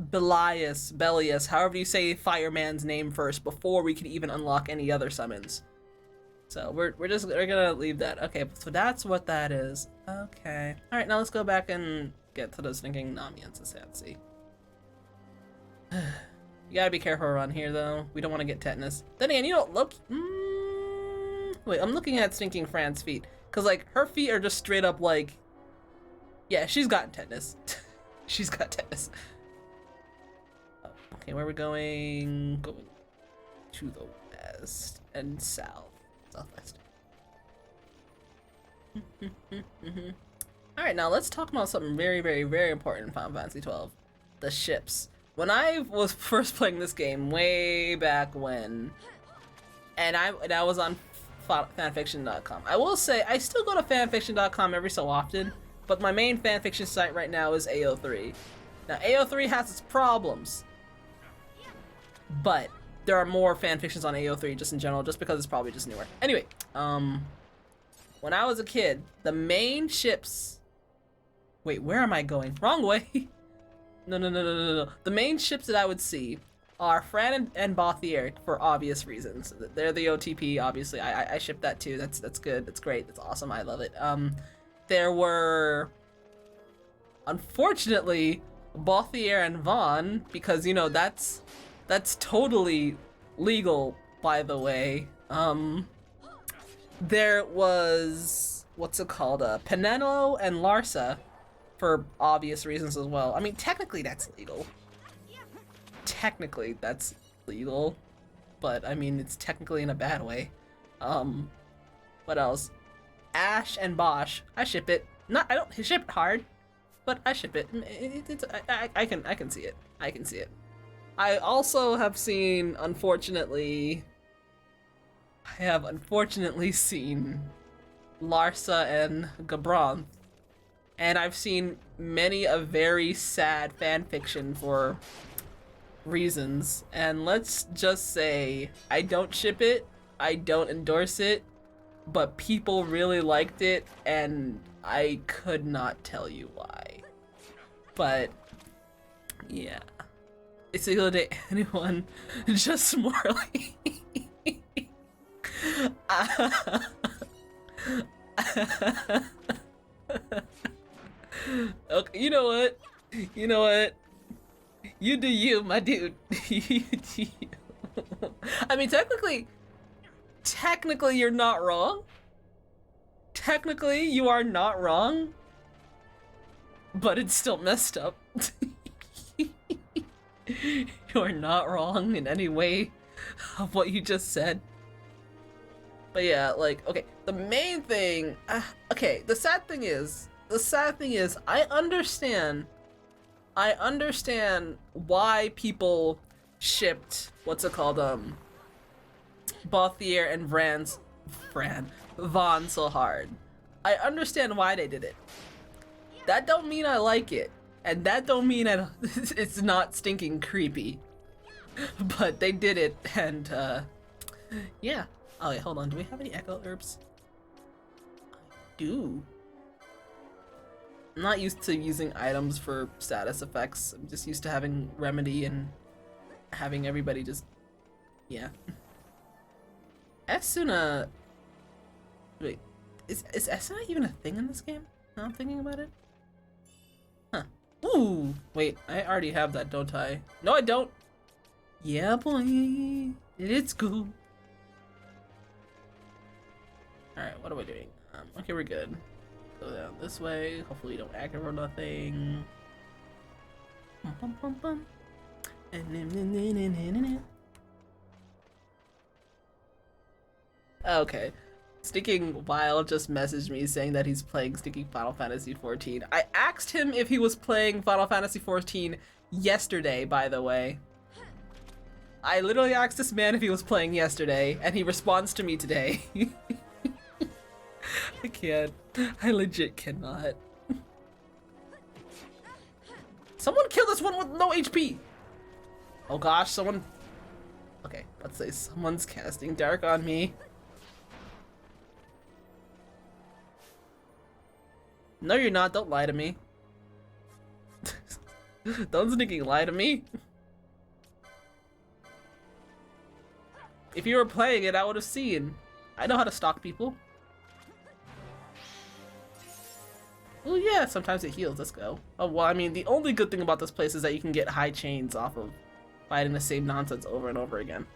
Belias, however you say Fireman's name first, before we can even unlock any other summons. So we're gonna leave that. Okay, so that's what that is. Okay. All right, now let's go back and get to the stinking Nami and Sasansi. You gotta be careful around here, though. We don't want to get tetanus. Then again, you don't look. Wait, I'm looking at stinking Fran's feet, cause like her feet are just straight up like. Yeah, she's got tetanus. She's got tetanus. Oh, okay, where are we going? Going to the west and south. Southwest. Alright, now let's talk about something very, very, very important in Final Fantasy XII. The ships. When I was first playing this game way back when, and I was on fanfiction.com. I will say, I still go to fanfiction.com every so often, but my main fanfiction site right now is AO3. Now, AO3 has its problems, but there are more fanfictions on AO3 just in general, just because it's probably just newer. Anyway, when I was a kid, the main ships... Wait, where am I going? Wrong way! No. The main ships that I would see are Fran and Bothier for obvious reasons. They're the OTP, obviously. I ship that too. That's good. That's great. That's awesome. I love it. There were... Unfortunately, Bothier and Vaughn, because, you know, that's totally legal, by the way. There was, what's it called, Penelo and Larsa, for obvious reasons as well. I mean, technically that's legal. Technically that's legal, but I mean, it's technically in a bad way. What else? Ash and Bosch, I ship it. I don't ship it hard, but I ship it. I can see it. I can see it. I also have seen, unfortunately, seen Larsa and Gabranth, and I've seen many a very sad fanfiction for reasons, and let's just say I don't ship it, I don't endorse it, but people really liked it, and I could not tell you why. But yeah, it's illegal to date anyone, just morally. Okay, you know what? You do you, my dude. You do you. I mean, technically you're not wrong. Technically you are not wrong, but it's still messed up. You are not wrong in any way of what you just said. But yeah, like, okay, the main thing, okay, the sad thing is, I understand why people shipped, what's it called, Bothier and Vaughn so hard. I understand why they did it. That don't mean I like it, and that don't mean it's not stinking creepy. But they did it, and, yeah. Oh wait, hold on, do we have any echo herbs? I do. I'm not used to using items for status effects. I'm just used to having remedy and having everybody just... yeah. Esuna... Wait, is Esuna even a thing in this game? Now I'm thinking about it? Huh. Ooh! Wait, I already have that, don't I? No, I don't! Yeah, boy! Let's go! Alright, what are we doing? Okay, we're good. Go down this way. Hopefully we don't aggro nothing. Bum, bum, bum, bum. Okay. Stinking Wild just messaged me saying that he's playing Stinking Final Fantasy XIV. I asked him if he was playing Final Fantasy XIV yesterday, by the way. I literally asked this man if he was playing yesterday, and he responds to me today. I can't. I legit cannot. Someone kill this one with no HP! Oh gosh, someone... Okay, let's say someone's casting dark on me. No, you're not. Don't lie to me. Don't sneaking lie to me. If you were playing it, I would have seen. I know how to stalk people. Oh yeah, sometimes it heals. Let's go. Oh well, I mean, the only good thing about this place is that you can get high chains off of fighting the same nonsense over and over again.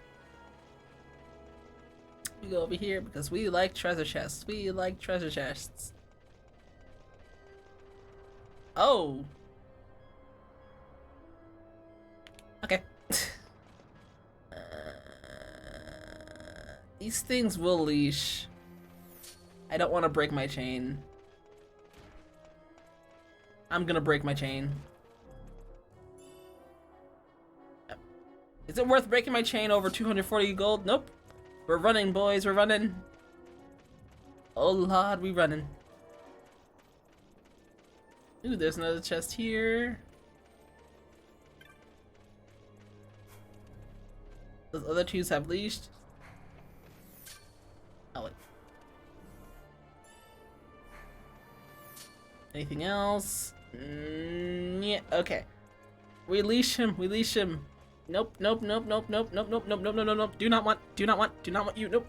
We go over here because we like treasure chests. We like treasure chests. Oh. Okay. These things will leash. I don't want to break my chain. I'm gonna break my chain. Is it worth breaking my chain over 240 gold? Nope. We're running, boys. We're running. Oh, Lord, we running. Ooh, there's another chest here. Those other twos have leashed. Oh, wait. Anything else? Yeah, okay. We leash him. We leash him. Nope, nope, nope, nope, nope, nope, nope, nope, nope, nope, nope, nope. Do not want you. Nope.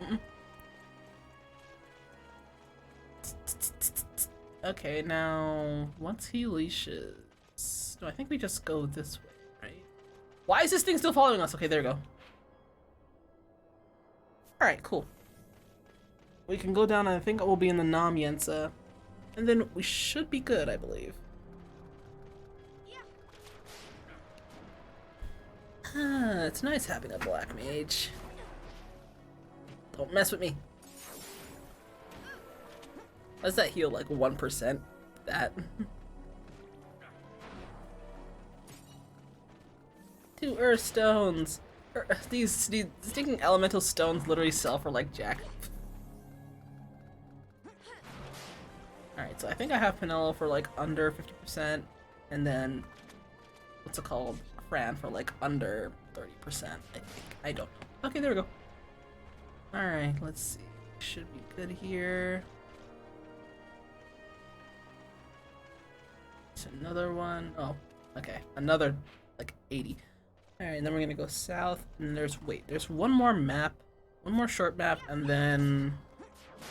Okay, now once he leashes, no, I think we just go this way, right? Why is this thing still following us? Okay, there we go. All right, cool. We can go down. I think we'll be in the Namyensa, and then we should be good, I believe. It's nice having a black mage. Don't mess with me. Does that heal like 1%? That. 2 earth stones. These stinking elemental stones literally sell for like jack. Alright, so I think I have Penelo for like under 50%, and then what's it called? Fran for like under 30%, I think. I don't know. Okay, there we go. Alright, let's see. Should be good here. It's another one. Oh, okay. Another like 80. Alright, and then we're gonna go south, and there's one more map. One more short map, and then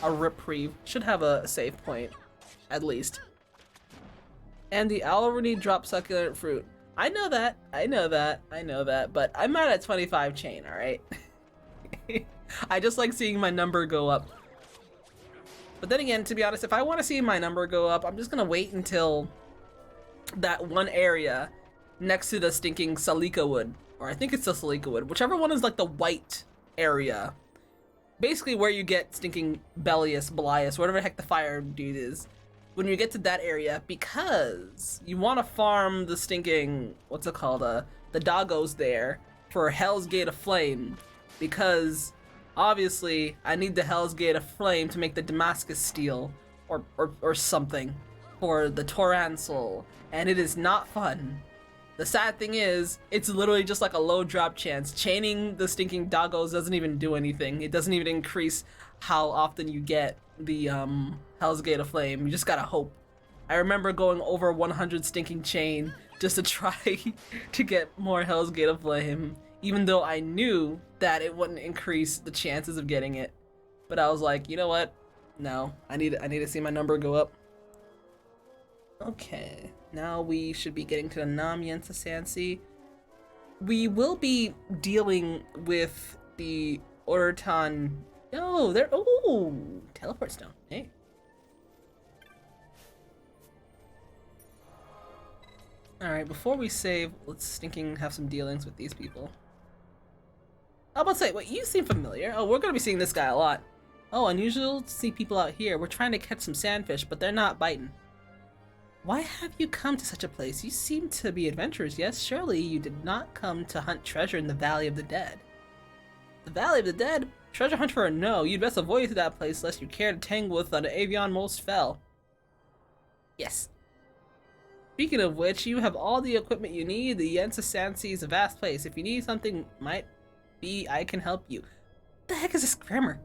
a reprieve. Should have a save point, at least. And the Already dropped succulent fruit. I know that, but I'm not at 25 chain, alright? I just like seeing my number go up. But then again, to be honest, if I want to see my number go up, I'm just gonna wait until that one area next to the stinking Salika wood. Or I think it's the Salika wood. Whichever one is like the white area. Basically where you get stinking Belias, whatever the heck the fire dude is. When you get to that area, because you want to farm the stinking, what's it called, the doggos there for Hell's Gate of Flame, because obviously I need the Hell's Gate of Flame to make the Damascus steel or something for the Toransel, and it is not fun. The sad thing is, it's literally just like a low drop chance. Chaining the stinking doggos doesn't even do anything. It doesn't even increase how often you get the Hell's Gate of Flame. You just gotta hope. I remember going over 100 stinking chain just to try to get more Hell's Gate of Flame, even though I knew that it wouldn't increase the chances of getting it. But I was like, you know what? No, I need to see my number go up. Okay, now we should be getting to the Namyensa Sansi. We will be dealing with the Ortan. Oh, there. Oh, teleport stone. Hey. All right, before we save, let's stinking have some dealings with these people. I was about to say, wait, you seem familiar. Oh, we're gonna be seeing this guy a lot. Oh, unusual to see people out here. We're trying to catch some sandfish, but they're not biting. Why have you come to such a place? You seem to be adventurers, yes? Surely you did not come to hunt treasure in the Valley of the Dead. The Valley of the Dead? Treasure hunter or no, you'd best avoid that place lest you care to tangle with an avian most fell. Yes. Speaking of which, you have all the equipment you need. The Yensa Sansi is a vast place. If you need something, might be I can help you. What the heck is this grammar?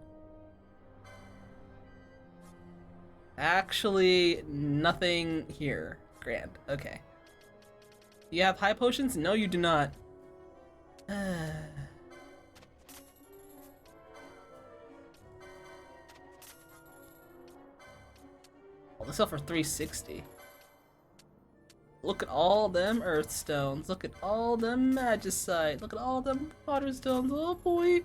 Actually, nothing here. Grand. Okay. You have high potions? No, you do not. They sell for 360. Look at all them earth stones. Look at all them magicite. Look at all them water stones. Oh boy.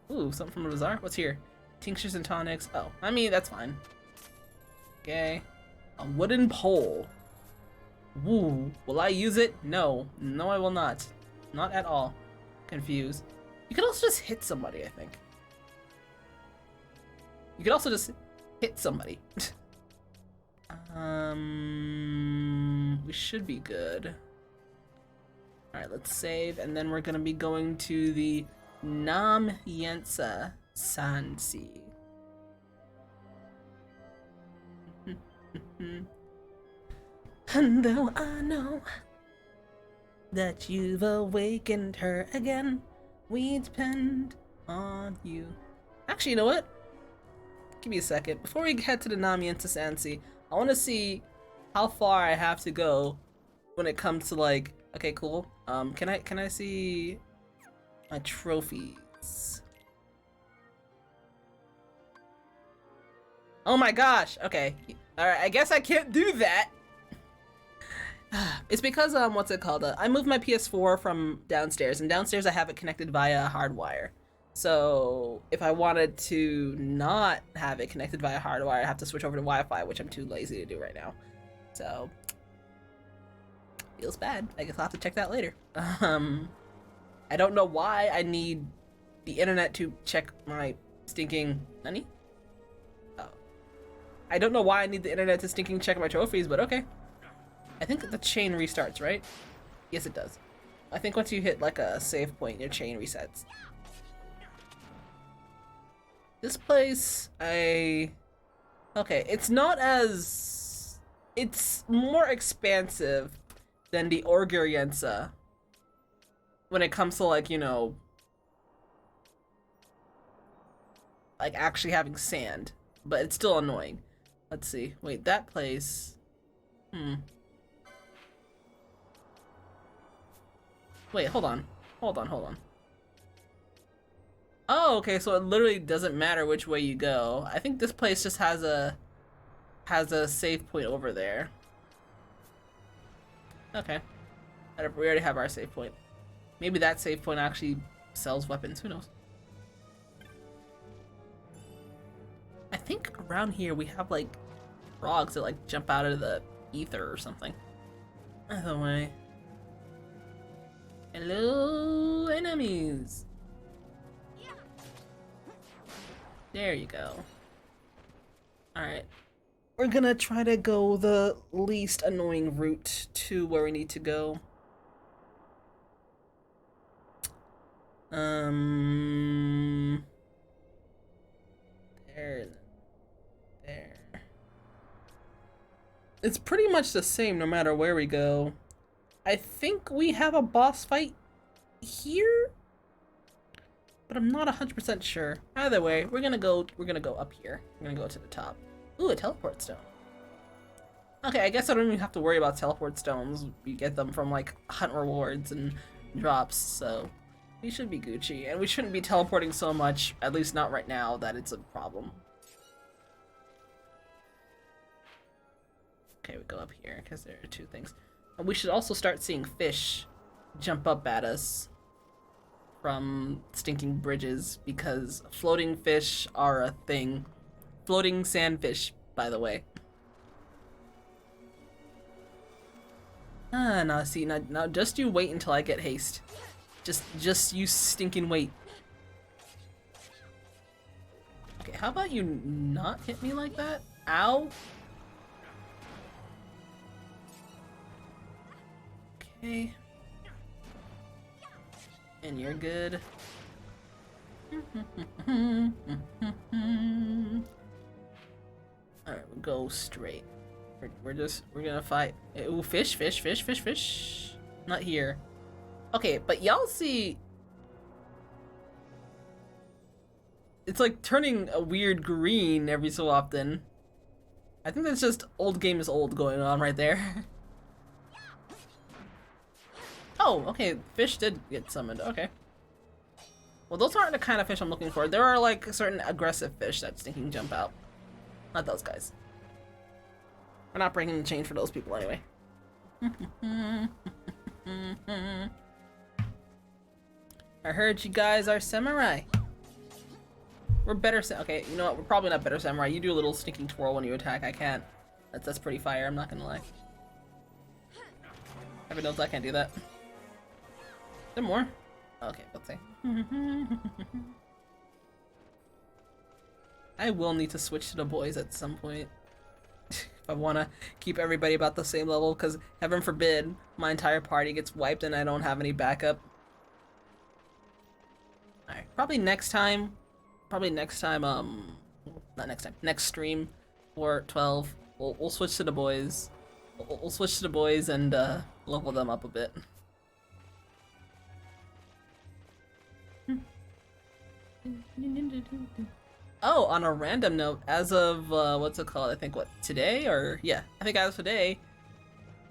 Ooh, something from the bazaar. What's here? Tinctures and tonics. Oh, I mean, that's fine. Okay. A wooden pole. Woo. Will I use it? No. No, I will not. Not at all. Confused. You could also just hit somebody, I think. You could also just hit somebody. We should be good. Alright, let's save, and then we're gonna be going to the Nam Yensa Sansi. And though I know that you've awakened her again, we depend on you. Actually, you know what? Give me a second. Before we head to the Nam Yensa Sansi, I want to see how far I have to go when it comes to like. Okay, cool. Can I see my trophies? Oh my gosh. Okay. All right. I guess I can't do that. It's because what's it called? I moved my PS4 from downstairs, and downstairs I have it connected via hardwire. So if I wanted to not have it connected via hardwire, I have to switch over to Wi-Fi, which I'm too lazy to do right now. So feels bad. I guess I'll have to check that later. I don't know why I need the internet to check my stinking honey. Oh, I don't know why I need the internet to stinking check my trophies, but okay. I think the chain restarts, right? Yes, it does. I think once you hit like a save point, your chain resets. This place, okay, it's not as... It's more expansive than the Orguriensa when it comes to, like, you know, like actually having sand, but it's still annoying. Let's see. Wait, that place... Wait, hold on. Hold on. Oh, okay, so it literally doesn't matter which way you go. I think this place just has a save point over there. Okay. We already have our save point. Maybe that save point actually sells weapons, who knows? I think around here we have like frogs that like jump out of the ether or something. Either way. Hello, enemies. There you go. Alright. We're gonna try to go the least annoying route to where we need to go. There. It's pretty much the same no matter where we go. I think we have a boss fight here, but I'm not 100% sure. Either way, we're gonna go up here. We're gonna go to the top. Ooh, a teleport stone. Okay, I guess I don't even have to worry about teleport stones. We get them from like hunt rewards and drops, so we should be Gucci. And we shouldn't be teleporting so much, at least not right now, that it's a problem. Okay, we go up here because there are two things. And we should also start seeing fish jump up at us from stinking bridges, because floating fish are a thing. Floating sandfish, by the way. Now see, now just you wait until I get haste. Just you stinking wait. Okay, how about you not hit me like that? Ow. Okay. And you're good. Alright, we'll go straight. We're gonna fight. Ooh, fish. Not here. Okay, but y'all see... It's like turning a weird green every so often. I think that's just old game is old going on right there. Oh, okay, fish did get summoned, okay. Well, those aren't the kind of fish I'm looking for. There are like certain aggressive fish that stinking jump out. Not those guys. We're not bringing the change for those people anyway. I heard you guys are samurai. We're better okay, you know what? We're probably not better samurai. You do a little sneaking twirl when you attack. I can't. That's pretty fire, I'm not gonna lie. Everyone knows I can't do that. Is there more? Okay, let's see. I will need to switch to the boys at some point. If I want to keep everybody about the same level, because heaven forbid my entire party gets wiped and I don't have any backup. Alright, probably next time, not next time, next stream for 12, we'll switch to the boys. We'll switch to the boys and level them up a bit. Oh, on a random note, as of, what's it called? I think, what, today? Or, yeah, I think as of today,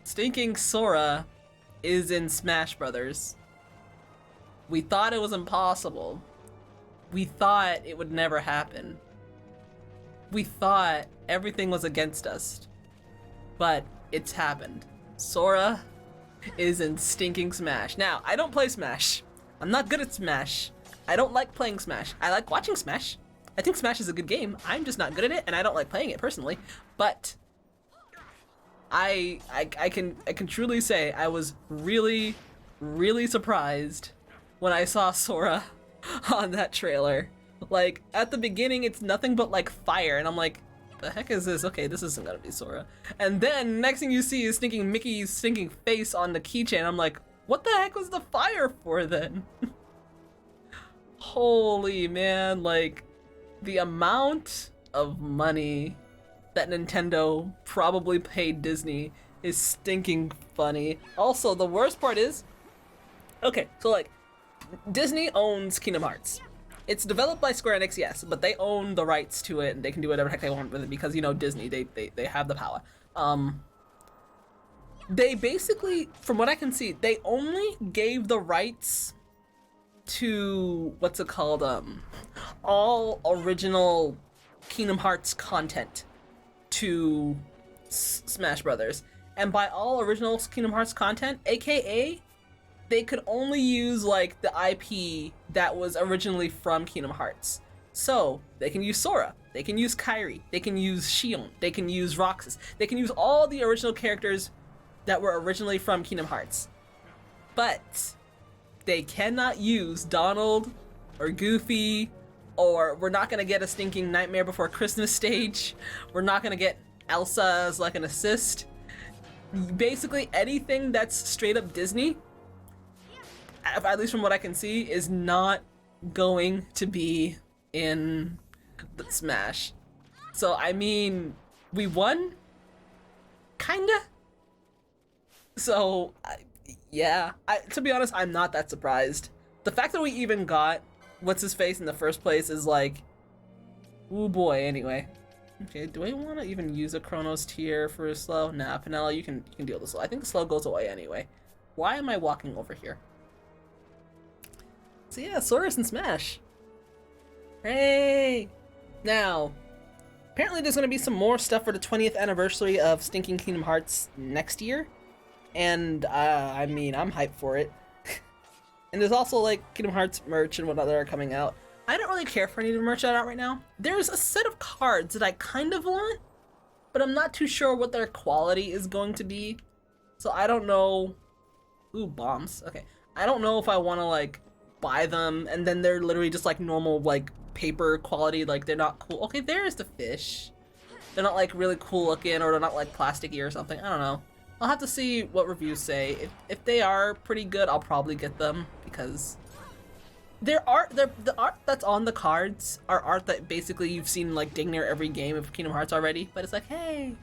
Stinking Sora is in Smash Brothers. We thought it was impossible. We thought it would never happen. We thought everything was against us. But it's happened. Sora is in Stinking Smash. Now, I don't play Smash. I'm not good at Smash. I don't like playing Smash. I like watching Smash. I think Smash is a good game. I'm just not good at it, and I don't like playing it personally. But I can truly say I was really, really surprised when I saw Sora on that trailer. Like, at the beginning, it's nothing but like fire, and I'm like, the heck is this? Okay, this isn't gonna be Sora. And then next thing you see is stinking Mickey's stinking face on the keychain. I'm like, what the heck was the fire for then? Holy man, like, the amount of money that Nintendo probably paid Disney is stinking funny. Also, the worst part is, okay, so like, Disney owns Kingdom Hearts. It's developed by Square Enix, yes, but they own the rights to it and they can do whatever the heck they want with it because, you know, Disney, they have the power. They basically, from what I can see, they only gave the rights to, what's it called, all original Kingdom Hearts content to Smash Brothers. And by all original Kingdom Hearts content, aka they could only use like the IP that was originally from Kingdom Hearts. So they can use Sora, they can use Kairi, they can use Xion, they can use Roxas, they can use all the original characters that were originally from Kingdom Hearts. But they cannot use Donald or Goofy, or we're not gonna get a stinking Nightmare Before Christmas stage. We're not gonna get Elsa as like an assist. Basically anything that's straight up Disney, at least from what I can see, is not going to be in the Smash. So I mean, we won? Kinda? So, yeah, to be honest, I'm not that surprised. The fact that we even got what's-his-face in the first place is like, ooh boy, anyway. Okay, do I want to even use a Chronos tier for a slow? Nah, Penella, you can deal with the slow. I think the slow goes away anyway. Why am I walking over here? So yeah, Sora's in Smash. Hey! Now, apparently there's going to be some more stuff for the 20th anniversary of Stinking Kingdom Hearts next year. And, I mean, I'm hyped for it. And there's also, like, Kingdom Hearts merch and whatnot that are coming out. I don't really care for any of the merch out right now. There's a set of cards that I kind of want, but I'm not too sure what their quality is going to be. So I don't know. Ooh, bombs. Okay. I don't know if I want to, like, buy them, and then they're literally just, like, normal, like, paper quality. Like, they're not cool. Okay, there's the fish. They're not, like, really cool looking, or they're not, like, plasticky or something. I don't know. I'll have to see what reviews say. If they are pretty good, I'll probably get them, because the art that's on the cards are art that basically you've seen like dang near every game of Kingdom Hearts already, but it's like, hey,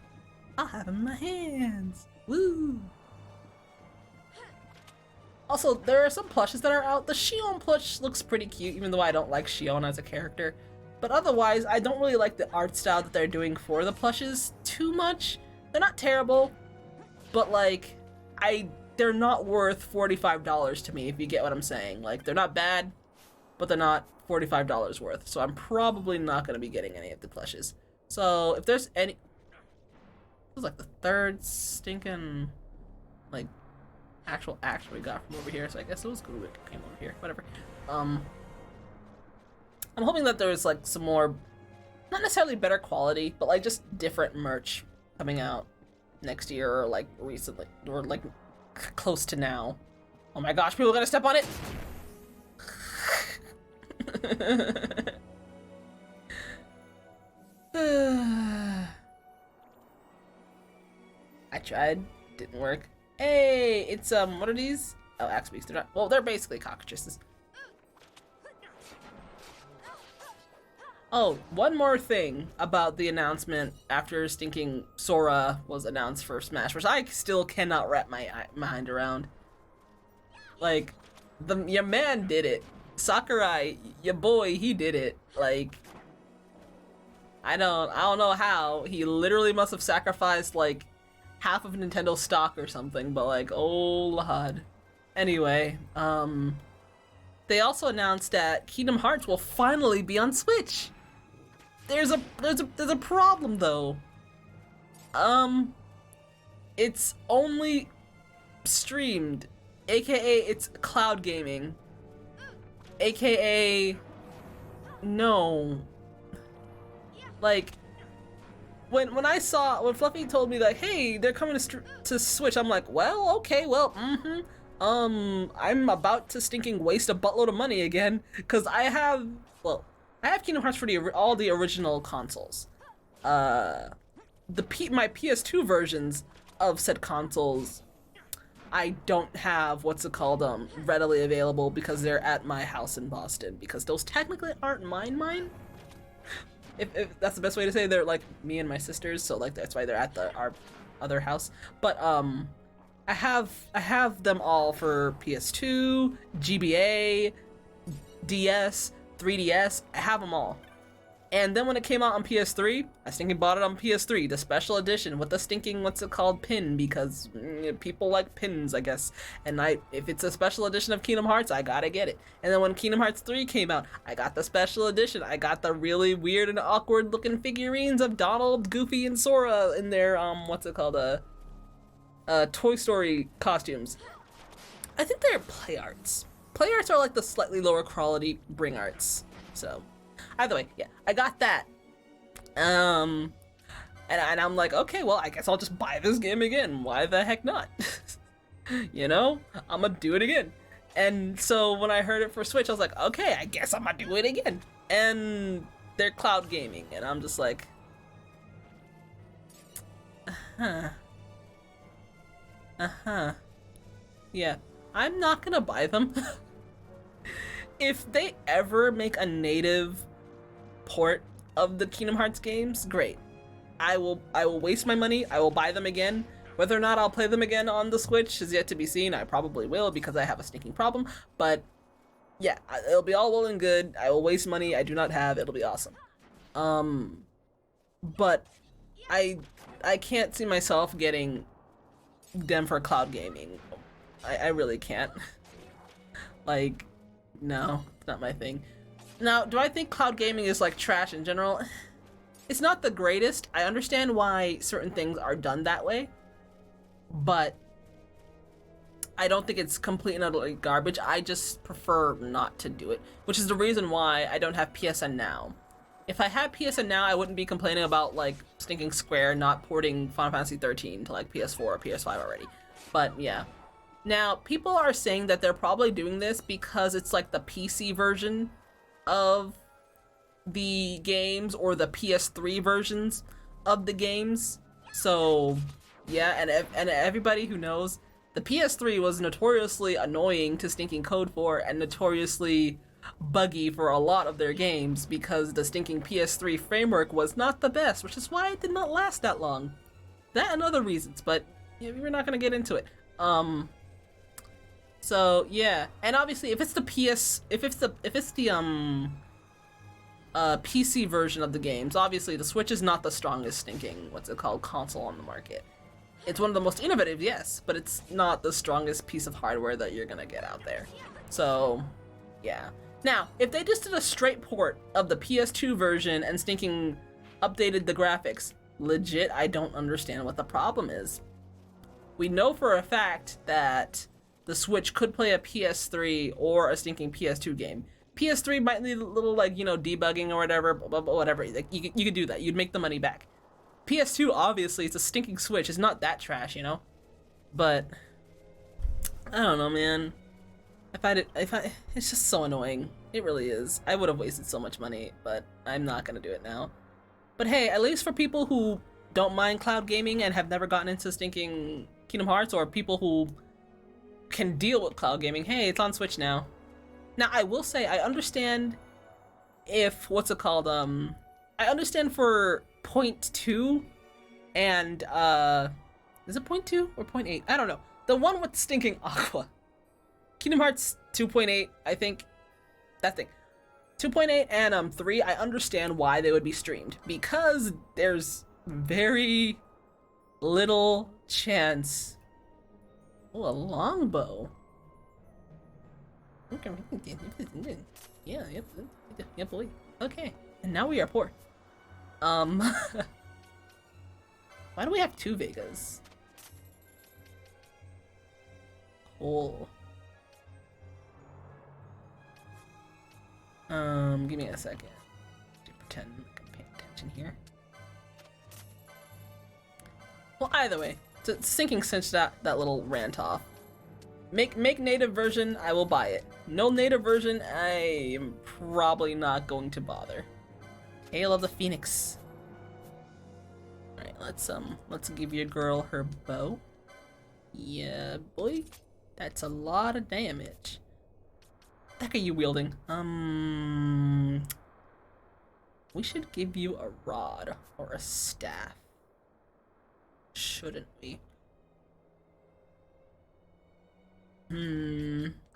I'll have them in my hands. Woo! Also, there are some plushes that are out. The Xion plush looks pretty cute, even though I don't like Xion as a character. But otherwise, I don't really like the art style that they're doing for the plushes too much. They're not terrible, but like, they're not worth $45 to me, if you get what I'm saying. Like, they're not bad, but they're not $45 worth. So I'm probably not going to be getting any of the plushes. So if there's any... It was like the third stinking, like, actual action we got from over here. So I guess it was good we came over here. Whatever. I'm hoping that there's, like, some more, not necessarily better quality, but, like, just different merch coming out next year or, like, recently. Or, like, close to now. Oh my gosh, people are gonna step on it! I tried, didn't work. Hey, it's what are these? Oh, axe beaks. They're not. Well, they're basically cockatrices. Oh, one more thing about the announcement after stinking Sora was announced for Smash, which I still cannot wrap my mind around. Like, your man did it. Sakurai, your boy, he did it. Like, I don't know how. He literally must have sacrificed like half of Nintendo stock or something, but like, oh lord. Anyway, they also announced that Kingdom Hearts will finally be on Switch. There's a problem though. It's only streamed, aka it's cloud gaming, aka no. Like, when Fluffy told me like, hey, they're coming to Switch, I'm like, well, okay, well, I'm about to stinking waste a buttload of money again, cause I have Kingdom Hearts for all the original consoles. My PS2 versions of said consoles, I don't have readily available because they're at my house in Boston, because those technically aren't mine. If that's the best way to say, they're like me and my sister's, so like that's why they're at our other house. But I have them all for PS2, GBA, DS, 3DS. I have them all. And then when it came out on PS3, I stinking bought it on PS3, the special edition with the stinking pin, because people like pins, I guess. And if it's a special edition of Kingdom Hearts, I gotta get it. And then when Kingdom Hearts 3 came out, I got the special edition. I got the really weird and awkward looking figurines of Donald, Goofy, and Sora in their Toy Story costumes. I think they're play arts. Play arts are like the slightly lower quality bring arts. So either way, yeah, I got that. And I'm like, okay, well, I guess I'll just buy this game again. Why the heck not? You know, I'm gonna do it again. And so when I heard it for Switch, I was like, okay, I guess I'm gonna do it again. And they're cloud gaming, and I'm just like, yeah, I'm not gonna buy them. If they ever make a native port of the Kingdom Hearts games, great. I will waste my money. I will buy them again. Whether or not I'll play them again on the Switch is yet to be seen. I probably will, because I have a stinking problem. But yeah, it'll be all well and good. I will waste money I do not have. It'll be awesome. But I can't see myself getting them for cloud gaming. I really can't. Like, no, it's not my thing. Now, do I think cloud gaming is like trash in general? It's not the greatest. I understand why certain things are done that way, but I don't think it's complete and utterly garbage. I just prefer not to do it, which is the reason why I don't have PSN Now. If I had PSN Now, I wouldn't be complaining about like stinking Square not porting Final Fantasy 13 to like PS4 or PS5 already. But yeah. Now, people are saying that they're probably doing this because it's like the PC version of the games, or the PS3 versions of the games. So yeah, and everybody who knows, the PS3 was notoriously annoying to stinking code for, and notoriously buggy for a lot of their games, because the stinking PS3 framework was not the best, which is why it did not last that long. That and other reasons, but yeah, we're not gonna get into it. So yeah, and obviously if it's the PC version of the games, obviously the Switch is not the strongest stinking console on the market. It's one of the most innovative, yes, but it's not the strongest piece of hardware that you're gonna get out there. So yeah, Now, if they just did a straight port of the PS2 version and stinking updated the graphics, legit, I don't understand what the problem is. We know for a fact that the Switch could play a PS3 or a stinking PS2 game. PS3 might need a little, like, you know, debugging or whatever, but whatever. Like, you could do that. You'd make the money back. PS2, obviously, it's a stinking Switch. It's not that trash, you know? But I don't know, man. It's just so annoying. It really is. I would have wasted so much money, but I'm not gonna do it now. But hey, at least for people who don't mind cloud gaming and have never gotten into stinking Kingdom Hearts, or people who can deal with cloud gaming, hey, it's on Switch now. Now, I will say, I understand if, what's it called, I understand for point 2 and, is it point 2 or point 8? I don't know. The one with stinking Aqua. Kingdom Hearts 2.8, I think, that thing. 2.8 and 3, I understand why they would be streamed. Because there's very little chance. Oh, a longbow. Okay. Yeah, yep, boy. Okay, and now we are poor. Why do we have 2 Vegas? Cool. Give me a second to pretend I'm paying attention here. Well, either way, to sinking cinch that little rant off. Make native version, I will buy it. No native version, I am probably not going to bother. Hail of the Phoenix. Alright, let's give your girl her bow. Yeah, boy. That's a lot of damage. What the heck are you wielding? We should give you a rod or a staff. Shouldn't we?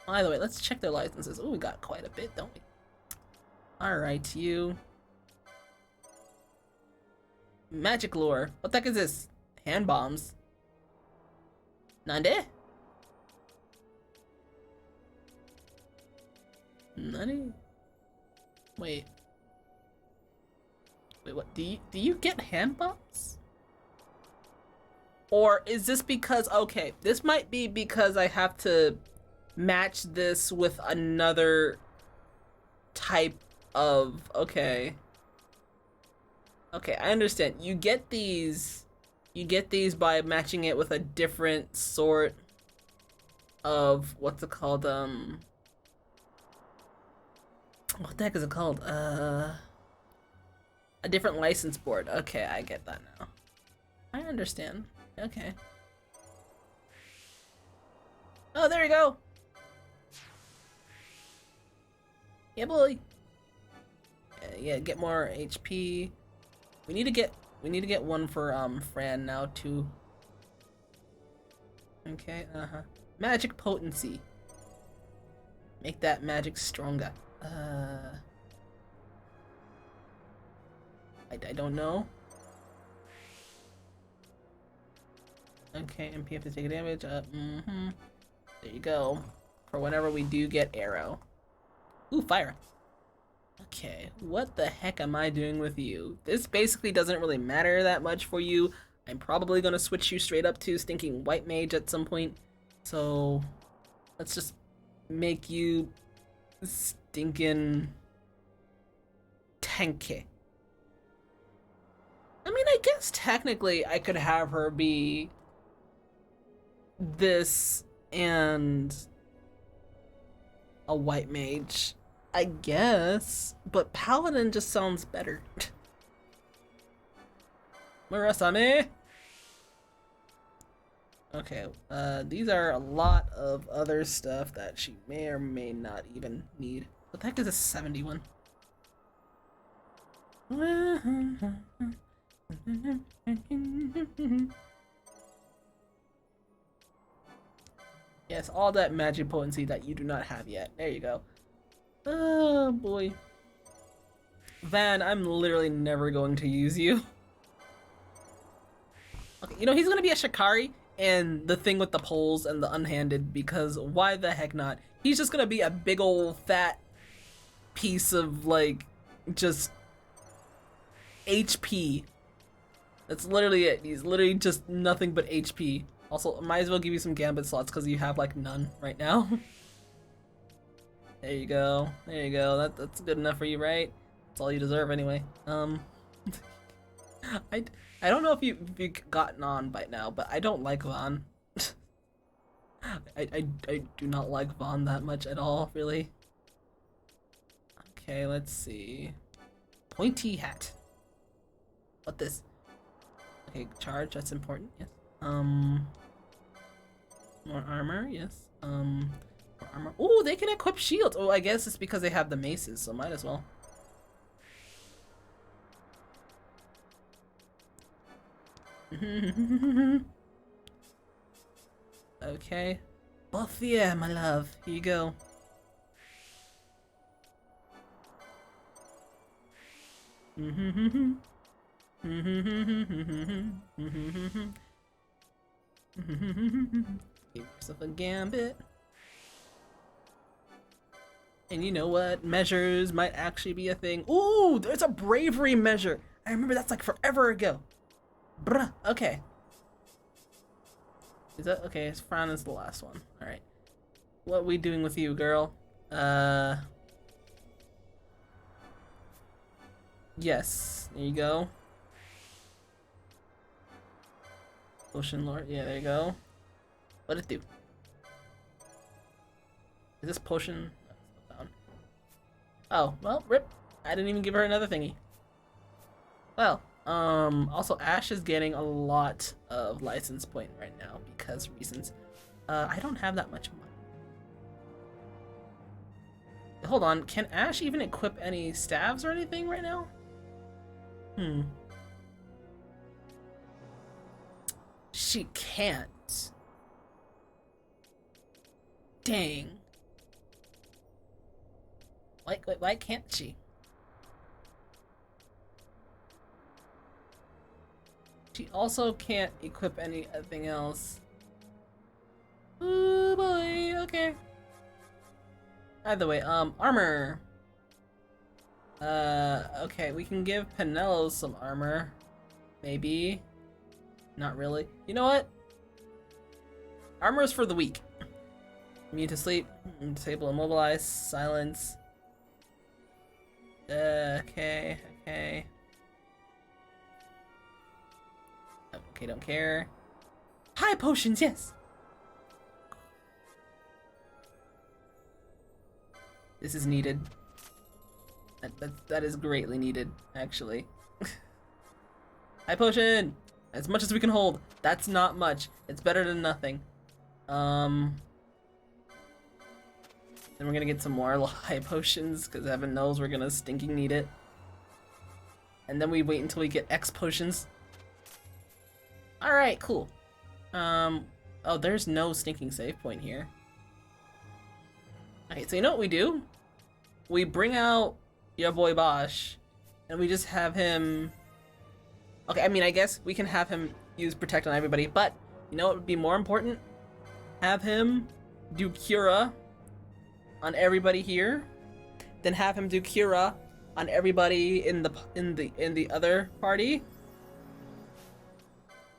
By the way, let's check their licenses. Oh, we got quite a bit, don't we? Alright, you. Magic lore. What the heck is this? Hand bombs. Nande? Nani? Wait, what? Do you get hand bombs? Or is this because, okay, this might be because I have to match this with another type of, okay, I understand. You get these by matching it with a different sort of, what's it called, what the heck is it called? A different license board. Okay, I get that now. I understand. Okay. Oh, there you go. Yeah, boy. Yeah, get more HP. We need to get one for Fran now too. Okay, magic potency. Make that magic stronger. I don't know. Okay, MP have to take damage. There you go. For whenever we do get arrow. Ooh, fire. Okay, what the heck am I doing with you? This basically doesn't really matter that much for you. I'm probably gonna switch you straight up to stinking white mage at some point. So let's just make you stinking tanky. I mean, I guess technically I could have her be this and a white mage, I guess, but paladin just sounds better. Murasame. Okay, these are a lot of other stuff that she may or may not even need. What the heck is a 71? Yes, all that magic potency that you do not have yet. There you go. Oh boy. Van, I'm literally never going to use you. Okay, you know, he's gonna be a Shikari and the thing with the poles and the unhanded, because why the heck not? He's just gonna be a big old fat piece of like just HP. That's literally it. He's literally just nothing but HP. Also, might as well give you some gambit slots because you have like none right now. There you go. There you go. That's good enough for you, right? That's all you deserve anyway. I don't know if you've gotten on by now, but I don't like Vaughn. I do not like Vaughn that much at all, really. Okay, let's see. Pointy hat. What this? Okay, charge, that's important, yes. More armor, yes. More armor. Oh, they can equip shields. Oh, I guess it's because they have the maces, so might as well. Okay. Bothia, my love. Here you go. Give yourself a gambit. And you know what? Measures might actually be a thing. Ooh, there's a bravery measure. I remember that's like forever ago. Bruh, okay. Is that okay? Fran is the last one. Alright. What are we doing with you, girl? Yes. There you go. Potion Lord. Yeah, there you go. What'd it do? Is this potion? Oh, well, rip. I didn't even give her another thingy. Well, also Ash is getting a lot of license point right now because reasons. I don't have that much money. Hold on, can Ash even equip any staves or anything right now? She can't. Dang. Why can't she? She also can't equip anything else. Oh boy, okay. Either way, armor. Okay, we can give Penelo some armor. Maybe. Not really. You know what? Armor is for the weak. Immune to sleep, disable immobilize, silence. Okay. Okay, don't care. High potions, yes! This is needed. That is greatly needed, actually. High potion! As much as we can hold. That's not much. It's better than nothing. Then we're gonna get some more high potions, because heaven knows we're gonna stinking need it. And then we wait until we get X potions. Alright, cool. Oh, there's no stinking save point here. Okay, so you know what we do? We bring out your boy Bosch, and we just have him... Okay, I mean, I guess we can have him use Protect on everybody, but you know what would be more important? Have him do Cura on everybody here, then have him do Cura on everybody in the other party.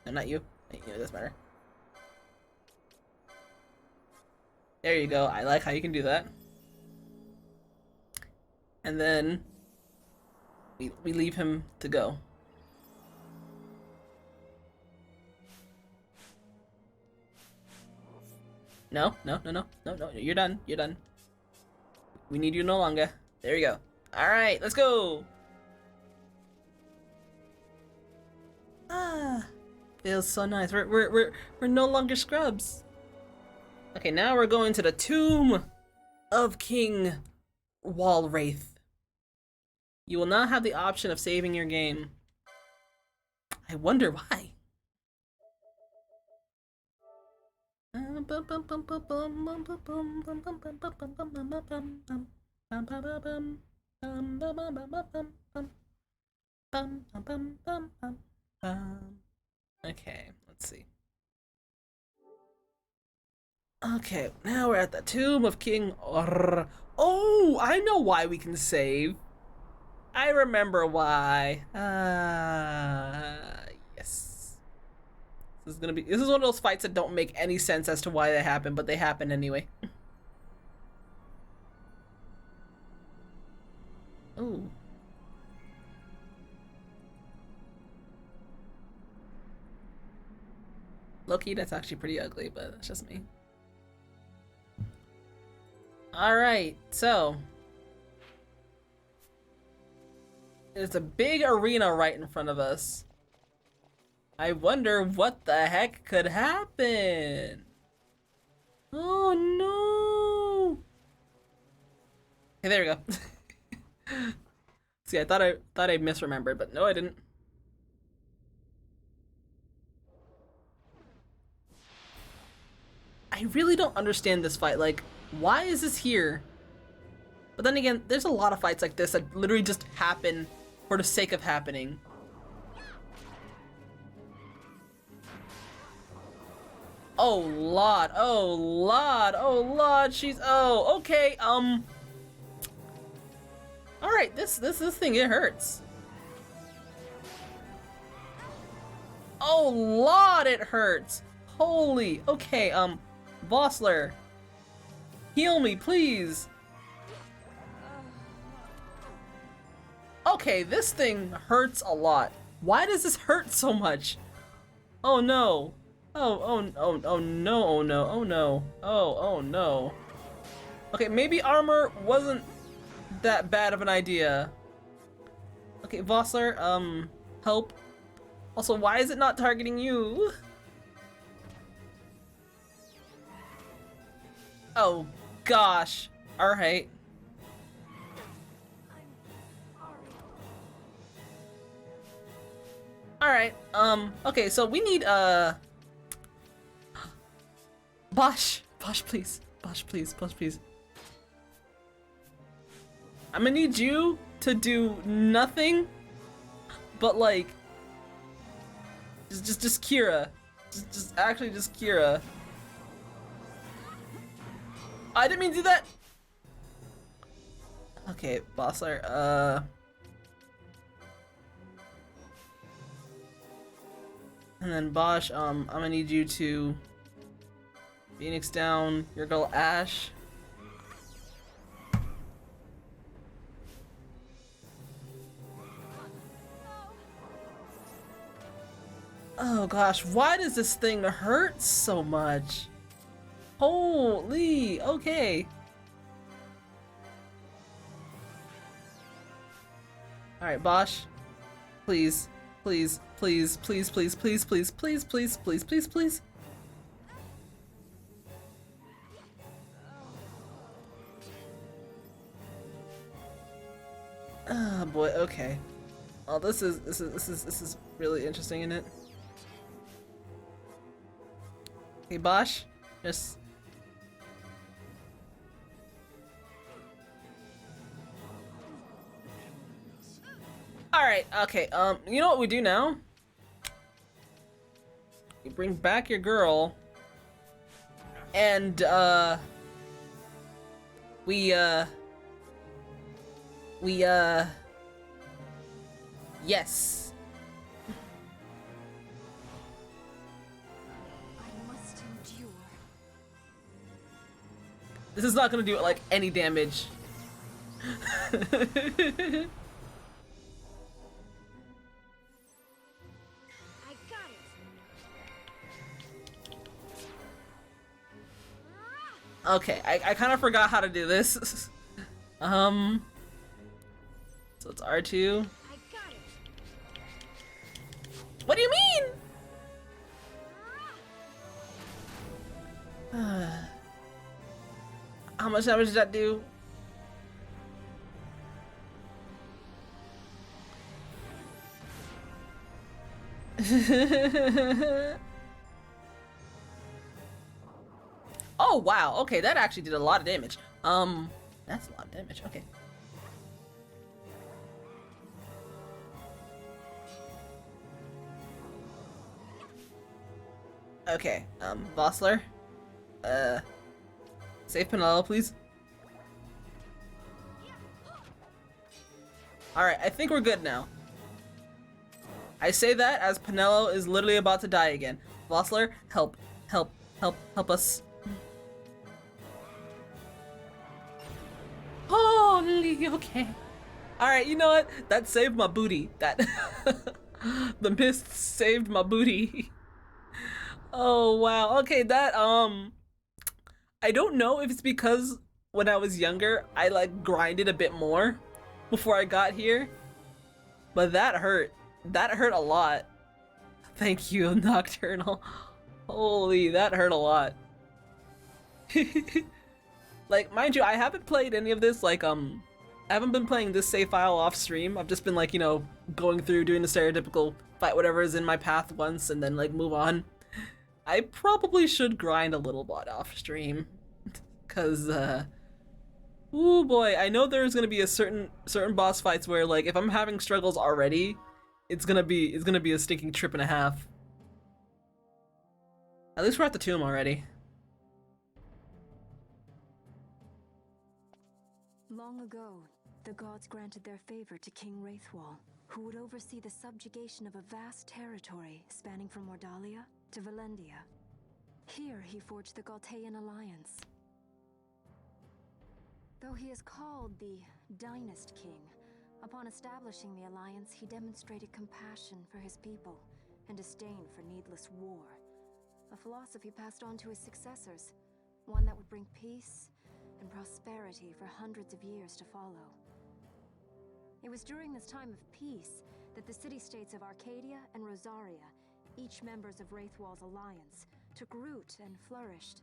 No, not you. You, it doesn't matter. There you go. I like how you can do that. And then we leave him to go. No, you're done. You're done. We need you no longer. There you go. Alright, let's go! Ah, feels so nice. We're no longer scrubs. Okay, now we're going to the tomb of King Walwraith. You will not have the option of saving your game. I wonder why. Okay, let's see. Okay, now we're at the tomb of King Oh, I know why we can save. I remember why. Yes. This is one of those fights that don't make any sense as to why they happen, but they happen anyway. Ooh. Low-key, that's actually pretty ugly, but that's just me. Alright, so there's a big arena right in front of us. I wonder what the heck could happen. Oh no! Okay, there we go. See, I thought I misremembered, but no, I didn't. I really don't understand this fight. Like, why is this here? But then again, there's a lot of fights like this that literally just happen for the sake of happening. Oh Lord, oh Lord, oh Lord, oh, okay, alright, this thing, it hurts. Oh Lord, it hurts. Holy, okay, Vossler, heal me, please. Okay, this thing hurts a lot. Why does this hurt so much? Oh no. Oh no, oh no, oh no, oh no. Okay, maybe armor wasn't that bad of an idea. Okay, Vossler, help. Also, why is it not targeting you? Oh gosh. Alright. Alright, okay, so we need, Bosch, please. Bosch, please. I'm gonna need you to do nothing but, like, just Kira. Just Kira. I didn't mean to do that! Okay, Bossler, and then Bosch, I'm gonna need you to Phoenix down your girl Ash. Oh gosh, why does this thing hurt so much? Holy, okay. Alright, Bosch. Please. Please. Oh boy, okay. Oh, this is really interesting, isn't it? Okay, Bosch, just alright, okay, you know what we do now? You bring back your girl, and, yes. I must endure. This is not gonna do, like, any damage. Okay, I kind of forgot how to do this. So it's R2. What do you mean? How much damage did that do? Oh wow, okay, that actually did a lot of damage. That's a lot of damage, okay. Okay, Vossler. Save Penelo, please. Alright, I think we're good now. I say that as Pinello is literally about to die again. Vossler, help. Help. Help. Help us. Holy, okay. Alright, you know what? That saved my booty. That the mist saved my booty. Oh wow. Okay, that I don't know if it's because when I was younger I like grinded a bit more before I got here. But that hurt. That hurt a lot. Thank you, Nocturnal. Holy, that hurt a lot. Like, mind you, I haven't played any of this, like, I haven't been playing this save file off stream. I've just been, like, you know, going through, doing the stereotypical fight whatever is in my path once and then, like, move on. I probably should grind a little bit off stream. Cause, ooh boy, I know there's gonna be a certain boss fights where, like, if I'm having struggles already, it's gonna be a stinking trip and a half. At least we're at the tomb already. Long ago, the gods granted their favor to King Wraithwall, who would oversee the subjugation of a vast territory spanning from Mordalia to Valendia. Here he forged the Galtean alliance. Though he is called the Dynast King, upon establishing the alliance he demonstrated compassion for his people and disdain for needless war. A philosophy passed on to his successors, one that would bring peace and prosperity for hundreds of years to follow. It was during this time of peace that the city-states of Arcadia and Rosaria, each members of Wraithwall's alliance, took root and flourished.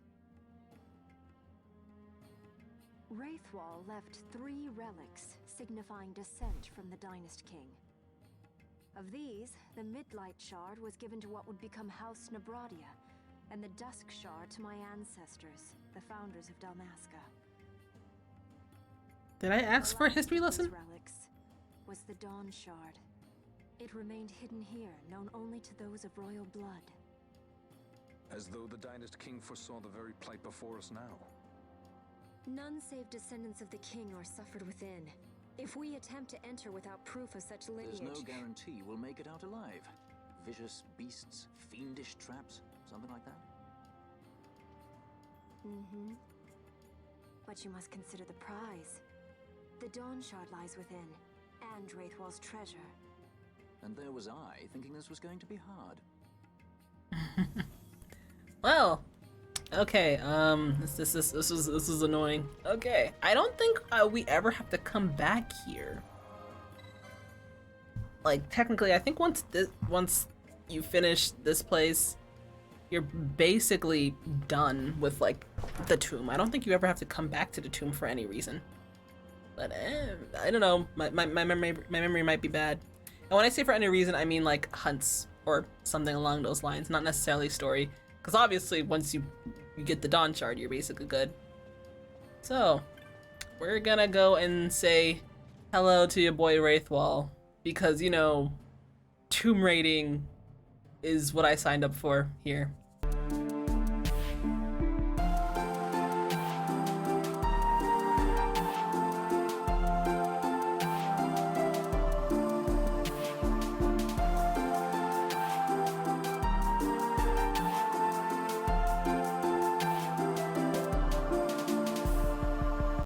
Wraithwall left 3 relics signifying descent from the Dynast King. Of these, the Midlight Shard was given to what would become House Nabradia, and the Dusk Shard to my ancestors, the founders of Dalmasca. Did I ask for a history lesson? Relics was the Dawn Shard. It remained hidden here, known only to those of royal blood. As though the Dynast King foresaw the very plight before us now. None save descendants of the king are suffered within. If we attempt to enter without proof of such lineage... There's no guarantee we'll make it out alive. Vicious beasts, fiendish traps, something like that? Mm-hmm. But you must consider the prize. The Dawn Shard lies within, and Wraithwall's treasure. And there was I, thinking this was going to be hard. Well, okay, this is annoying. Okay, I don't think we ever have to come back here. Like, technically, I think once you finish this place, you're basically done with, like, the tomb. I don't think you ever have to come back to the tomb for any reason. But, I don't know, my memory might be bad. And when I say for any reason, I mean, like, hunts or something along those lines, not necessarily story. Because obviously, once you get the Dawn Shard, you're basically good. So, we're gonna go and say hello to your boy Wraithwall. Because, you know, tomb raiding is what I signed up for here.